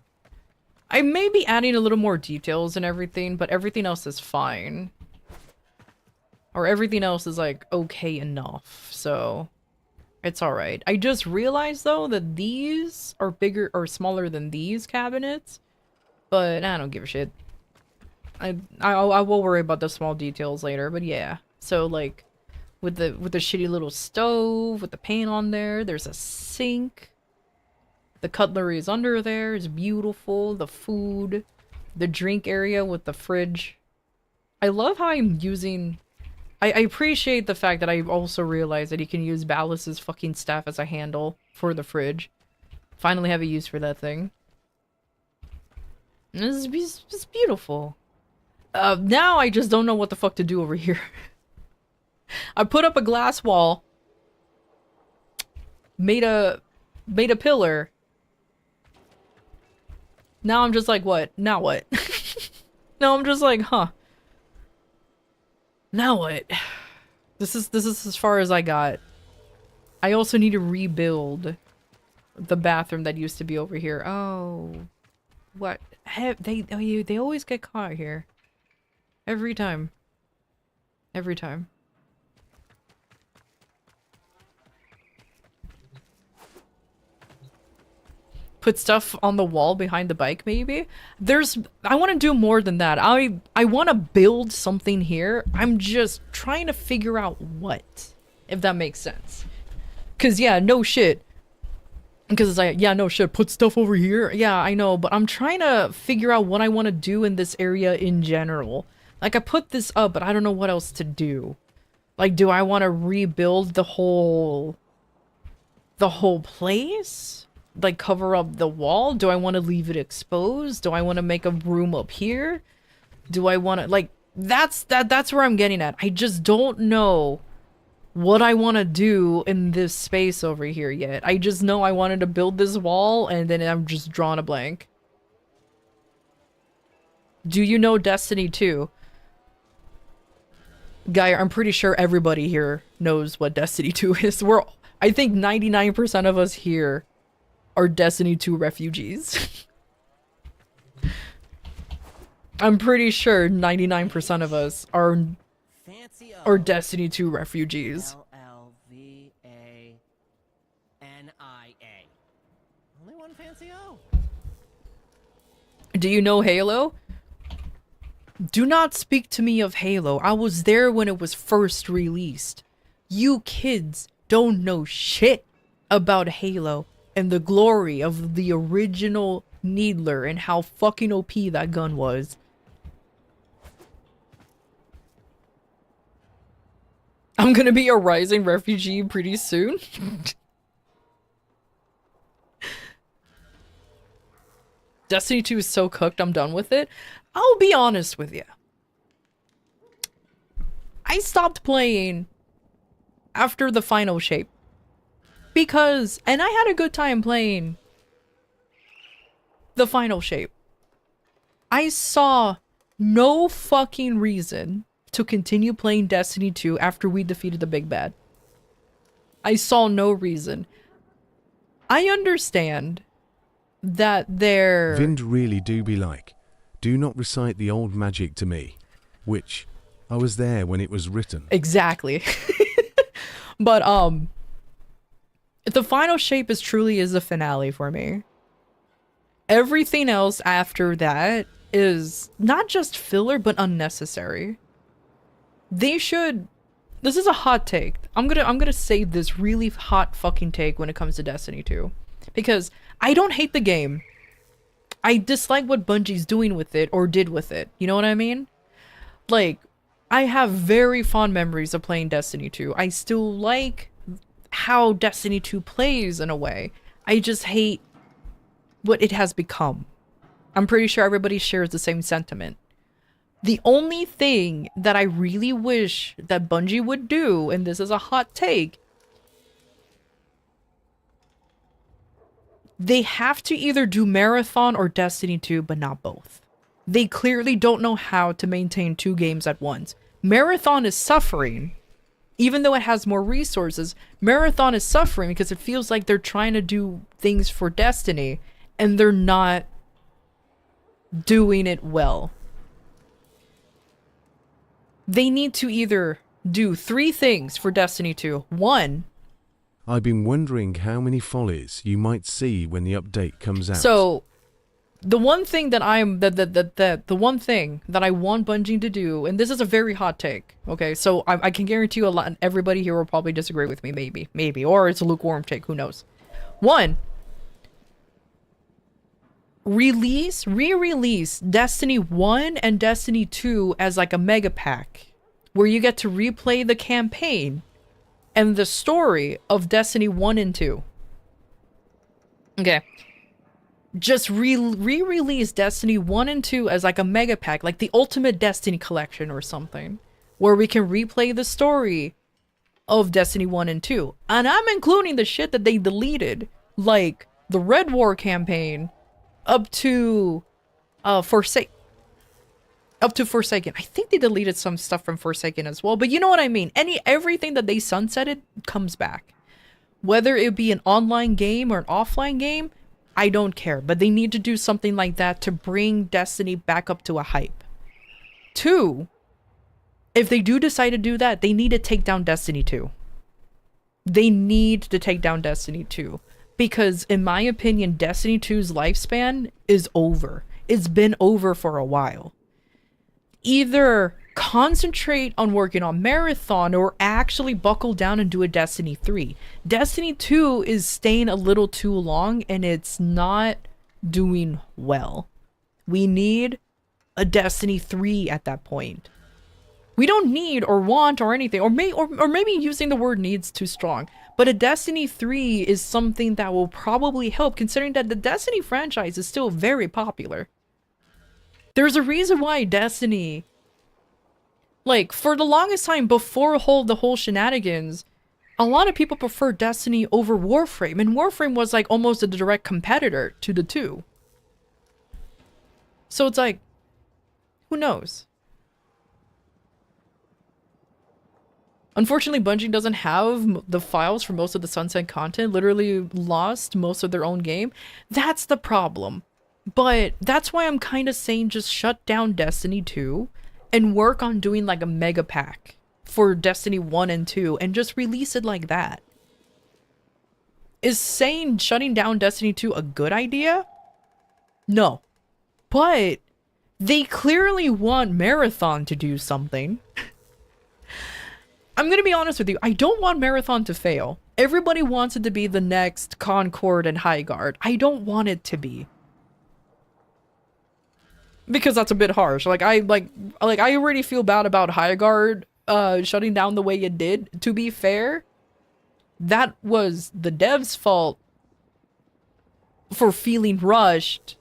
A: I may be adding a little more details and everything, but everything else is fine. Or everything else is like okay enough, so it's alright. I just realized though that these are bigger or smaller than these cabinets, but I don't give a shit. I will worry about the small details later, but yeah. So like with the shitty little stove with the paint on there, there's a sink. The cutlery is under there. It's beautiful. The food, the drink area with the fridge. I love how I'm using... I appreciate the fact that I also realized that you can use Ballas's fucking staff as a handle for the fridge. Finally have a use for that thing. It's beautiful. Now I just don't know what the fuck to do over here. I put up a glass wall. Made a pillar. Now I'm just like, what? Now what? Now I'm just like, huh. Now what? This is as far as I got. I also need to rebuild the bathroom that used to be over here. Oh. What? They always get caught here. Every time. Every time. Put stuff on the wall behind the bike, maybe? I want to do more than that. I want to build something here. I'm just trying to figure out what, if that makes sense. Cause yeah, no shit. Because it's like, yeah, no shit, put stuff over here. Yeah, I know, but I'm trying to figure out what I want to do in this area in general. Like, I put this up, but I don't know what else to do. Like, do I want to rebuild the whole place? Like, cover up the wall? Do I want to leave it exposed? Do I want to make a room up here? Do I want to, like, that's where I'm getting at. I just don't know what I want to do in this space over here yet. I just know I wanted to build this wall, and then I'm just drawing a blank. Do you know Destiny 2? Guy, I'm pretty sure everybody here knows what Destiny 2 is. I think 99% of us here are Destiny 2 refugees. I'm pretty sure 99% of us are Destiny 2 refugees.
B: LLVANIA. Only one fancy O.
A: Do you know Halo? Do not speak to me of Halo. I was there when it was first released. You kids don't know shit about Halo and the glory of the original Needler and how fucking OP that gun was. I'm gonna be a rising refugee pretty soon. Destiny 2 is so cooked, I'm done with it. I'll be honest with you. I stopped playing after the final shape. Because, and I had a good time playing the final shape. I saw no fucking reason to continue playing Destiny 2 after we defeated the big bad. I saw no reason. I understand that they're...
D: Vind really do be like, do not recite the old magic to me, which I was there when it was written.
A: Exactly. But, the final shape truly is the finale for me. Everything else after that is not just filler, but unnecessary. They should... This is a hot take. I'm gonna say this really hot fucking take when it comes to Destiny 2. Because I don't hate the game. I dislike what Bungie's doing with it, or did with it. You know what I mean? Like, I have very fond memories of playing Destiny 2. I still like how Destiny 2 plays in a way. I just hate what it has become. I'm pretty sure everybody shares the same sentiment. The only thing that I really wish that Bungie would do, and this is a hot take, they have to either do Marathon or Destiny 2, but not both. They clearly don't know how to maintain two games at once. Marathon is suffering. Even though it has more resources, Marathon is suffering because it feels like they're trying to do things for Destiny, and they're not doing it well. They need to either do 3 things for Destiny 2. 1,
D: I've been wondering how many follies you might see when the update comes out.
A: so the one thing that the one thing that I want Bungie to do, and this is a very hot take, okay? So I can guarantee you everybody here will probably disagree with me, maybe, or it's a lukewarm take, who knows? 1, re-release Destiny 1 and Destiny 2 as like a mega pack, where you get to replay the campaign and the story of Destiny 1 and 2. Okay. Just re-release Destiny 1 and 2 as like a mega pack, like the Ultimate Destiny Collection or something, where we can replay the story of Destiny 1 and 2. And I'm including the shit that they deleted, like the Red War campaign up to Forsaken. I think they deleted some stuff from Forsaken as well, but you know what I mean. Everything that they sunsetted comes back. Whether it be an online game or an offline game, I don't care, but they need to do something like that to bring Destiny back up to a hype. 2, if they do decide to do that, they need to take down Destiny 2. They need to take down Destiny 2. Because in my opinion, Destiny 2's lifespan is over. It's been over for a while. Either concentrate on working on Marathon or actually buckle down and do a Destiny 3. Destiny 2 is staying a little too long and it's not doing well. We need a Destiny 3 at that point. We don't need or want or anything, or maybe using the word needs too strong. But a Destiny 3 is something that will probably help, considering that the Destiny franchise is still very popular. There's a reason why Destiny, like, for the longest time before the whole shenanigans, a lot of people prefer Destiny over Warframe, and Warframe was like almost a direct competitor to the two. So it's like, who knows? Unfortunately, Bungie doesn't have the files for most of the Sunset content, literally lost most of their own game. That's the problem. But that's why I'm kind of saying just shut down Destiny 2 and work on doing like a mega pack for Destiny 1 and 2 and just release it like that. Is saying shutting down Destiny 2 a good idea? No. But they clearly want Marathon to do something. I'm gonna be honest with you, I don't want Marathon to fail. Everybody wants it to be the next Concord and Highguard. I don't want it to be. Because that's a bit harsh. I already feel bad about Highguard shutting down the way it did. To be fair, that was the devs' fault for feeling rushed.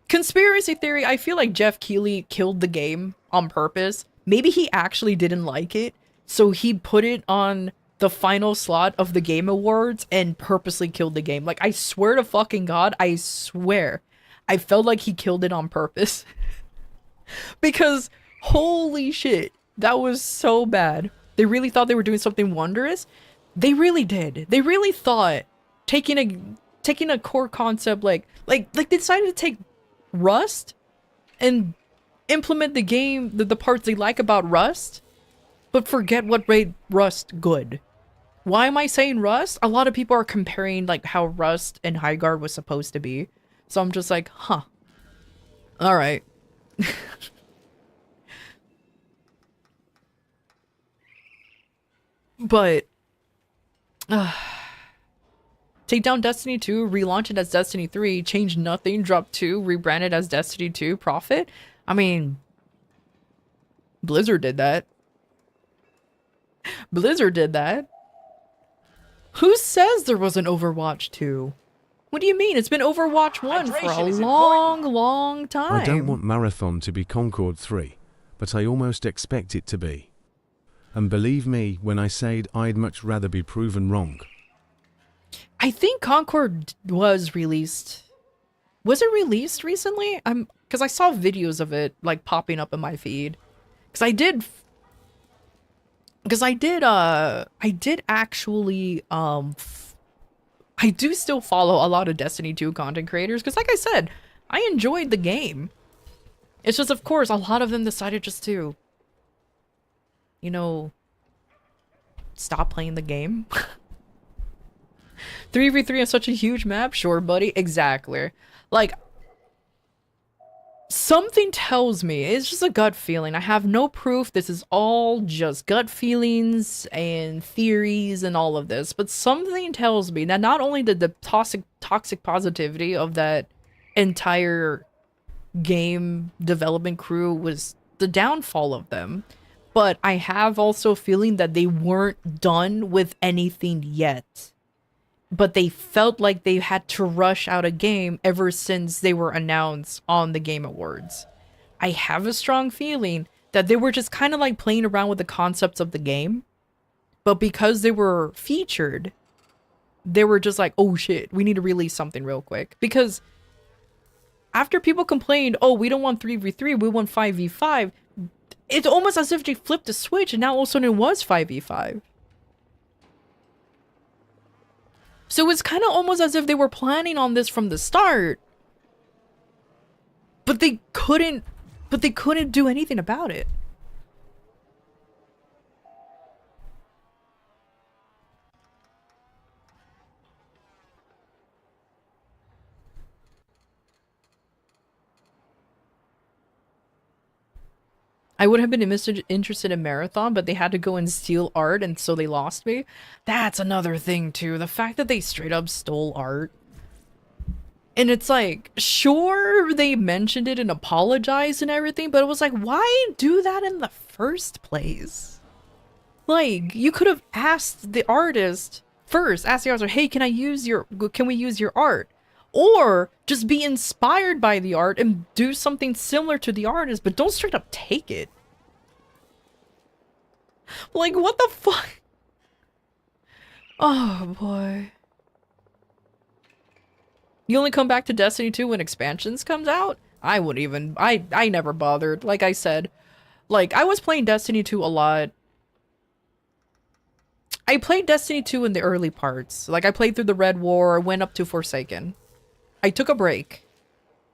A: Conspiracy theory, I feel like Jeff Keighley killed the game on purpose. Maybe he actually didn't like it, so he put it on the final slot of the Game Awards and purposely killed the game. Like, I swear to fucking God, I swear. I felt like he killed it on purpose. Because, holy shit, that was so bad. They really thought they were doing something wondrous. They really did. They really thought taking a core concept like they decided to take Rust and implement the game, the parts they like about Rust, but forget what made Rust good. Why am I saying Rust? A lot of people are comparing like how Rust and Highguard was supposed to be. So I'm just like, huh. Alright. But take down Destiny 2, relaunch it as Destiny 3, change nothing, drop 2, rebrand it as Destiny 2, profit? I mean, Blizzard did that. Blizzard did that. Who says there was an Overwatch 2? What do you mean? It's been Overwatch 1 for a long time.
D: I don't want Marathon to be Concord 3, but I almost expect it to be. And believe me when I say I'd much rather be proven wrong.
A: I think Concord was released. Was it released recently? Because I saw videos of it like popping up in my feed. I did actually I do still follow a lot of Destiny 2 content creators because, like I said, I enjoyed the game. It's just, of course, a lot of them decided just to, you know, stop playing the game. 3v3 on such a huge map? Sure, buddy. Exactly. Like, something tells me, it's just a gut feeling. I have no proof. This is all just gut feelings and theories and all of this. But something tells me that not only did the toxic positivity of that entire game development crew was the downfall of them, but I have also a feeling that they weren't done with anything yet. But they felt like they had to rush out a game ever since they were announced on the Game Awards. I have a strong feeling that they were just kind of like playing around with the concepts of the game. But because they were featured, they were just like, oh shit, we need to release something real quick. Because after people complained, oh, we don't want 3v3, we want 5v5, it's almost as if they flipped the switch and now all of a sudden it was 5v5. So it's kind of almost as if they were planning on this from the start. But they couldn't do anything about it. I would have been interested in Marathon, but they had to go and steal art, and so they lost me. That's another thing, too. The fact that they straight up stole art. And it's like, sure, they mentioned it and apologized and everything, but it was like, why do that in the first place? Like, you could have asked the artist first, ask the artist, hey, can we use your art? Or just be inspired by the art and do something similar to the artist, but don't straight up take it. Like, what the fuck? Oh, boy. You only come back to Destiny 2 when expansions comes out? I wouldn't even, I never bothered. Like I said, like, I was playing Destiny 2 a lot. I played Destiny 2 in the early parts. Like, I played through the Red War, went up to Forsaken. I took a break.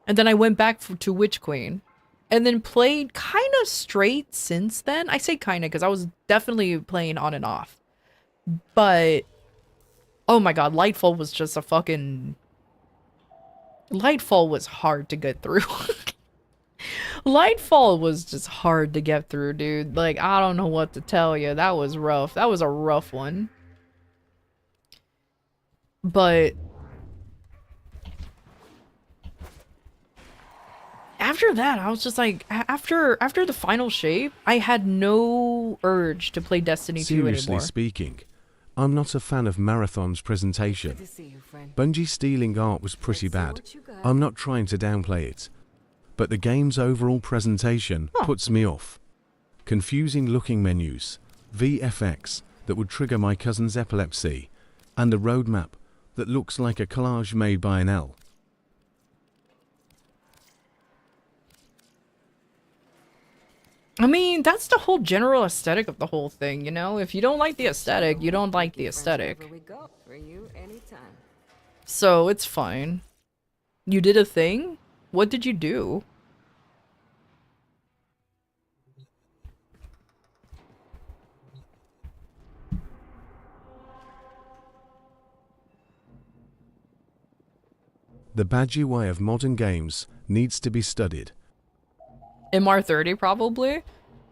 A: And then I went back to Witch Queen. And then played kind of straight since then. I say kind of because I was definitely playing on and off. But, oh my god, Lightfall was just a fucking... Lightfall was hard to get through. Lightfall was just hard to get through, dude. Like, I don't know what to tell you. That was rough. That was a rough one. But... after that, I was just like, after the final shape, I had no urge to play Destiny 2 anymore.
D: Seriously speaking, I'm not a fan of Marathon's presentation. Bungie stealing art was pretty bad. I'm not trying to downplay it. But the game's overall presentation puts me off. Confusing looking menus, VFX that would trigger my cousin's epilepsy, and a roadmap that looks like a collage made by an L.
A: I mean, that's the whole general aesthetic of the whole thing, you know? If you don't like the aesthetic, you don't like the aesthetic. So, it's fine. You did a thing? What did you do?
D: The bad UI of modern games needs to be studied.
A: MR30 probably?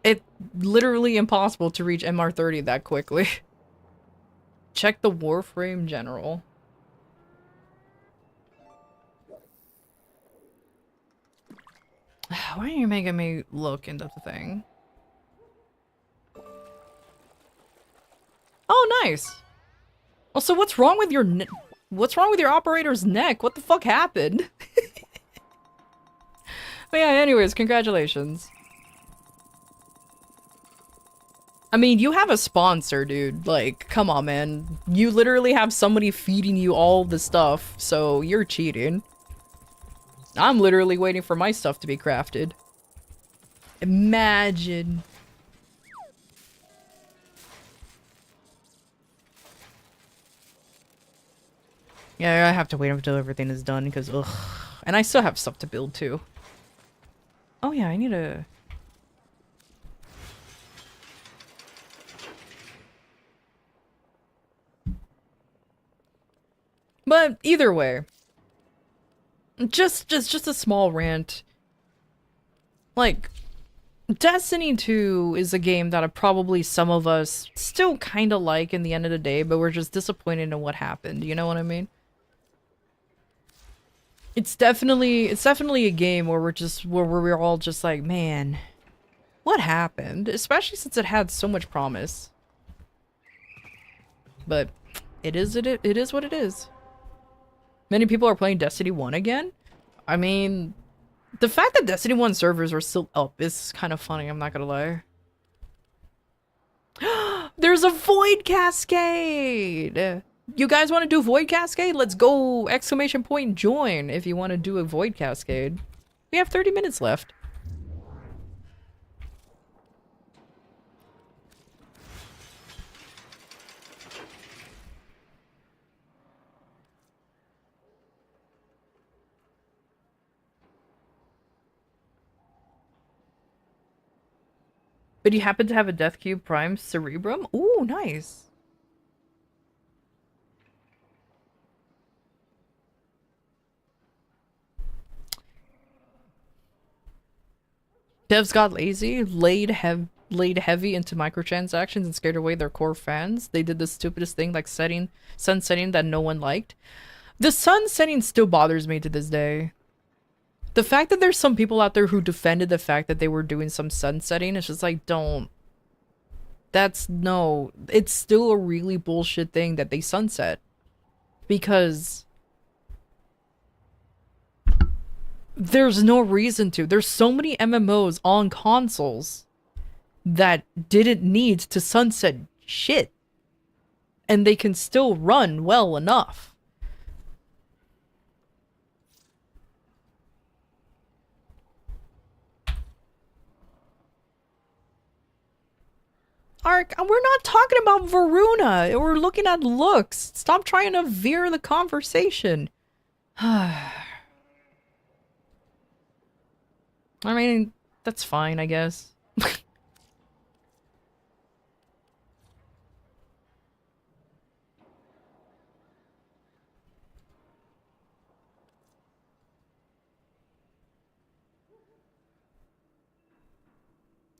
A: It's literally impossible to reach MR30 that quickly. Check the Warframe General. Why are you making me look into the thing? Oh, nice. Also, what's wrong with your what's wrong with your operator's neck? What the fuck happened? But yeah, anyways, congratulations. I mean, you have a sponsor, dude. Like, come on, man. You literally have somebody feeding you all the stuff, so you're cheating. I'm literally waiting for my stuff to be crafted. Imagine. Yeah, I have to wait until everything is done, because, ugh. And I still have stuff to build, too. Oh yeah, I need to... But either way, just a small rant. Like, Destiny 2 is a game that probably some of us still kind of like in the end of the day, but we're just disappointed in what happened. You know what I mean? It's definitely a game where we're all just like, man, what happened? Especially since it had so much promise. But it is what it is. Many people are playing Destiny 1 again. I mean, the fact that Destiny 1 servers are still up is kind of funny, I'm not gonna lie. There's a Void Cascade! You guys want to do Void Cascade? Let's go! Exclamation point join if you want to do a Void Cascade. We have 30 minutes left. But you happen to have a Death Cube Prime Cerebrum? Ooh, nice. Devs got lazy, laid heavy into microtransactions and scared away their core fans. They did the stupidest thing like sunsetting that no one liked. The sunsetting still bothers me to this day. The fact that there's some people out there who defended the fact that they were doing some sunsetting, it's just like, don't. It's still a really bullshit thing that they sunset. Because there's no reason to. There's so many MMOs on consoles that didn't need to sunset shit. And they can still run well enough. Ark, we're not talking about Varuna. We're looking at looks. Stop trying to veer the conversation. I mean, that's fine, I guess.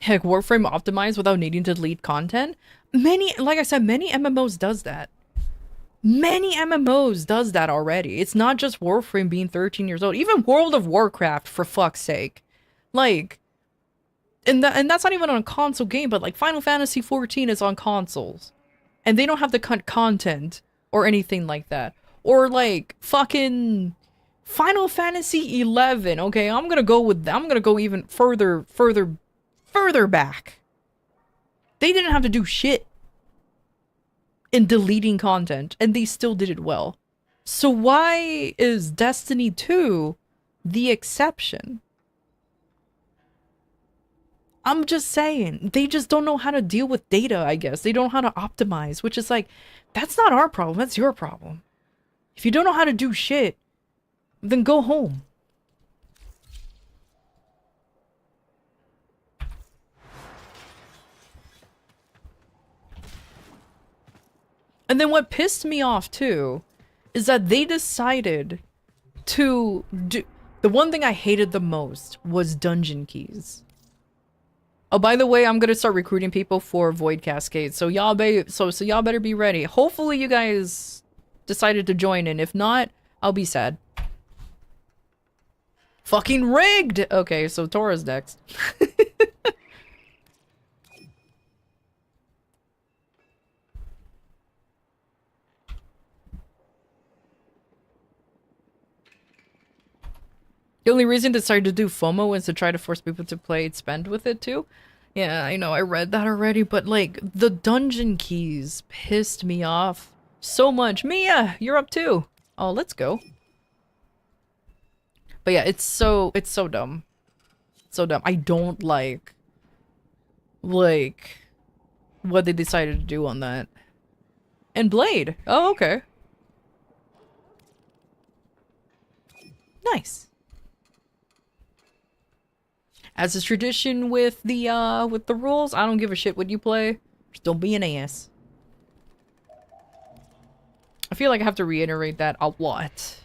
A: Heck, Warframe optimized without needing to delete content? Like I said, many MMOs does that. Many MMOs does that already. It's not just Warframe being 13 years old. Even World of Warcraft, for fuck's sake. Like, and that's not even on a console game, but like Final Fantasy 14 is on consoles. And they don't have to cut content or anything like that. Or like fucking Final Fantasy 11. Okay, I'm gonna go even further back. They didn't have to do shit in deleting content, and they still did it well. So why is Destiny 2 the exception? I'm just saying, they just don't know how to deal with data, I guess. They don't know how to optimize, which is like, that's not our problem, that's your problem. If you don't know how to do shit, then go home. And then what pissed me off too is that they decided to do the one thing I hated the most was dungeon keys. Oh, by the way, I'm gonna start recruiting people for Void Cascade, so y'all better be ready. Hopefully you guys decided to join in. If not, I'll be sad. Fucking rigged! Okay, so Tora's next. The only reason to start to do FOMO is to try to force people to play and spend with it too. Yeah, I know, I read that already, but like, the dungeon keys pissed me off so much. Mia, you're up too. Oh, let's go. But yeah, it's so dumb. So dumb. I don't like what they decided to do on that. And Blade. Oh, okay. Nice. As is tradition with the rules, I don't give a shit what you play. Just don't be an ass. I feel like I have to reiterate that a lot.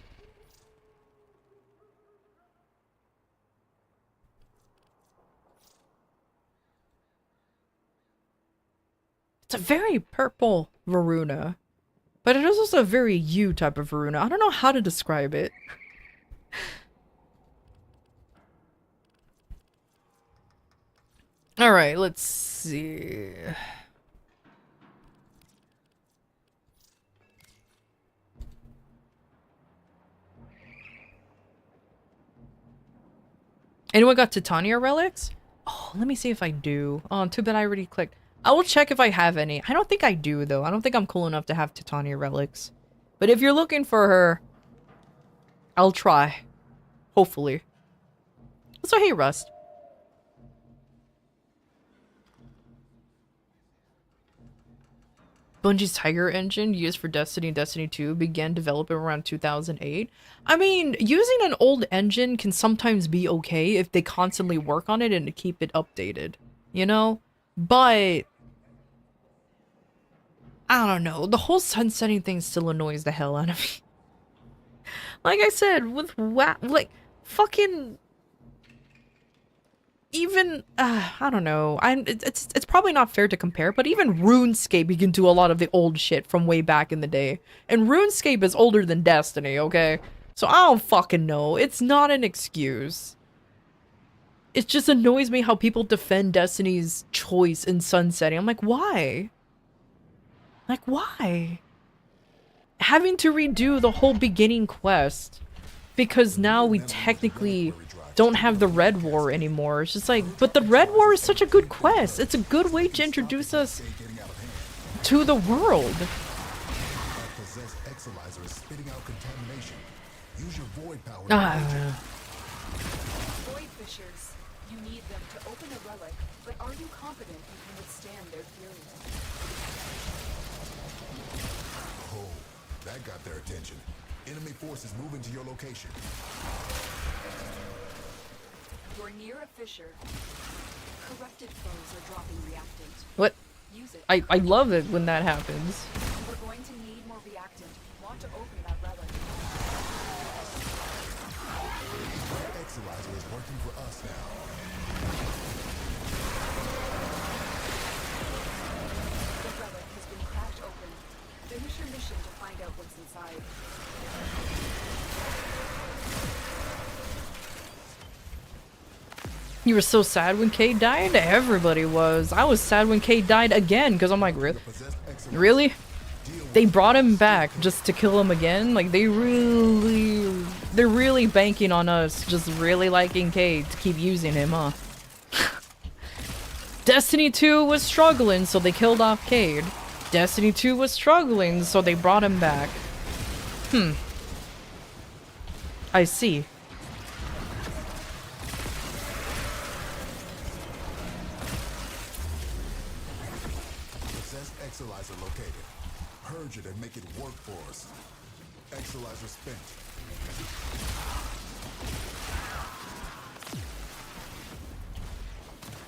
A: It's a very purple Varuna. But it is also a very you type of Varuna. I don't know how to describe it. Alright, let's see. Anyone got Titania relics? Oh, let me see if I do. Oh, too bad I already clicked. I will check if I have any. I don't think I do, though. I don't think I'm cool enough to have Titania relics. But if you're looking for her, I'll try. Hopefully. So, hey, Rust. Bungie's Tiger engine used for Destiny and Destiny 2 began developing around 2008. I mean, using an old engine can sometimes be okay if they constantly work on it and keep it updated, you know? But I don't know, the whole sunsetting thing still annoys the hell out of me. Like I said, with fucking... even I don't know. It's probably not fair to compare, but even RuneScape, you can do a lot of the old shit from way back in the day. And RuneScape is older than Destiny, okay? So I don't fucking know. It's not an excuse. It just annoys me how people defend Destiny's choice in sunsetting. I'm like, why? Like, why? Having to redo the whole beginning quest because now we technically don't have the Red War anymore. It's just like, but the Red War is such a good quest. It's a good way to introduce us to the world.
H: Void fissures. You need them to open a relic, but are you confident you can withstand their fury?
F: Oh, that got their attention. Enemy forces moving to your location.
H: You're near a fissure. Corrupted foes are dropping reactant.
A: What?
H: Use it.
A: I love it when that happens.
H: We're going to need more reactant. Want to open that relic.
F: Exilizer is working for us now.
H: The relic has been cracked open. Finish your mission to find out what's inside.
A: You were so sad when Cade died? Everybody was. I was sad when Cade died again, because I'm like, really? They brought him back just to kill him again? Like, they're really banking on us just really liking Cade to keep using him, huh? Destiny 2 was struggling, so they killed off Cade. Destiny 2 was struggling, so they brought him back. I see.
F: Exilizer located. Purge it and make it work for us. Exilizer spent.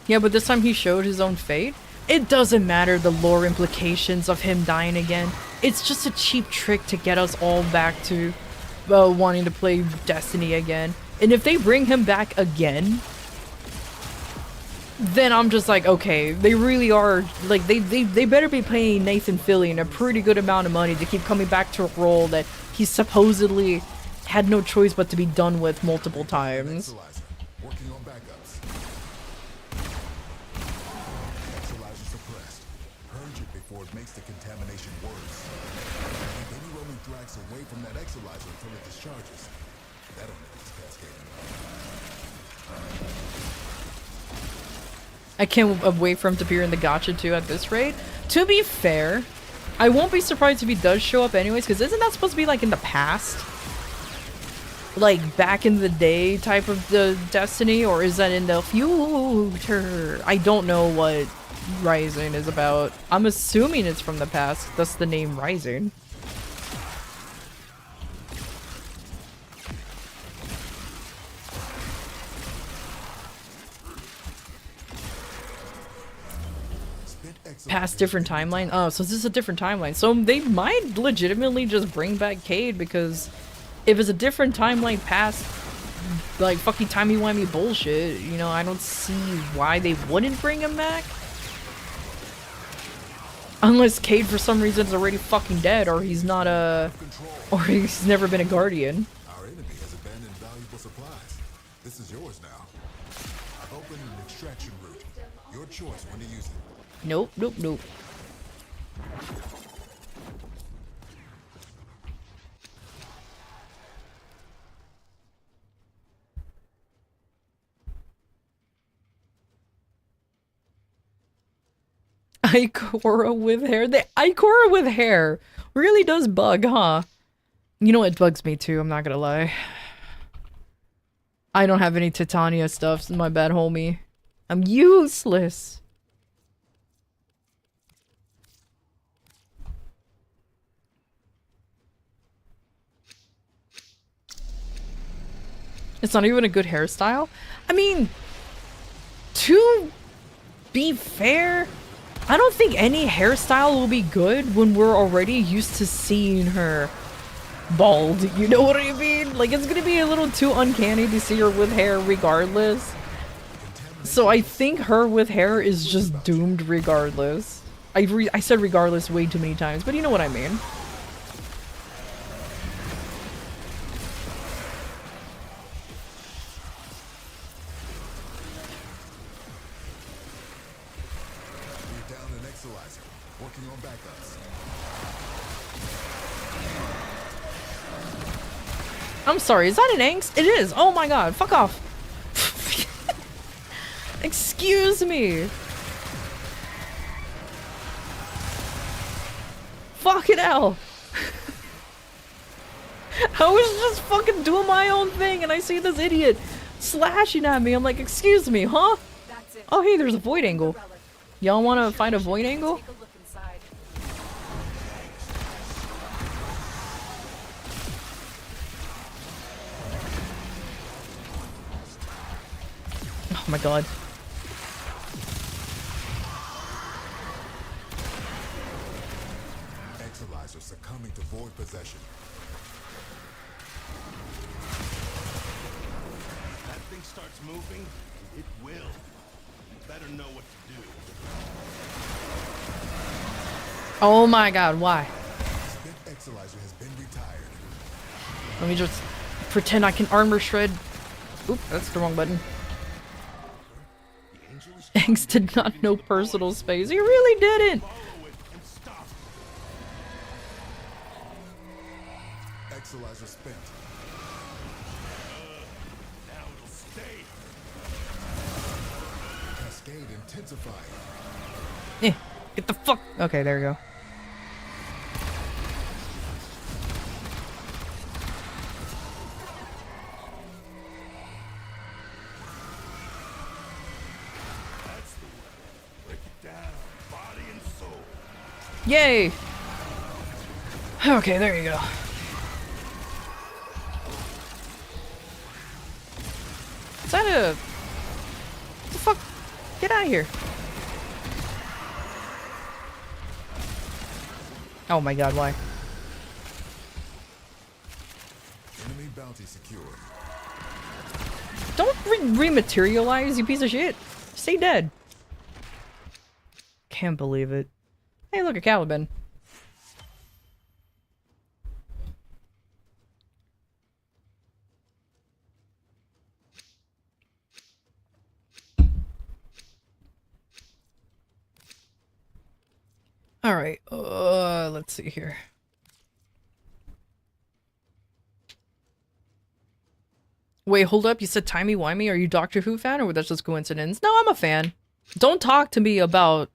A: Yeah, but this time he showed his own fate. It doesn't matter the lore implications of him dying again. It's just a cheap trick to get us all back to wanting to play Destiny again. And if they bring him back again, then I'm just like, okay, they really are, like, they better be paying Nathan Fillion a pretty good amount of money to keep coming back to a role that he supposedly had no choice but to be done with multiple times.
F: Working on backups. Exilizer suppressed. Purge it before it makes the contamination worse. Keep any roaming thrax away from that exilizer until it discharges. That'll make this cascading.
A: I can't wait for him to appear in the gacha too at this rate. To be fair, I won't be surprised if he does show up anyways, because isn't that supposed to be like in the past? Like back in the day type of the Destiny, or is that in the future? I don't know what Rising is about. I'm assuming it's from the past. That's the name Rising. Past different timeline. Oh, so this is a different timeline. So they might legitimately just bring back Cade, because if it's a different timeline past, like, fucking timey-wimey bullshit, you know, I don't see why they wouldn't bring him back. Unless Cade for some reason is already fucking dead, or he's not a... or he's never been a guardian.
F: Our enemy has abandoned valuable supplies. This is yours now. I've opened an extraction route. Your choice when to use it.
A: Nope, nope, nope. Ikora with hair? The Ikora with hair really does bug, huh? You know, it bugs me too, I'm not gonna lie. I don't have any Titania stuff, my bad, homie. I'm useless. It's not even a good hairstyle. I mean, to be fair, I don't think any hairstyle will be good when we're already used to seeing her bald. You know what I mean? Like, it's gonna be a little too uncanny to see her with hair regardless. So I think her with hair is just doomed regardless. I said regardless way too many times, but you know what I mean.
F: We're down an exolizer. Working on backups.
A: I'm sorry, is that an angst? It is! Oh my god, fuck off! Excuse me! Fucking hell! I was just fucking doing my own thing and I see this idiot slashing at me. I'm like, excuse me, huh?
H: That's it.
A: Oh hey, there's a void angle.
H: The relic.
A: Y'all wanna find a void angle?
H: Take a look inside.
A: Oh my god.
F: Exolizer succumbing to void possession.
E: That thing starts moving, it will. You better know what to do.
A: Oh my god, why?
F: Spent exolizer has been retired.
A: Let me just pretend I can armor shred. Oop, that's the wrong button.
E: The angel is
A: Angst did not know personal space. He really didn't!
E: follow it and stop.
F: Exolizer spent.
E: Now it'll stay.
F: Cascade intensifying.
A: Eh, get the fuck. Okay, there we go.
E: That's the way. Break it down, body and soul.
A: Yay! Okay, there you go. Is that a... What the fuck? Get out of here. Oh my god, why?
F: Enemy bounty secured.
A: Don't rematerialize, you piece of shit. Stay dead. Can't believe it. Hey, look, a Caliban. Alright, let's see here. Wait, hold up, you said timey-wimey? Are you Doctor Who fan, or was that just coincidence? No, I'm a fan. Don't talk to me about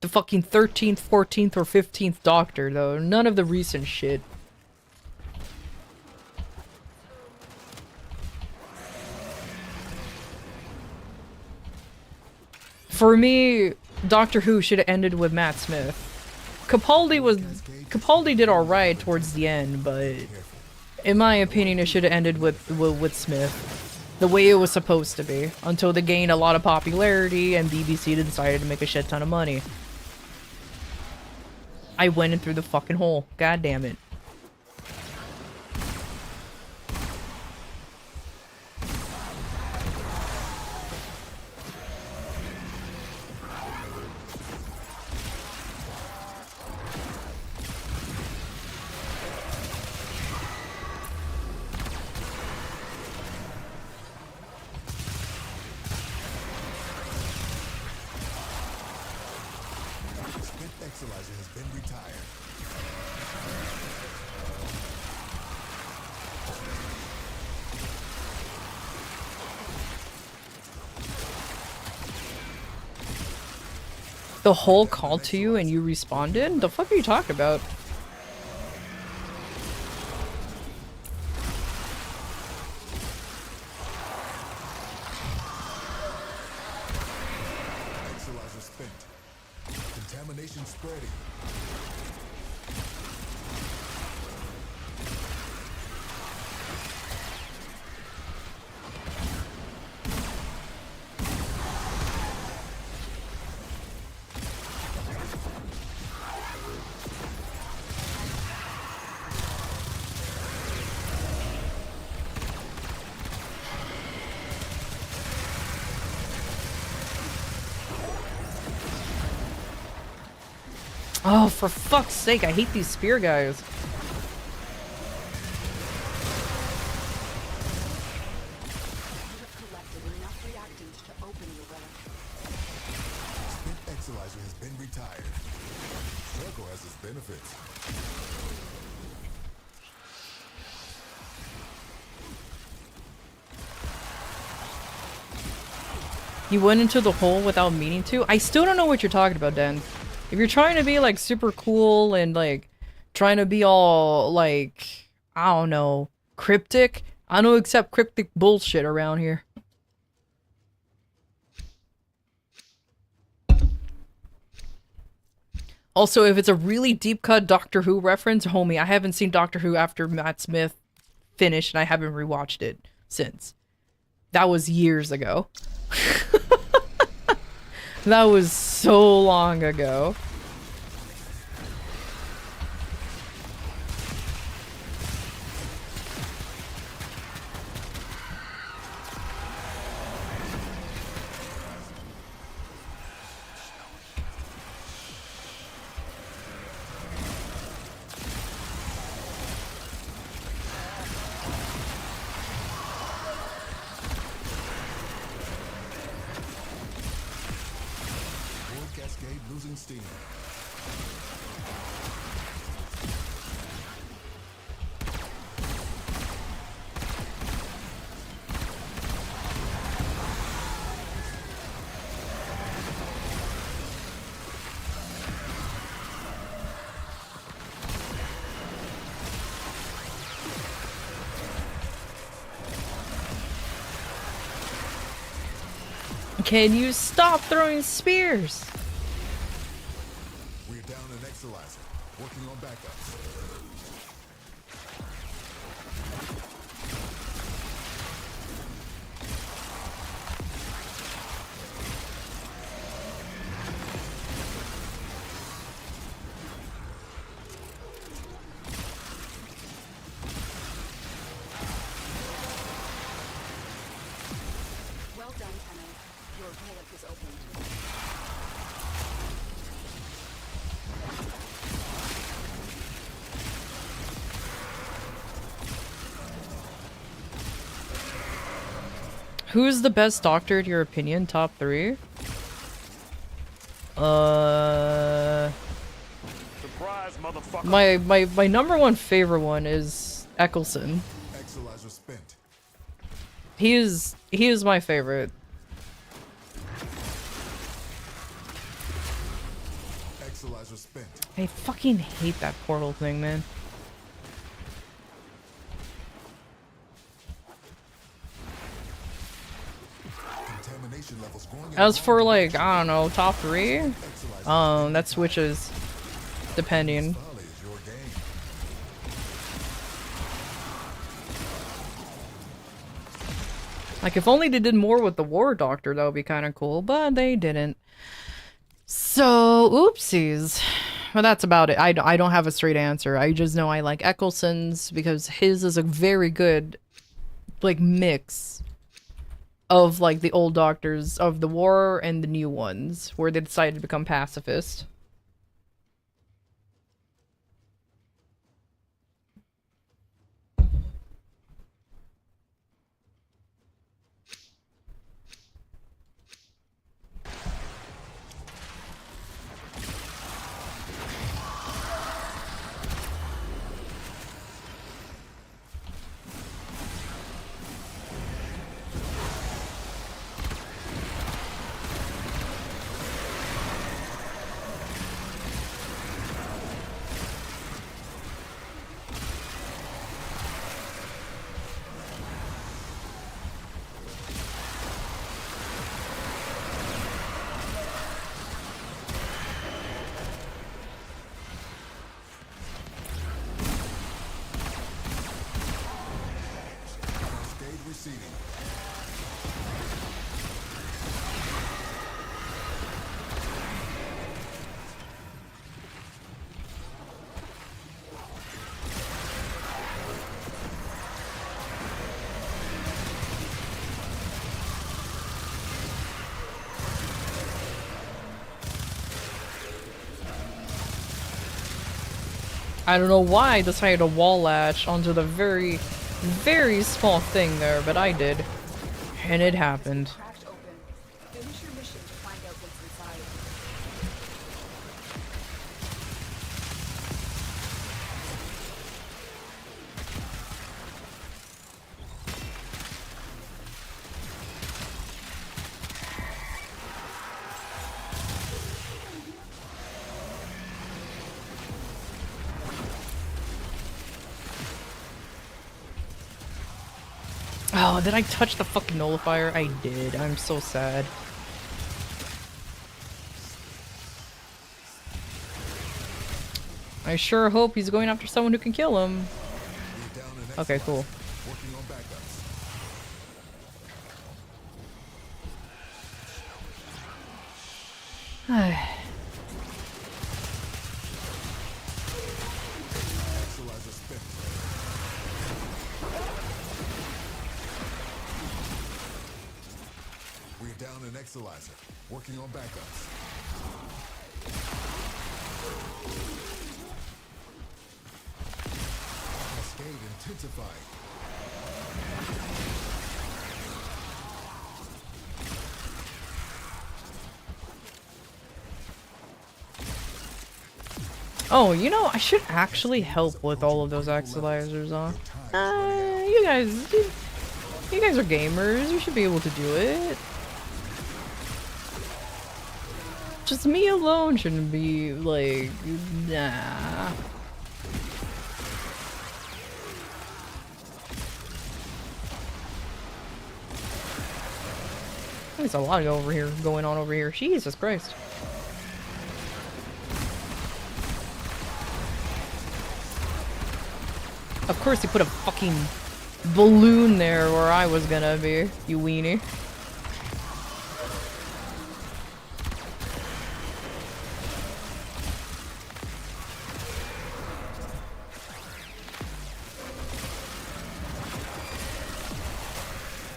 A: the fucking 13th, 14th, or 15th Doctor, though. None of the recent shit. For me, Doctor Who should have ended with Matt Smith. Capaldi did alright towards the end, but in my opinion, it should have ended with Smith. The way it was supposed to be. Until they gained a lot of popularity and BBC decided to make a shit ton of money. I went in through the fucking hole. God damn it.
F: Spent exolizer has been retired.
A: The whole called to you and you responded? The fuck are you talking about?
F: Exolizer spent. Contamination spreading.
A: Oh, for fuck's sake, I hate these spear guys.
H: Collected enough reactants to open your relic.
F: Spent Exolizer has been retired. Struggle has its benefits.
A: You went into the hole without meaning to? I still don't know what you're talking about, Dan. If you're trying to be, like, super cool and, like, trying to be all, like, I don't know, cryptic, I don't accept cryptic bullshit around here. Also, if it's a really deep-cut Doctor Who reference, homie, I haven't seen Doctor Who after Matt Smith finished, and I haven't rewatched it since. That was years ago. That was so long ago.
F: Void Cascade losing steam.
A: Can you stop throwing spears?
F: We're down an Exolizer. Working on backups.
H: Well done, Tenno. Your relic is opened.
A: Who's the best doctor in your opinion? Top 3?
E: Surprise, motherfucker.
A: My number one favorite one is Eccleston.
F: Exolizer spent.
A: He is my favorite.
F: Exolizer spent.
A: I fucking hate that portal thing, man.
F: Contamination levels going in
A: As
F: the
A: for
F: wrong
A: like,
F: direction.
A: I don't know, top 3?
F: Exolizer
A: That switches depending.
F: Folly is your game.
A: Like, if only they did more with the War Doctor, that would be kind of cool, but they didn't. So, oopsies. Well, that's about it. I don't have a straight answer. I just know I like Eccleston's because his is a very good, like, mix of, like, the old Doctors of the War and the new ones, where they decided to become pacifist. I don't know why I decided to wall latch onto the very, very small thing there, but I did. And it happened.
H: Cracked open. Finish your mission to find out what's inside.
A: Oh, did I touch the fucking nullifier? I did. I'm so sad. I sure hope he's going after someone who can kill him. Okay, cool.
F: Working on backups. Exolizer spent. We're down an Exolizer. Working on backups. Cascade intensifying.
A: Oh, you know, I should actually help with all of those exolizers, huh? You guys are gamers. You should be able to do it. Just me alone shouldn't be, like, nah. There's a lot going on over here. Jesus Christ. Of course you put a fucking balloon there where I was gonna be, you weenie.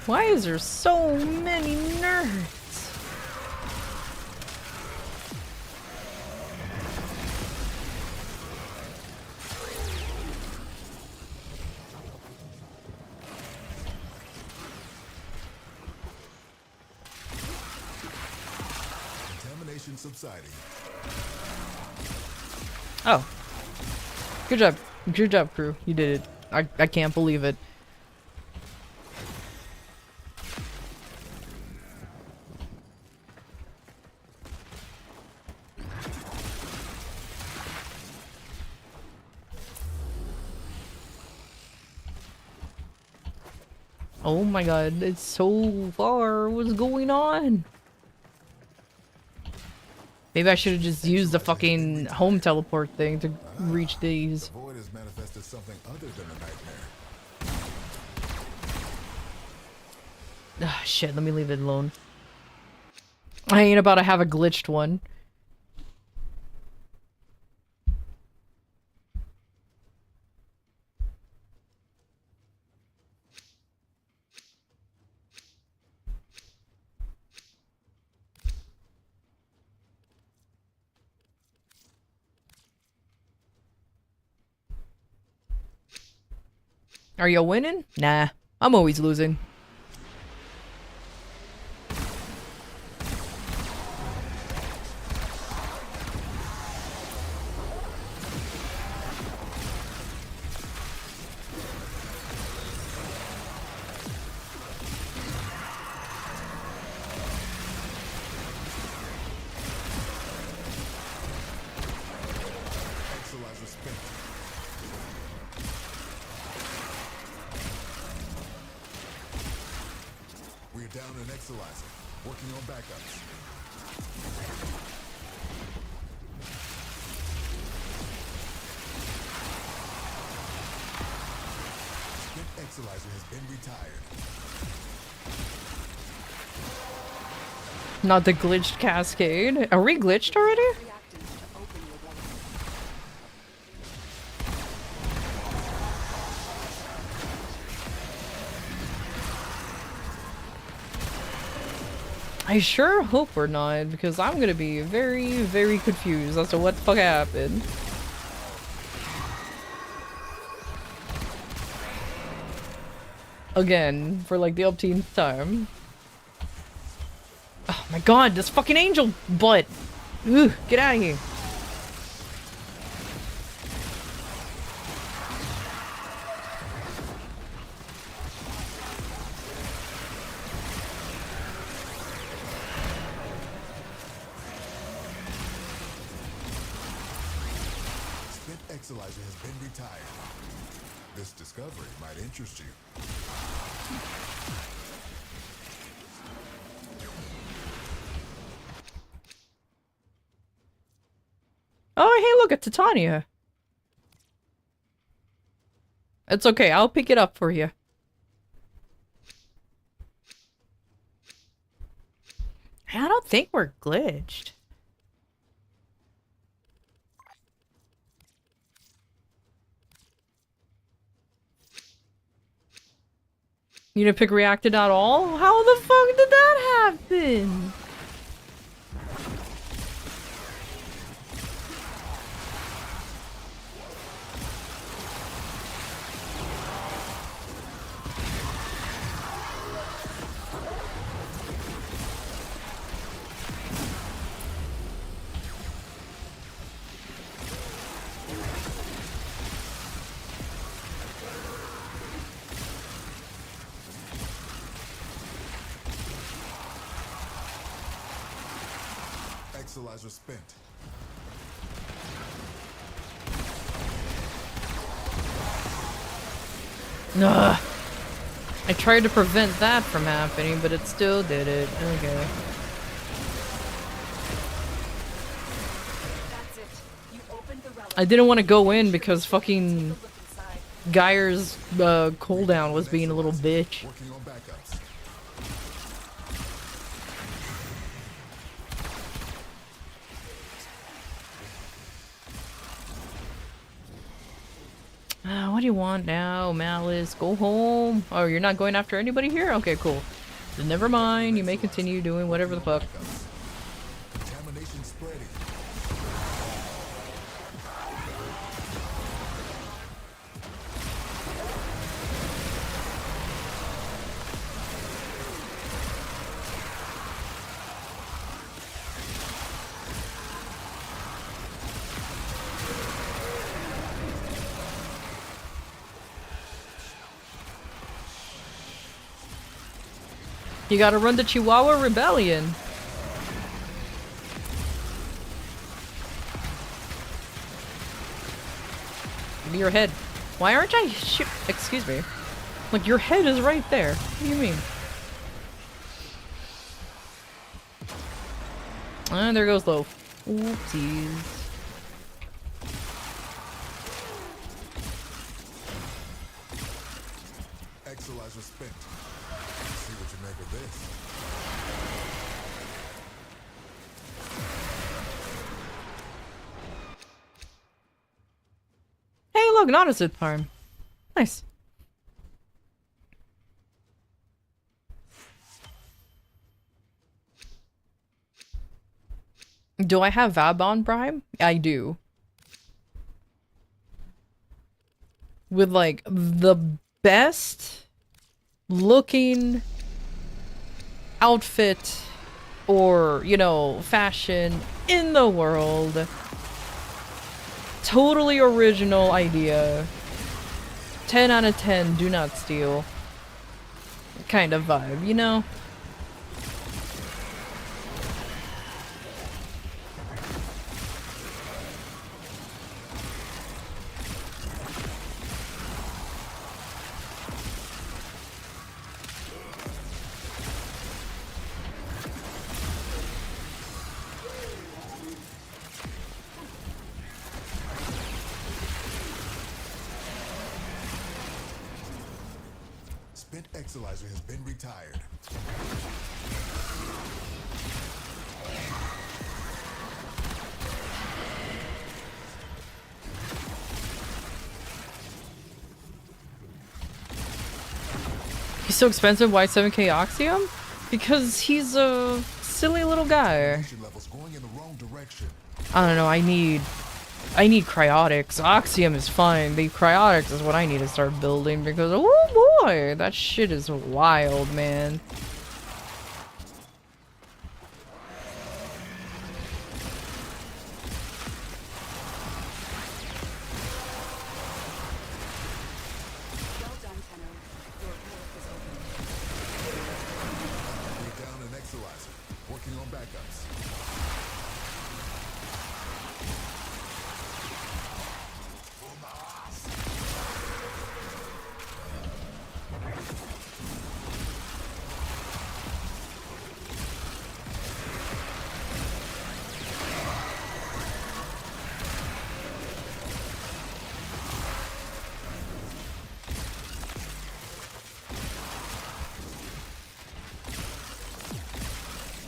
A: Why is there so many nerds?
F: Contamination subsiding.
A: Oh. Good job. Good job, crew. You did it. I can't believe it. Oh my god, it's so far. What's going on? Maybe I should have just used the fucking home teleport thing to reach these.
F: The void has manifested something other than a nightmare.
A: Ah, shit, let me leave it alone. I ain't about to have a glitched one. Are you winning? Nah, I'm always losing.
F: Exolizer spent. We're down an Exolizer. Working on backups. Spent Exolizer has been retired.
A: Not the glitched cascade. Are we glitched already?
H: Reactants to open your weapon.
A: I sure hope we're not, because I'm gonna be very, very confused as to what the fuck happened. again for like the upteenth time. Oh my god, this fucking angel butt! Ugh, get out of here.
F: Spent Exilizer has been retired. This discovery might interest you.
A: Oh, hey, look, it's Titania. It's okay, I'll pick it up for you. I don't think we're glitched. You didn't pick reacted at all? How the fuck did that happen?
F: Exilizer spent.
A: Ugh. I tried to prevent that from happening, but it still did it. Okay.
H: That's it. You opened the relic.
A: I didn't want to go in because fucking Geyer's cooldown was being a little bitch.
F: Working on backups.
A: What do you want now, Malice? Go home. Oh, you're not going after anybody here? Okay, cool. Then never mind. You may continue doing whatever the fuck.
F: Contamination spreading.
A: You gotta run the Chihuahua Rebellion. Give me your head. Why aren't I excuse me. Like, your head is right there. What do you mean? And there goes Loaf. Oopsies.
F: Exilizer spent. See what you make of this.
A: Hey, look, not a Sith farm. Nice. Do I have Vabon Prime? I do. With, like, the best looking outfit or, you know, fashion in the world. Totally original idea. 10 out of 10, do not steal. Kind of vibe, you know?
F: Spent Exilizer has been retired.
A: He's so expensive, why 7k Oxium? Because he's a silly little guy.
F: Levels going in the wrong direction.
A: I don't know, I need I need cryotics. Oxium is fine. The cryotics is what I need to start building because, oh boy, that shit is wild, man.
H: Well done, Tenno. Your work is over.
F: We're down an exolizer. Working on backups.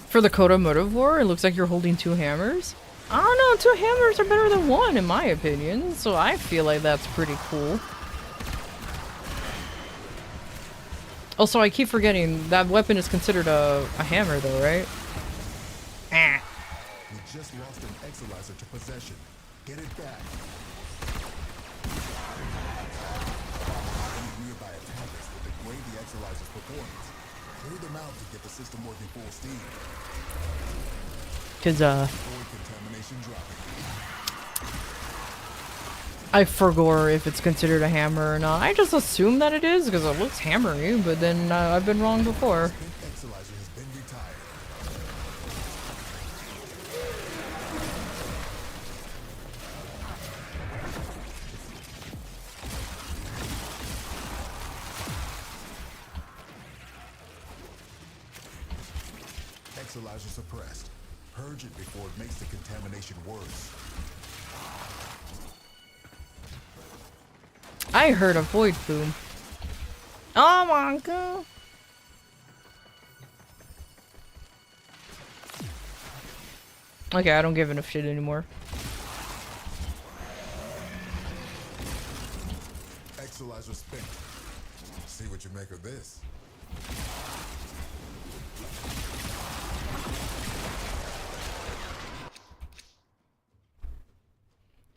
A: For the Coda Motivore, it looks like you're holding 2 hammers. I don't know, 2 hammers are better than 1 in my opinion, so I feel like that's pretty cool. Also, I keep forgetting that weapon is considered a hammer though, right? Ah.
F: We just lost an exolizer to possession. Get it back. Any nearby attackers will degrade the exolizer's performance. Clear them out to get the system working full steam.
A: Cause
F: Avoid contamination dropping.
A: I forgot if it's considered a hammer or not. I just assume that it is because it looks hammery, but then I've been wrong before.
F: Fifth exolizer has been retired. Exolizer suppressed. Purge it before it makes the contamination worse.
A: I heard a void boom. Oh my god. Okay, I don't give enough shit anymore.
F: Exolizer spent. See what you make of this.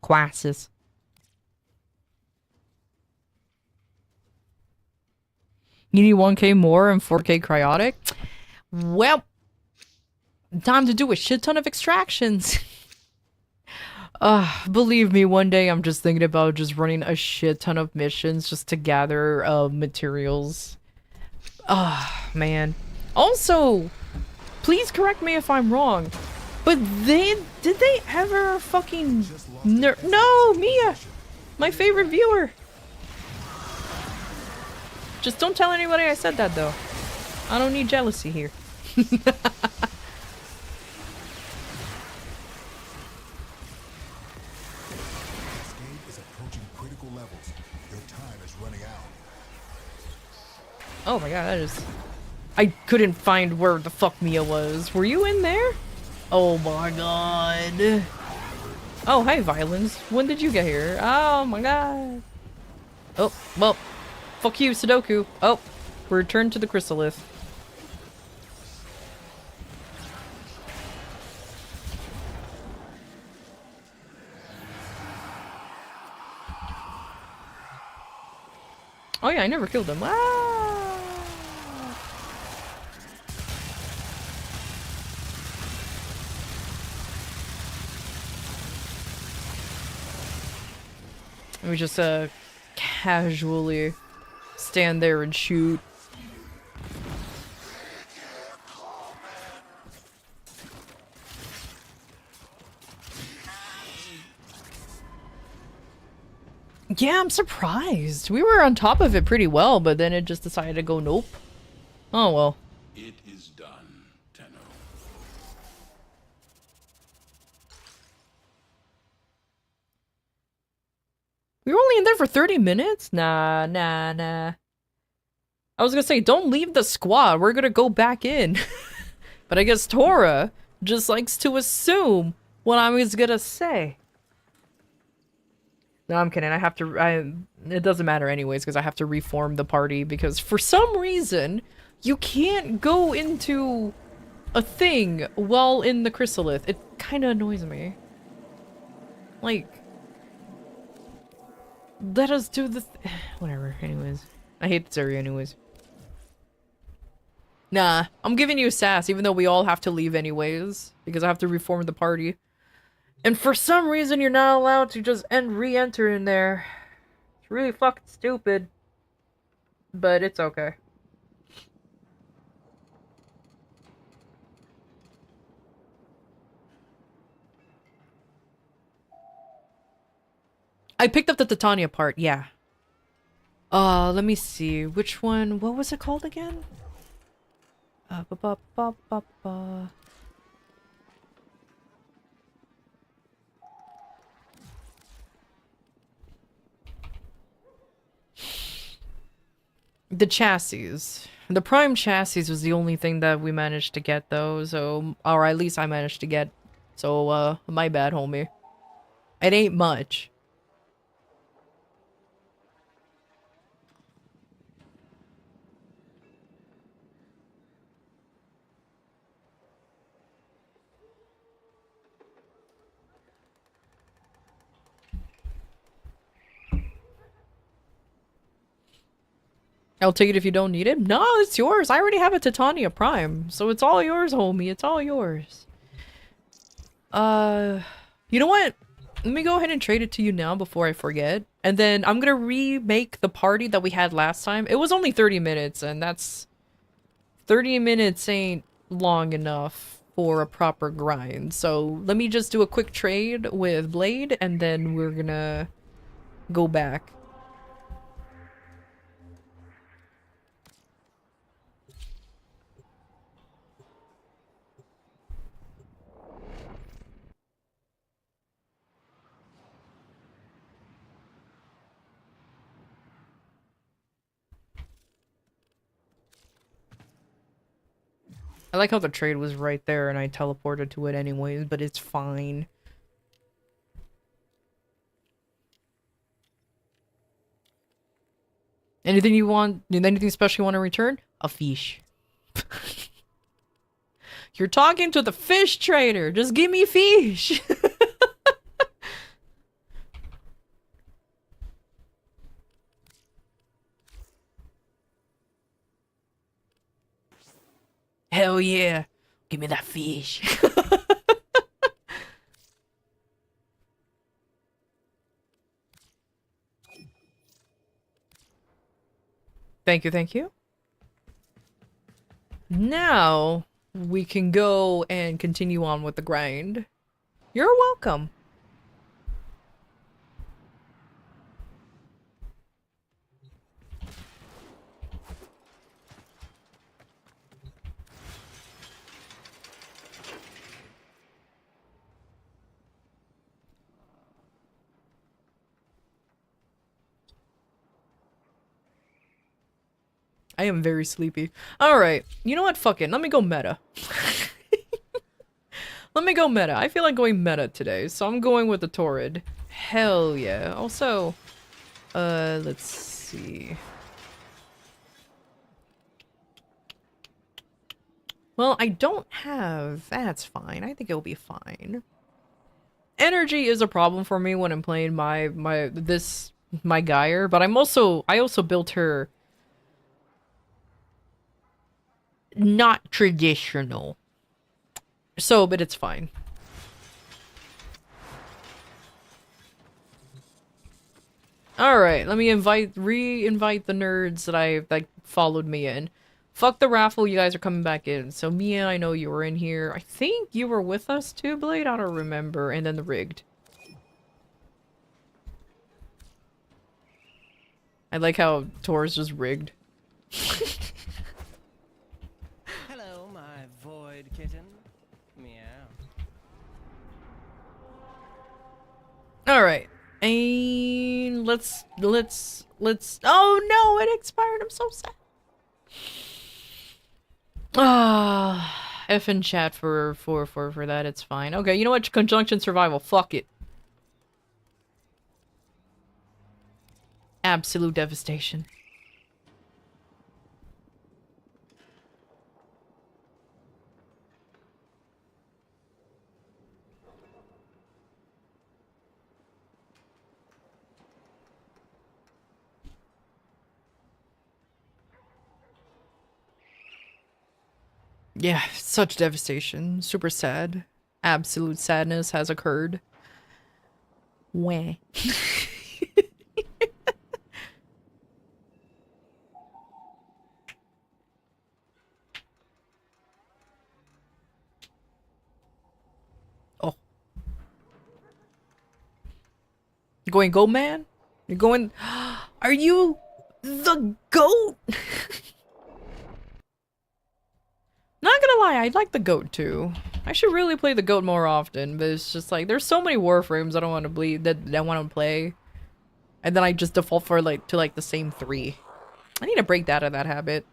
A: Classes. You need 1k more and 4k cryotic? Well, time to do a shit ton of extractions. Believe me, one day I'm just thinking about just running a shit ton of missions just to gather materials. Man. Also, please correct me if I'm wrong, but did they ever fucking no, Mia, my favorite viewer. Just don't tell anybody I said that though. I don't need jealousy here.
F: Cascade is approaching critical levels. Your time is running out.
A: Oh my god, that is... I couldn't find where the fuck Mia was. Were you in there? Oh my god. Oh, hi, Violence. When did you get here? Oh my god. Oh, well, fuck you, Sudoku. Oh, we're returned to the Chrysalith. Oh yeah, I never killed him. Ah! Let me just casually stand there and shoot. Yeah, I'm surprised. We were on top of it pretty well, but then it just decided to go nope. Oh well.
G: It is done, Tenno.
A: We were only in there for 30 minutes? Nah. I was gonna say, don't leave the squad. We're gonna go back in. But I guess Tora just likes to assume what I was gonna say. No, I'm kidding. It doesn't matter anyways, because I have to reform the party, because for some reason, you can't go into a thing while in the Chrysalith. It kind of annoys me. Like, let us do the whatever, anyways. I hate this area anyways. Nah, I'm giving you sass, even though we all have to leave anyways, because I have to reform the party. And for some reason, you're not allowed to just re-enter in there. It's really fucking stupid. But it's okay. I picked up the Titania part, yeah. Let me see. Which one? What was it called again? Ba ba ba ba ba. The chassis. The prime chassis was the only thing that we managed to get though, so or at least I managed to get. So my bad, homie. It ain't much. I'll take it if you don't need it. No, it's yours. I already have a Titania Prime, so it's all yours, homie. It's all yours. You know what? Let me go ahead and trade it to you now before I forget. And then I'm gonna remake the party that we had last time. It was only 30 minutes, and that's... 30 minutes ain't long enough for a proper grind. So let me just do a quick trade with Blade, and then we're gonna go back. I like how the trade was right there and I teleported to it anyways, but it's fine. Anything you want? Anything special you want to return? A fish. You're talking to the fish trader. Just give me fish. Hell yeah. Give me that fish. Thank you, thank you. Now, we can go and continue on with the grind. You're welcome. I am very sleepy. Alright, you know what? Fuck it. Let me go meta. Let me go meta. I feel like going meta today, so I'm going with the Torrid. Hell yeah. Also, let's see. Well, I don't have... That's fine. I think it'll be fine. Energy is a problem for me when I'm playing my Geyer, but I also built her not traditional. So, but it's fine. Alright, let me re-invite the nerds that followed me in. Fuck the raffle, you guys are coming back in. So Mia, I know you were in here. I think you were with us too, Blade? I don't remember. And then the rigged. I like how Tor's just rigged.
B: Hello, my void kitten. Meow.
A: Alright. And let's oh no, it expired. I'm so sad. Ah, F in chat for that, it's fine. Okay, you know what? Conjunction survival. Fuck it. Absolute devastation. Yeah, such devastation. Super sad. Absolute sadness has occurred. Wah. Oh. You going goat man? You're going... Are you the goat? Not gonna lie, I like the goat too. I should really play the goat more often, but it's just like there's so many warframes I don't want to bleed that I want to play, and then I just default for like to like the same 3. I need to break out of that habit.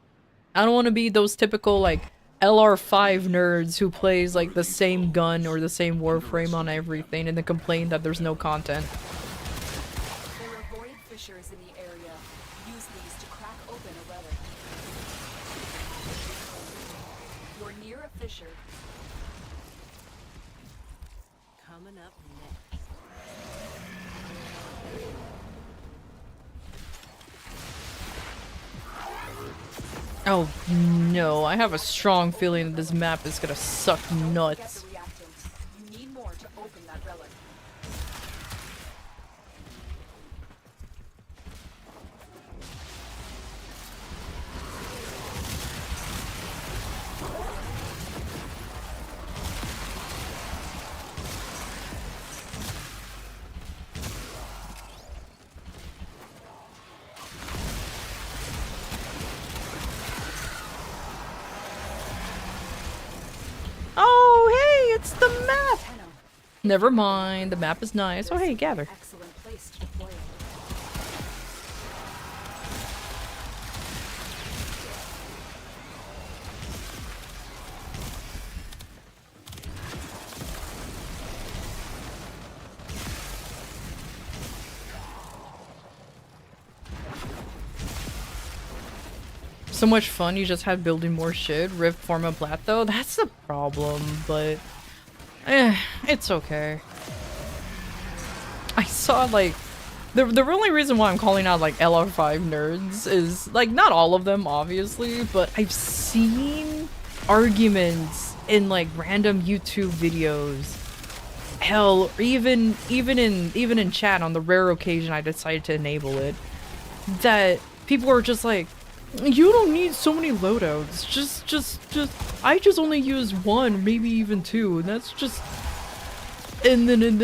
A: I don't want to be those typical like LR5 nerds who plays like the same gun or the same warframe on everything and then complain that there's no content.
H: There are void fissures in the area. Use these to crack open a relic. You're near a fissure.
J: Coming up next.
A: Oh no, I have a strong feeling that this map is gonna suck
H: Get
A: nuts.
H: the reactant. You need more to open that relic.
A: Oh hey, it's the map!
H: Tenno.
A: Never mind, the map is nice. Oh hey, gather.
H: Excellent place to deploy it.
A: So much fun you just had building more shit. Rift form a plat though? That's the problem, but it's okay. I saw like the only reason why I'm calling out like LR5 nerds is like not all of them obviously, but I've seen arguments in like random YouTube videos. Hell, even in chat on the rare occasion I decided to enable it, that people are just like, you don't need so many loadouts. I just only use 1, maybe even 2, and that's just. And then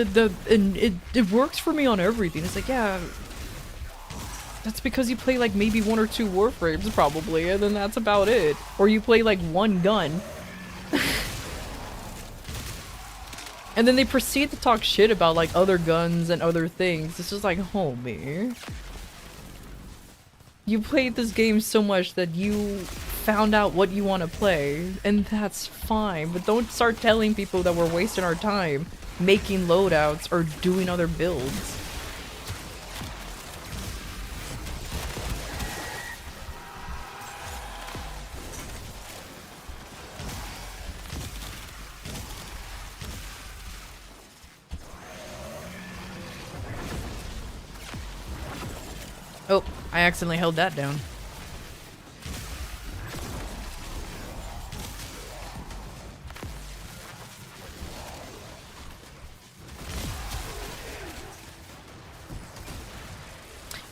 A: it works for me on everything. It's like, yeah, that's because you play like maybe 1 or 2 warframes probably, and then that's about it. Or you play like 1 gun. And then they proceed to talk shit about like other guns and other things. It's just like, homie. You played this game so much that you found out what you want to play, and that's fine, but don't start telling people that we're wasting our time making loadouts or doing other builds. Oh, I accidentally held that down.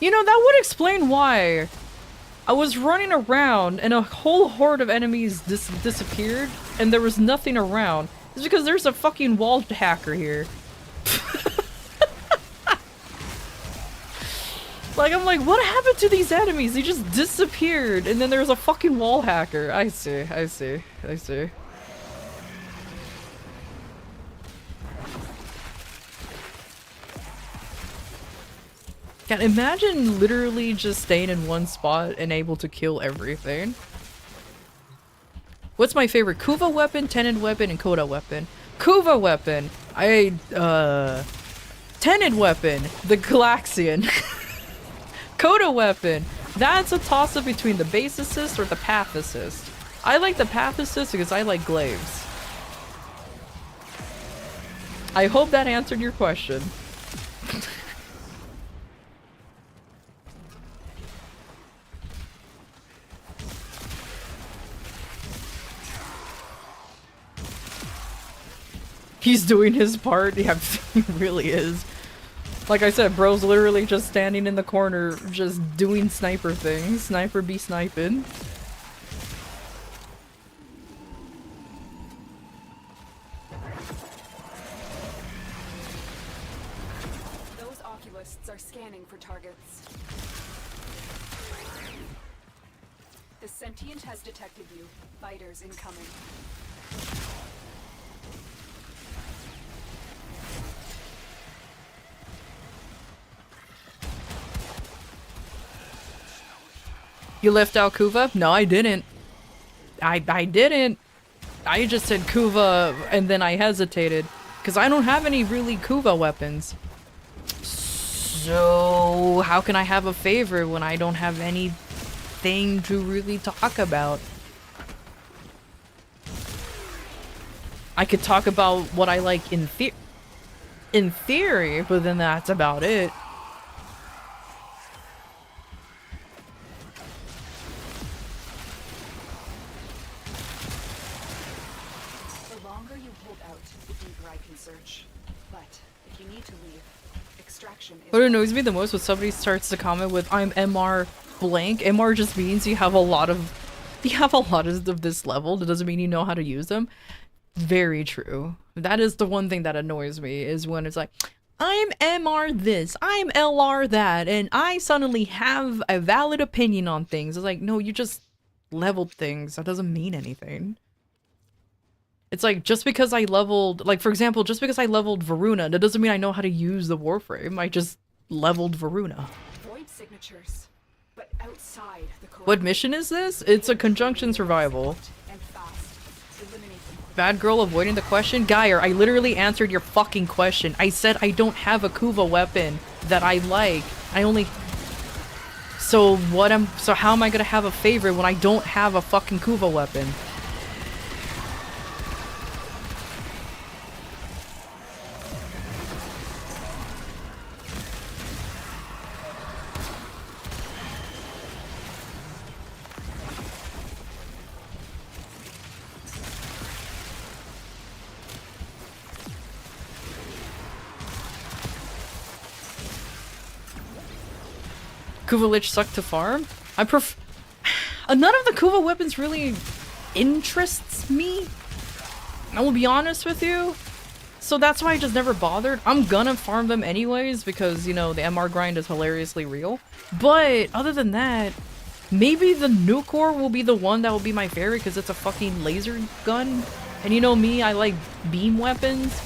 A: You know, that would explain why I was running around and a whole horde of enemies disappeared and there was nothing around. It's because there's a fucking wall hacker here. Like, I'm like, what happened to these enemies? They just disappeared, and then there's a fucking wall hacker. I see. Can imagine literally just staying in one spot and able to kill everything. What's my favorite? Kuva weapon, Tened weapon, and Koda weapon. Kuva weapon! Tened weapon! The Galaxian. Koda weapon! That's a toss-up between the base assist or the path assist. I like the path assist because I like glaives. I hope that answered your question. He's doing his part. Yeah, he really is. Like I said, bro's literally just standing in the corner, just doing sniper things. Sniper be sniping.
H: Those oculists are scanning for targets. The sentient has detected you. Fighters incoming.
A: You left out Kuva? No, I didn't. I didn't. I just said Kuva and then I hesitated. Because I don't have any really Kuva weapons. So how can I have a favorite when I don't have anything to really talk about? I could talk about what I like in theory, but then that's about it.
H: The longer you hold out, the deeper I can search. But if you need to leave, extraction is...
A: What annoys me the most when somebody starts to comment with "I'm MR blank." MR just means you have a lot of this level. That doesn't mean you know how to use them. Very true. That is the one thing that annoys me, is when it's like, I'm MR this, I'm LR that, and I suddenly have a valid opinion on things. It's like, no, you just leveled things. That doesn't mean anything. It's like, just because I leveled, like, for example, just because I leveled Varuna, that doesn't mean I know how to use the Warframe. I just leveled Varuna.
H: Void signatures, but outside the
A: What mission is this? It's a conjunction survival.
H: and fast. Eliminate them.
A: Bad girl avoiding the question? Geyer, I literally answered your fucking question. I said I don't have a Kuva weapon that I like. I only... So how am I gonna have a favorite when I don't have a fucking Kuva weapon? Kuva Lich suck to farm? None of the Kuva weapons really interests me. I will be honest with you. So that's why I just never bothered. I'm gonna farm them anyways because, you know, the MR grind is hilariously real. But other than that, maybe the Nucor will be the one that will be my favorite because it's a fucking laser gun. And you know me, I like beam weapons.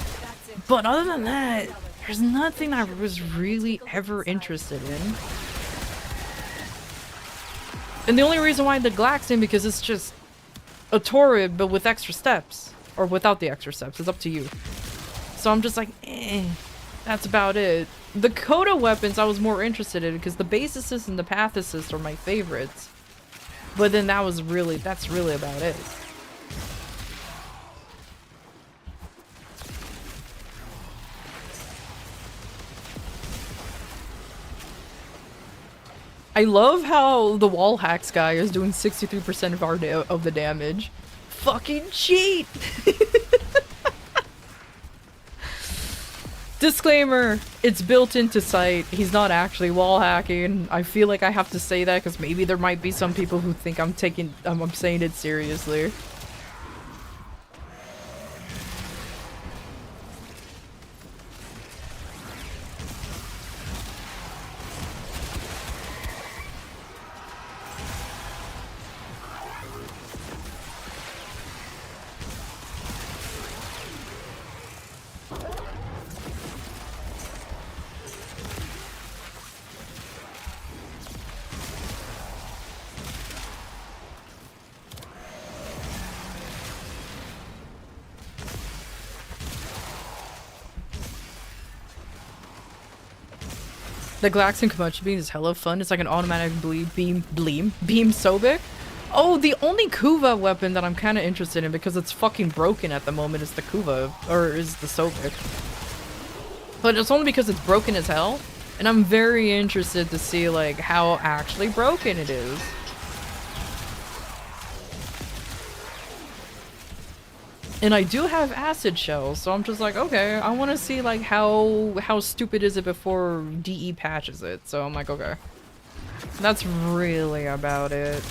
A: But other than that, there's nothing I was really ever interested in. And the only reason why I did Glaxing because it's just a Torrid but with extra steps. Or without the extra steps, it's up to you. So I'm just like, that's about it. The Coda weapons I was more interested in because the base assist and the path assist are my favorites. But then that's really about it. I love how the wall hacks guy is doing 63% of the damage. Fucking cheat! Disclaimer, it's built into sight. He's not actually wall hacking. I feel like I have to say that because maybe there might be some people who think I'm saying it seriously. The Glaxing Komochi beam is hella fun. It's like an automatic beam Sobek. Oh, the only Kuva weapon that I'm kind of interested in because it's fucking broken at the moment is the Kuva, or is the Sobek. But it's only because it's broken as hell, and I'm very interested to see like how actually broken it is. And I do have acid shells, so I'm just like, okay, I want to see like how stupid is it before DE patches it. So I'm like, okay. That's really about it.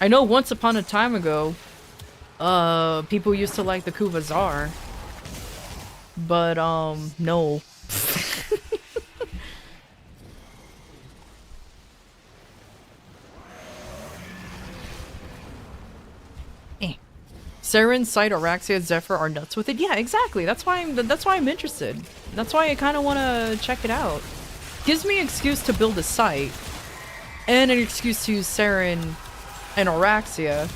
A: I know once upon a time ago, people used to like the Kuvazar. But, no. Saren, Sight, Araxia, Zephyr are nuts with it. Yeah, exactly. That's why I'm interested. That's why I kind of want to check it out. Gives me an excuse to build a site and an excuse to use Saren and Araxia,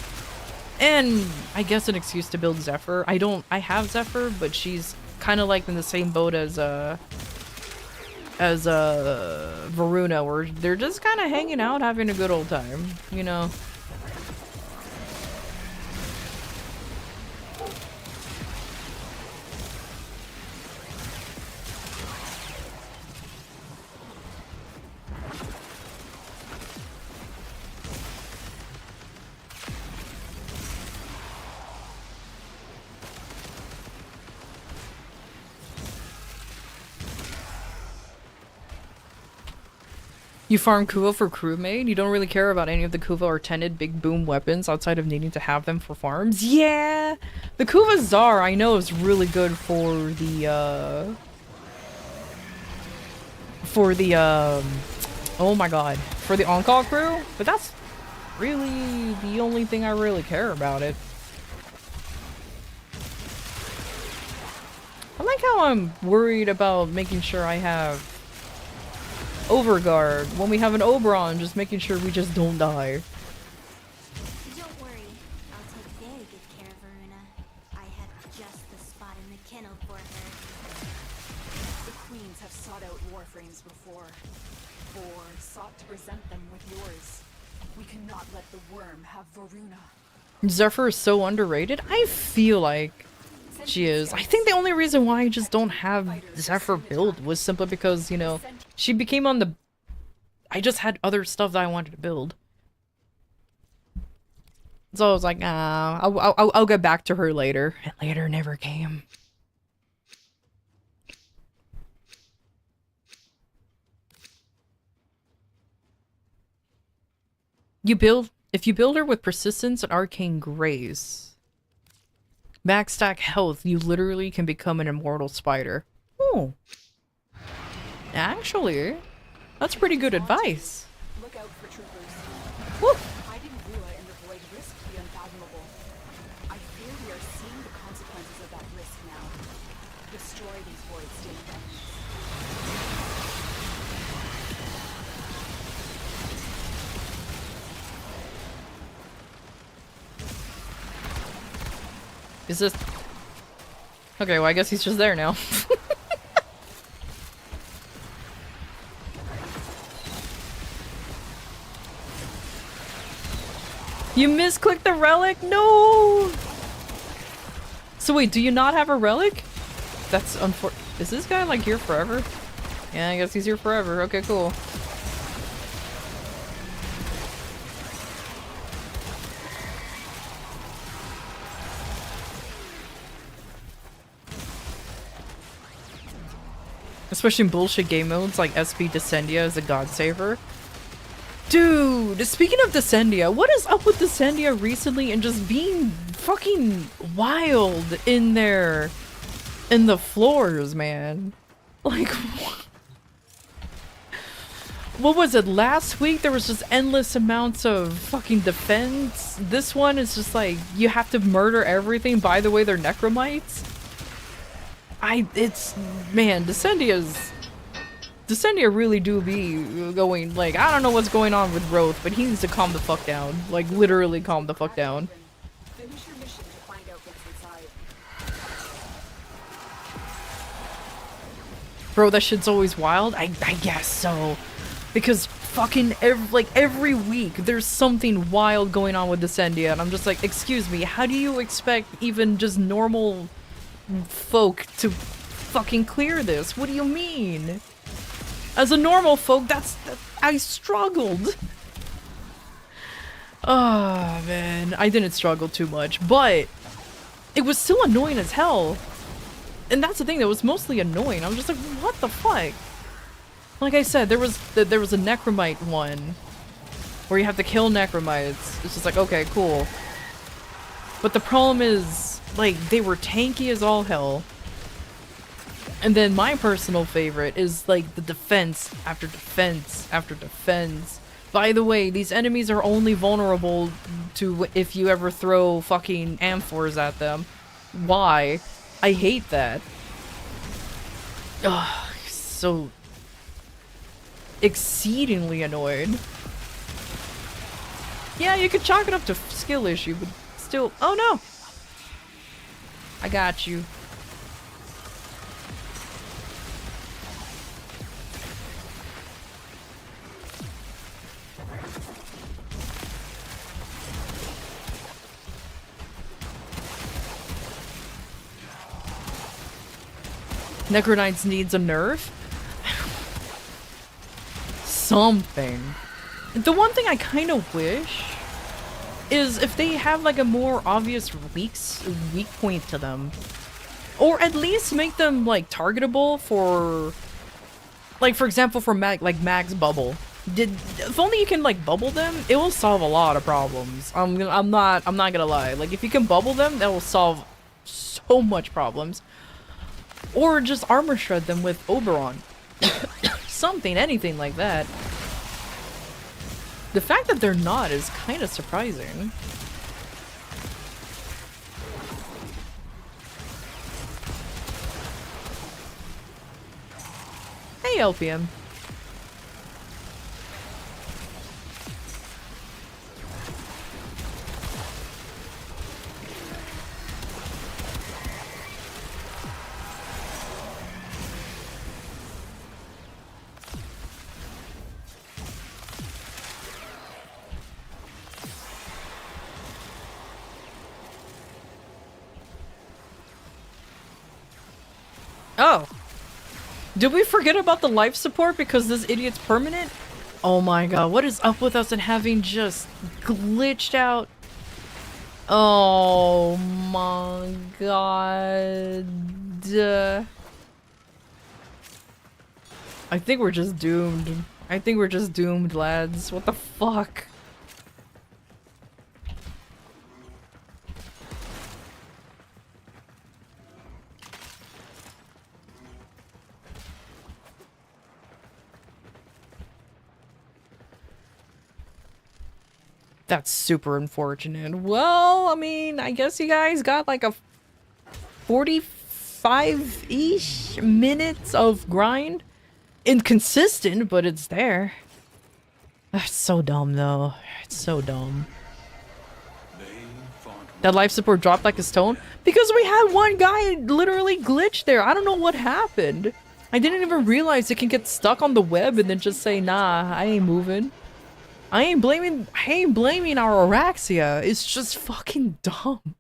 A: and I guess an excuse to build Zephyr. I have Zephyr, but she's kind of like in the same boat as Varuna, where they're just kind of hanging out, having a good old time, you know. You farm Kuva for crewmate? You don't really care about any of the Kuva or Tented big boom weapons outside of needing to have them for farms? Yeah! The Kuva Czar I know is really good for the, oh my god, for the on-call crew? But that's really the only thing I really care about it. I like how I'm worried about making sure I have Overguard when we have an Oberon, just making sure we just don't die.
I: Don't worry, I'll take very good care of Varuna. I have just the spot in the kennel for her.
H: The queens have sought out warframes before. Vor sought to present them with yours. We cannot let the worm have Varuna.
A: Zephyr is so underrated. I feel like she is. I think the only reason why I just don't have Zephyr build was simply because, you know, she became on the... I just had other stuff that I wanted to build. So I was like, nah, I'll get back to her later. And later never came. If you build her with Persistence and Arcane Grace, backstack health, you literally can become an immortal spider. Oh. Actually, that's pretty good advice.
H: Look out for troopers.
A: Woo.
H: Hiding Rua in the void risks the unfathomable. I fear we are seeing the consequences of that risk now. Destroy these void-stained enemies.
A: Is this... Okay, well I guess he's just there now. You misclicked the relic? No! So wait, do you not have a relic? That's unfortunate. Is this guy like here forever? Yeah, I guess he's here forever. Okay, cool. Especially in bullshit game modes like SP Descendia as a god saver. Dude, speaking of Descendia, what is up with Descendia recently and just being fucking wild in there, in the floors, man? Like, what was it, last week there was just endless amounts of fucking defense. This one is just like, you have to murder everything, by the way they're necromites. Man, Descendia really do be going, like, I don't know what's going on with Roth, but he needs to calm the fuck down. Like, literally calm the fuck down.
H: Finish your mission to find out what's inside.
A: Bro, that shit's always wild? I guess so. Because fucking every week there's something wild going on with Descendia, and I'm just like, excuse me, how do you expect even just normal folk to fucking clear this? What do you mean? As a normal folk, I struggled. Oh man, I didn't struggle too much, but it was still annoying as hell. And that's the thing that was mostly annoying. I was just like, what the fuck? Like I said, there was a necromite one where you have to kill necromites. It's just like, okay, cool. But the problem is, like, they were tanky as all hell. And then my personal favorite is, like, the defense after defense after defense. By the way, these enemies are only vulnerable to if you ever throw fucking amphors at them. Why? I hate that. Ugh, so exceedingly annoyed. Yeah, you could chalk it up to skill issue, but still. Oh no! I got you. Necronites needs a nerf? Something. The one thing I kind of wish is if they have like a more obvious weak point to them. Or at least make them like targetable for, like, for example, for Mag's bubble. If only you can like bubble them, it will solve a lot of problems. I'm not gonna lie. Like, if you can bubble them, that will solve so much problems. Or just armor shred them with Oberon. Something, anything like that. The fact that they're not is kind of surprising. Hey, LPM. Oh. Did we forget about the life support because this idiot's permanent? Oh my god, what is up with us and having just glitched out? Oh my god. I think we're just doomed. I think we're just doomed, lads. What the fuck? That's super unfortunate. Well, I mean, I guess you guys got like a 45-ish minutes of grind. Inconsistent, but it's there. That's so dumb, though. It's so dumb. That life support dropped like a stone? Because we had one guy literally glitch there. I don't know what happened. I didn't even realize it can get stuck on the web and then just say, nah, I ain't moving. I ain't blaming our Araxia. It's just fucking dumb.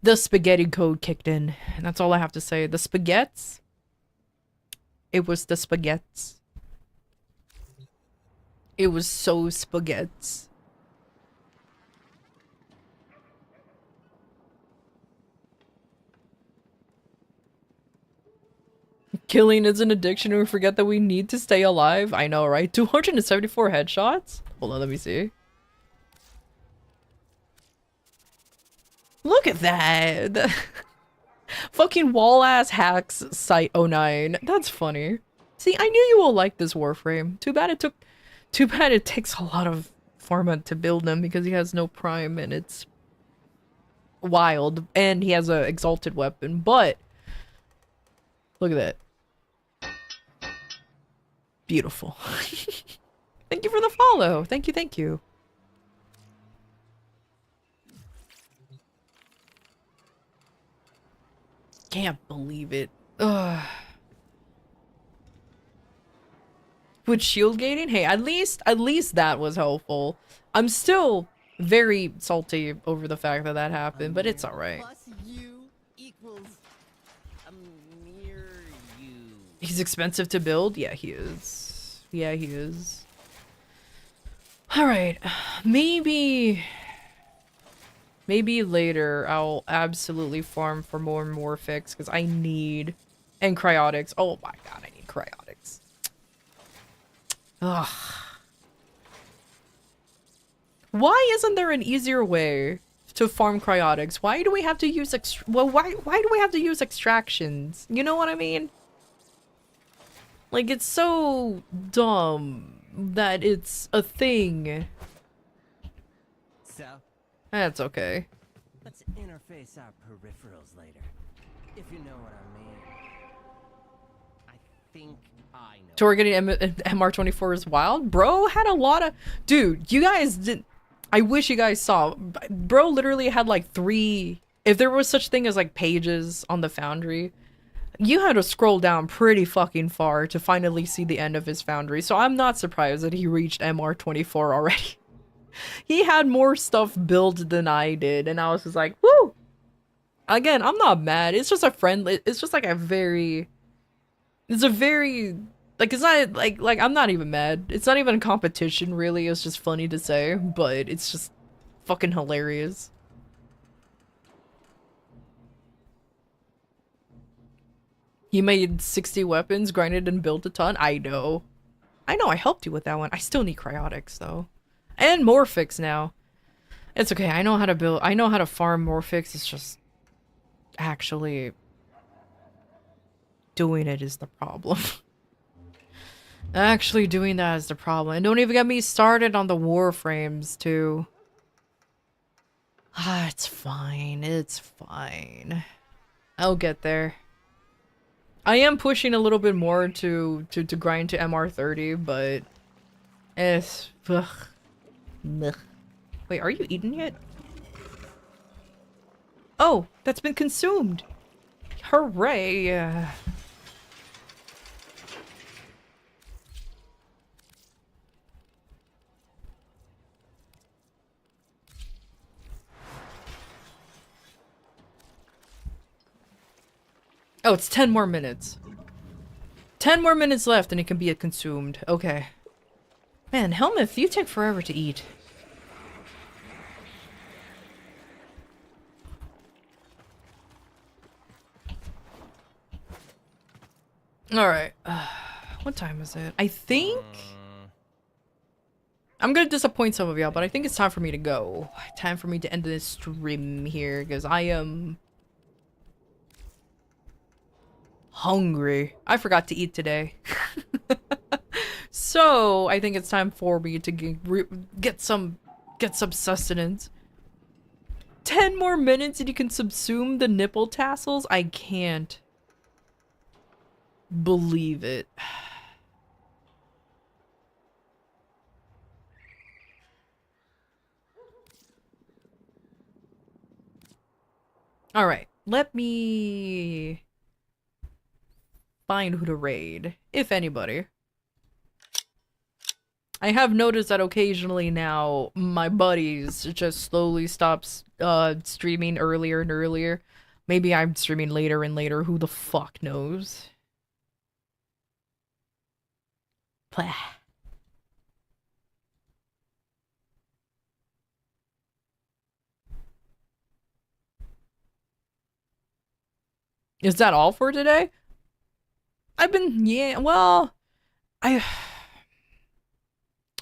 A: The spaghetti code kicked in. And that's all I have to say. The spaghettis. It was the spaghettis. It was so spaghettis. Killing is an addiction and we forget that we need to stay alive. I know, right? 274 headshots? Hold on, let me see. Look at that! Fucking wall-ass hacks site 09. That's funny. See, I knew you all liked this Warframe. Too bad it takes a lot of format to build him because he has no prime and it's wild. And he has an exalted weapon, but look at that. Beautiful. Thank you for the follow. Thank you, thank you. Can't believe it. Ugh. With shield gating? Hey, at least that was helpful. I'm still very salty over the fact that that happened, but it's alright. He's expensive to build? Yeah, he is. Yeah, he is. Alright. Maybe later I'll absolutely farm for more Morphix, because I need... And Cryotics. Oh my god, I need Cryotics. Ugh. Why isn't there an easier way to farm Cryotics? Why do we have to use why do we have to use extractions? You know what I mean? Like, it's so dumb that it's a thing.
B: So,
A: That's okay.
B: let's interface our peripherals later. If you know what I mean. I think I know.
A: Targeting MR24 is wild. Bro had a lot of... Dude, you guys didn't... I wish you guys saw. Bro literally had like 3... If there was such thing as like pages on the Foundry, you had to scroll down pretty fucking far to finally see the end of his Foundry. So I'm not surprised that he reached MR24 already. He had more stuff built than I did, and I was just like, woo! Again, I'm not mad. It's just a friendly... It's just like a very... It's a very... Like, it's not, like, I'm not even mad. It's not even a competition, really. It's just funny to say, but it's just fucking hilarious. He made 60 weapons, grinded and built a ton. I know. I know, I helped you with that one. I still need Cryotics, though. And Morphix now. It's okay, I know how to build... I know how to farm Morphix. It's just... actually... doing it is the problem. Actually doing that is the problem. And don't even get me started on the Warframes, too. Ah, it's fine. It's fine. I'll get there. I am pushing a little bit more to grind to MR30, but... It's... Ugh. Ugh. Wait, are you eating yet? Oh, that's been consumed! Hooray! Oh, it's 10 more minutes. 10 more minutes left and it can be consumed. Okay. Man, Helmuth, you take forever to eat. Alright. What time is it? I think... I'm gonna disappoint some of y'all, but I think it's time for me to go. Time for me to end this stream here, because I am... hungry. I forgot to eat today. So, I think it's time for me to get some sustenance. 10 more minutes and you can subsume the nipple tassels? I can't believe it. Alright, let me find who to raid, if anybody. I have noticed that occasionally now my buddies just slowly stops streaming earlier and earlier. Maybe I'm streaming later and later, who the fuck knows? Blah. Is that all for today? Yeah, well,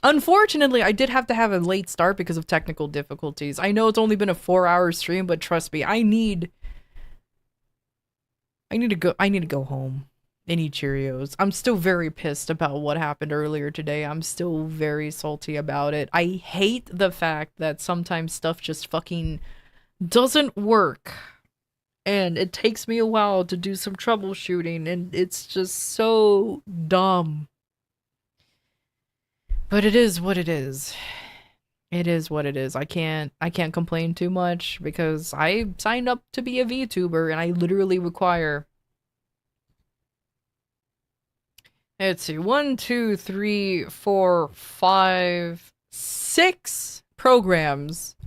A: unfortunately, I did have to have a late start because of technical difficulties. I know it's only been a 4-hour stream, but trust me, I need to go home and eat Cheerios. I'm still very pissed about what happened earlier today. I'm still very salty about it. I hate the fact that sometimes stuff just fucking doesn't work. And it takes me a while to do some troubleshooting, and it's just so dumb. But it is what it is. It is what it is. I can't complain too much because I signed up to be a VTuber and I literally require... Let's see, 1, 2, 3, 4, 5, 6 programs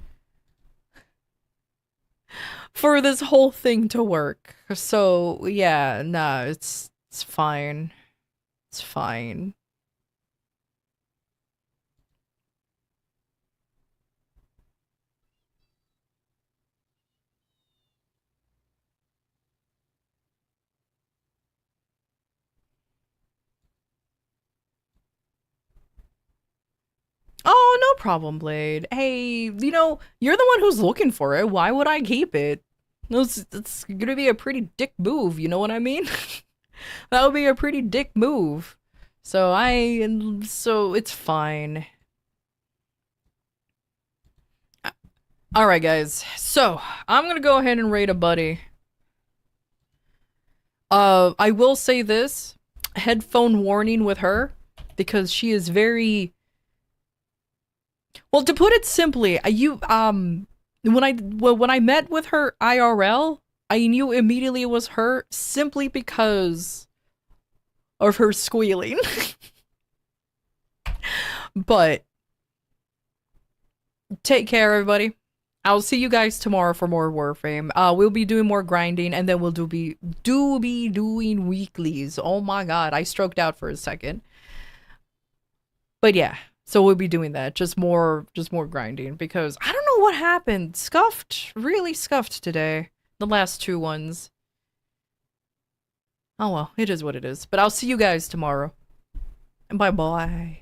A: for this whole thing to work. So, yeah, nah, it's fine. It's fine. problem, Blade. Hey, you know, you're the one who's looking for it. Why would I keep it? It's gonna be a pretty dick move, you know what I mean? That would be a pretty dick move. So it's fine. Alright guys, so I'm gonna go ahead and raid a buddy. I will say this, headphone warning with her, because she is very... Well, to put it simply, when I met with her IRL, I knew immediately it was her simply because of her squealing. But take care, everybody. I'll see you guys tomorrow for more Warframe. We'll be doing more grinding, and then we'll be doing weeklies. Oh my god, I stroked out for a second. But yeah, so we'll be doing that. Just more grinding, because I don't know what happened. Really scuffed today. The last two ones. Oh well, it is what it is. But I'll see you guys tomorrow. And bye-bye.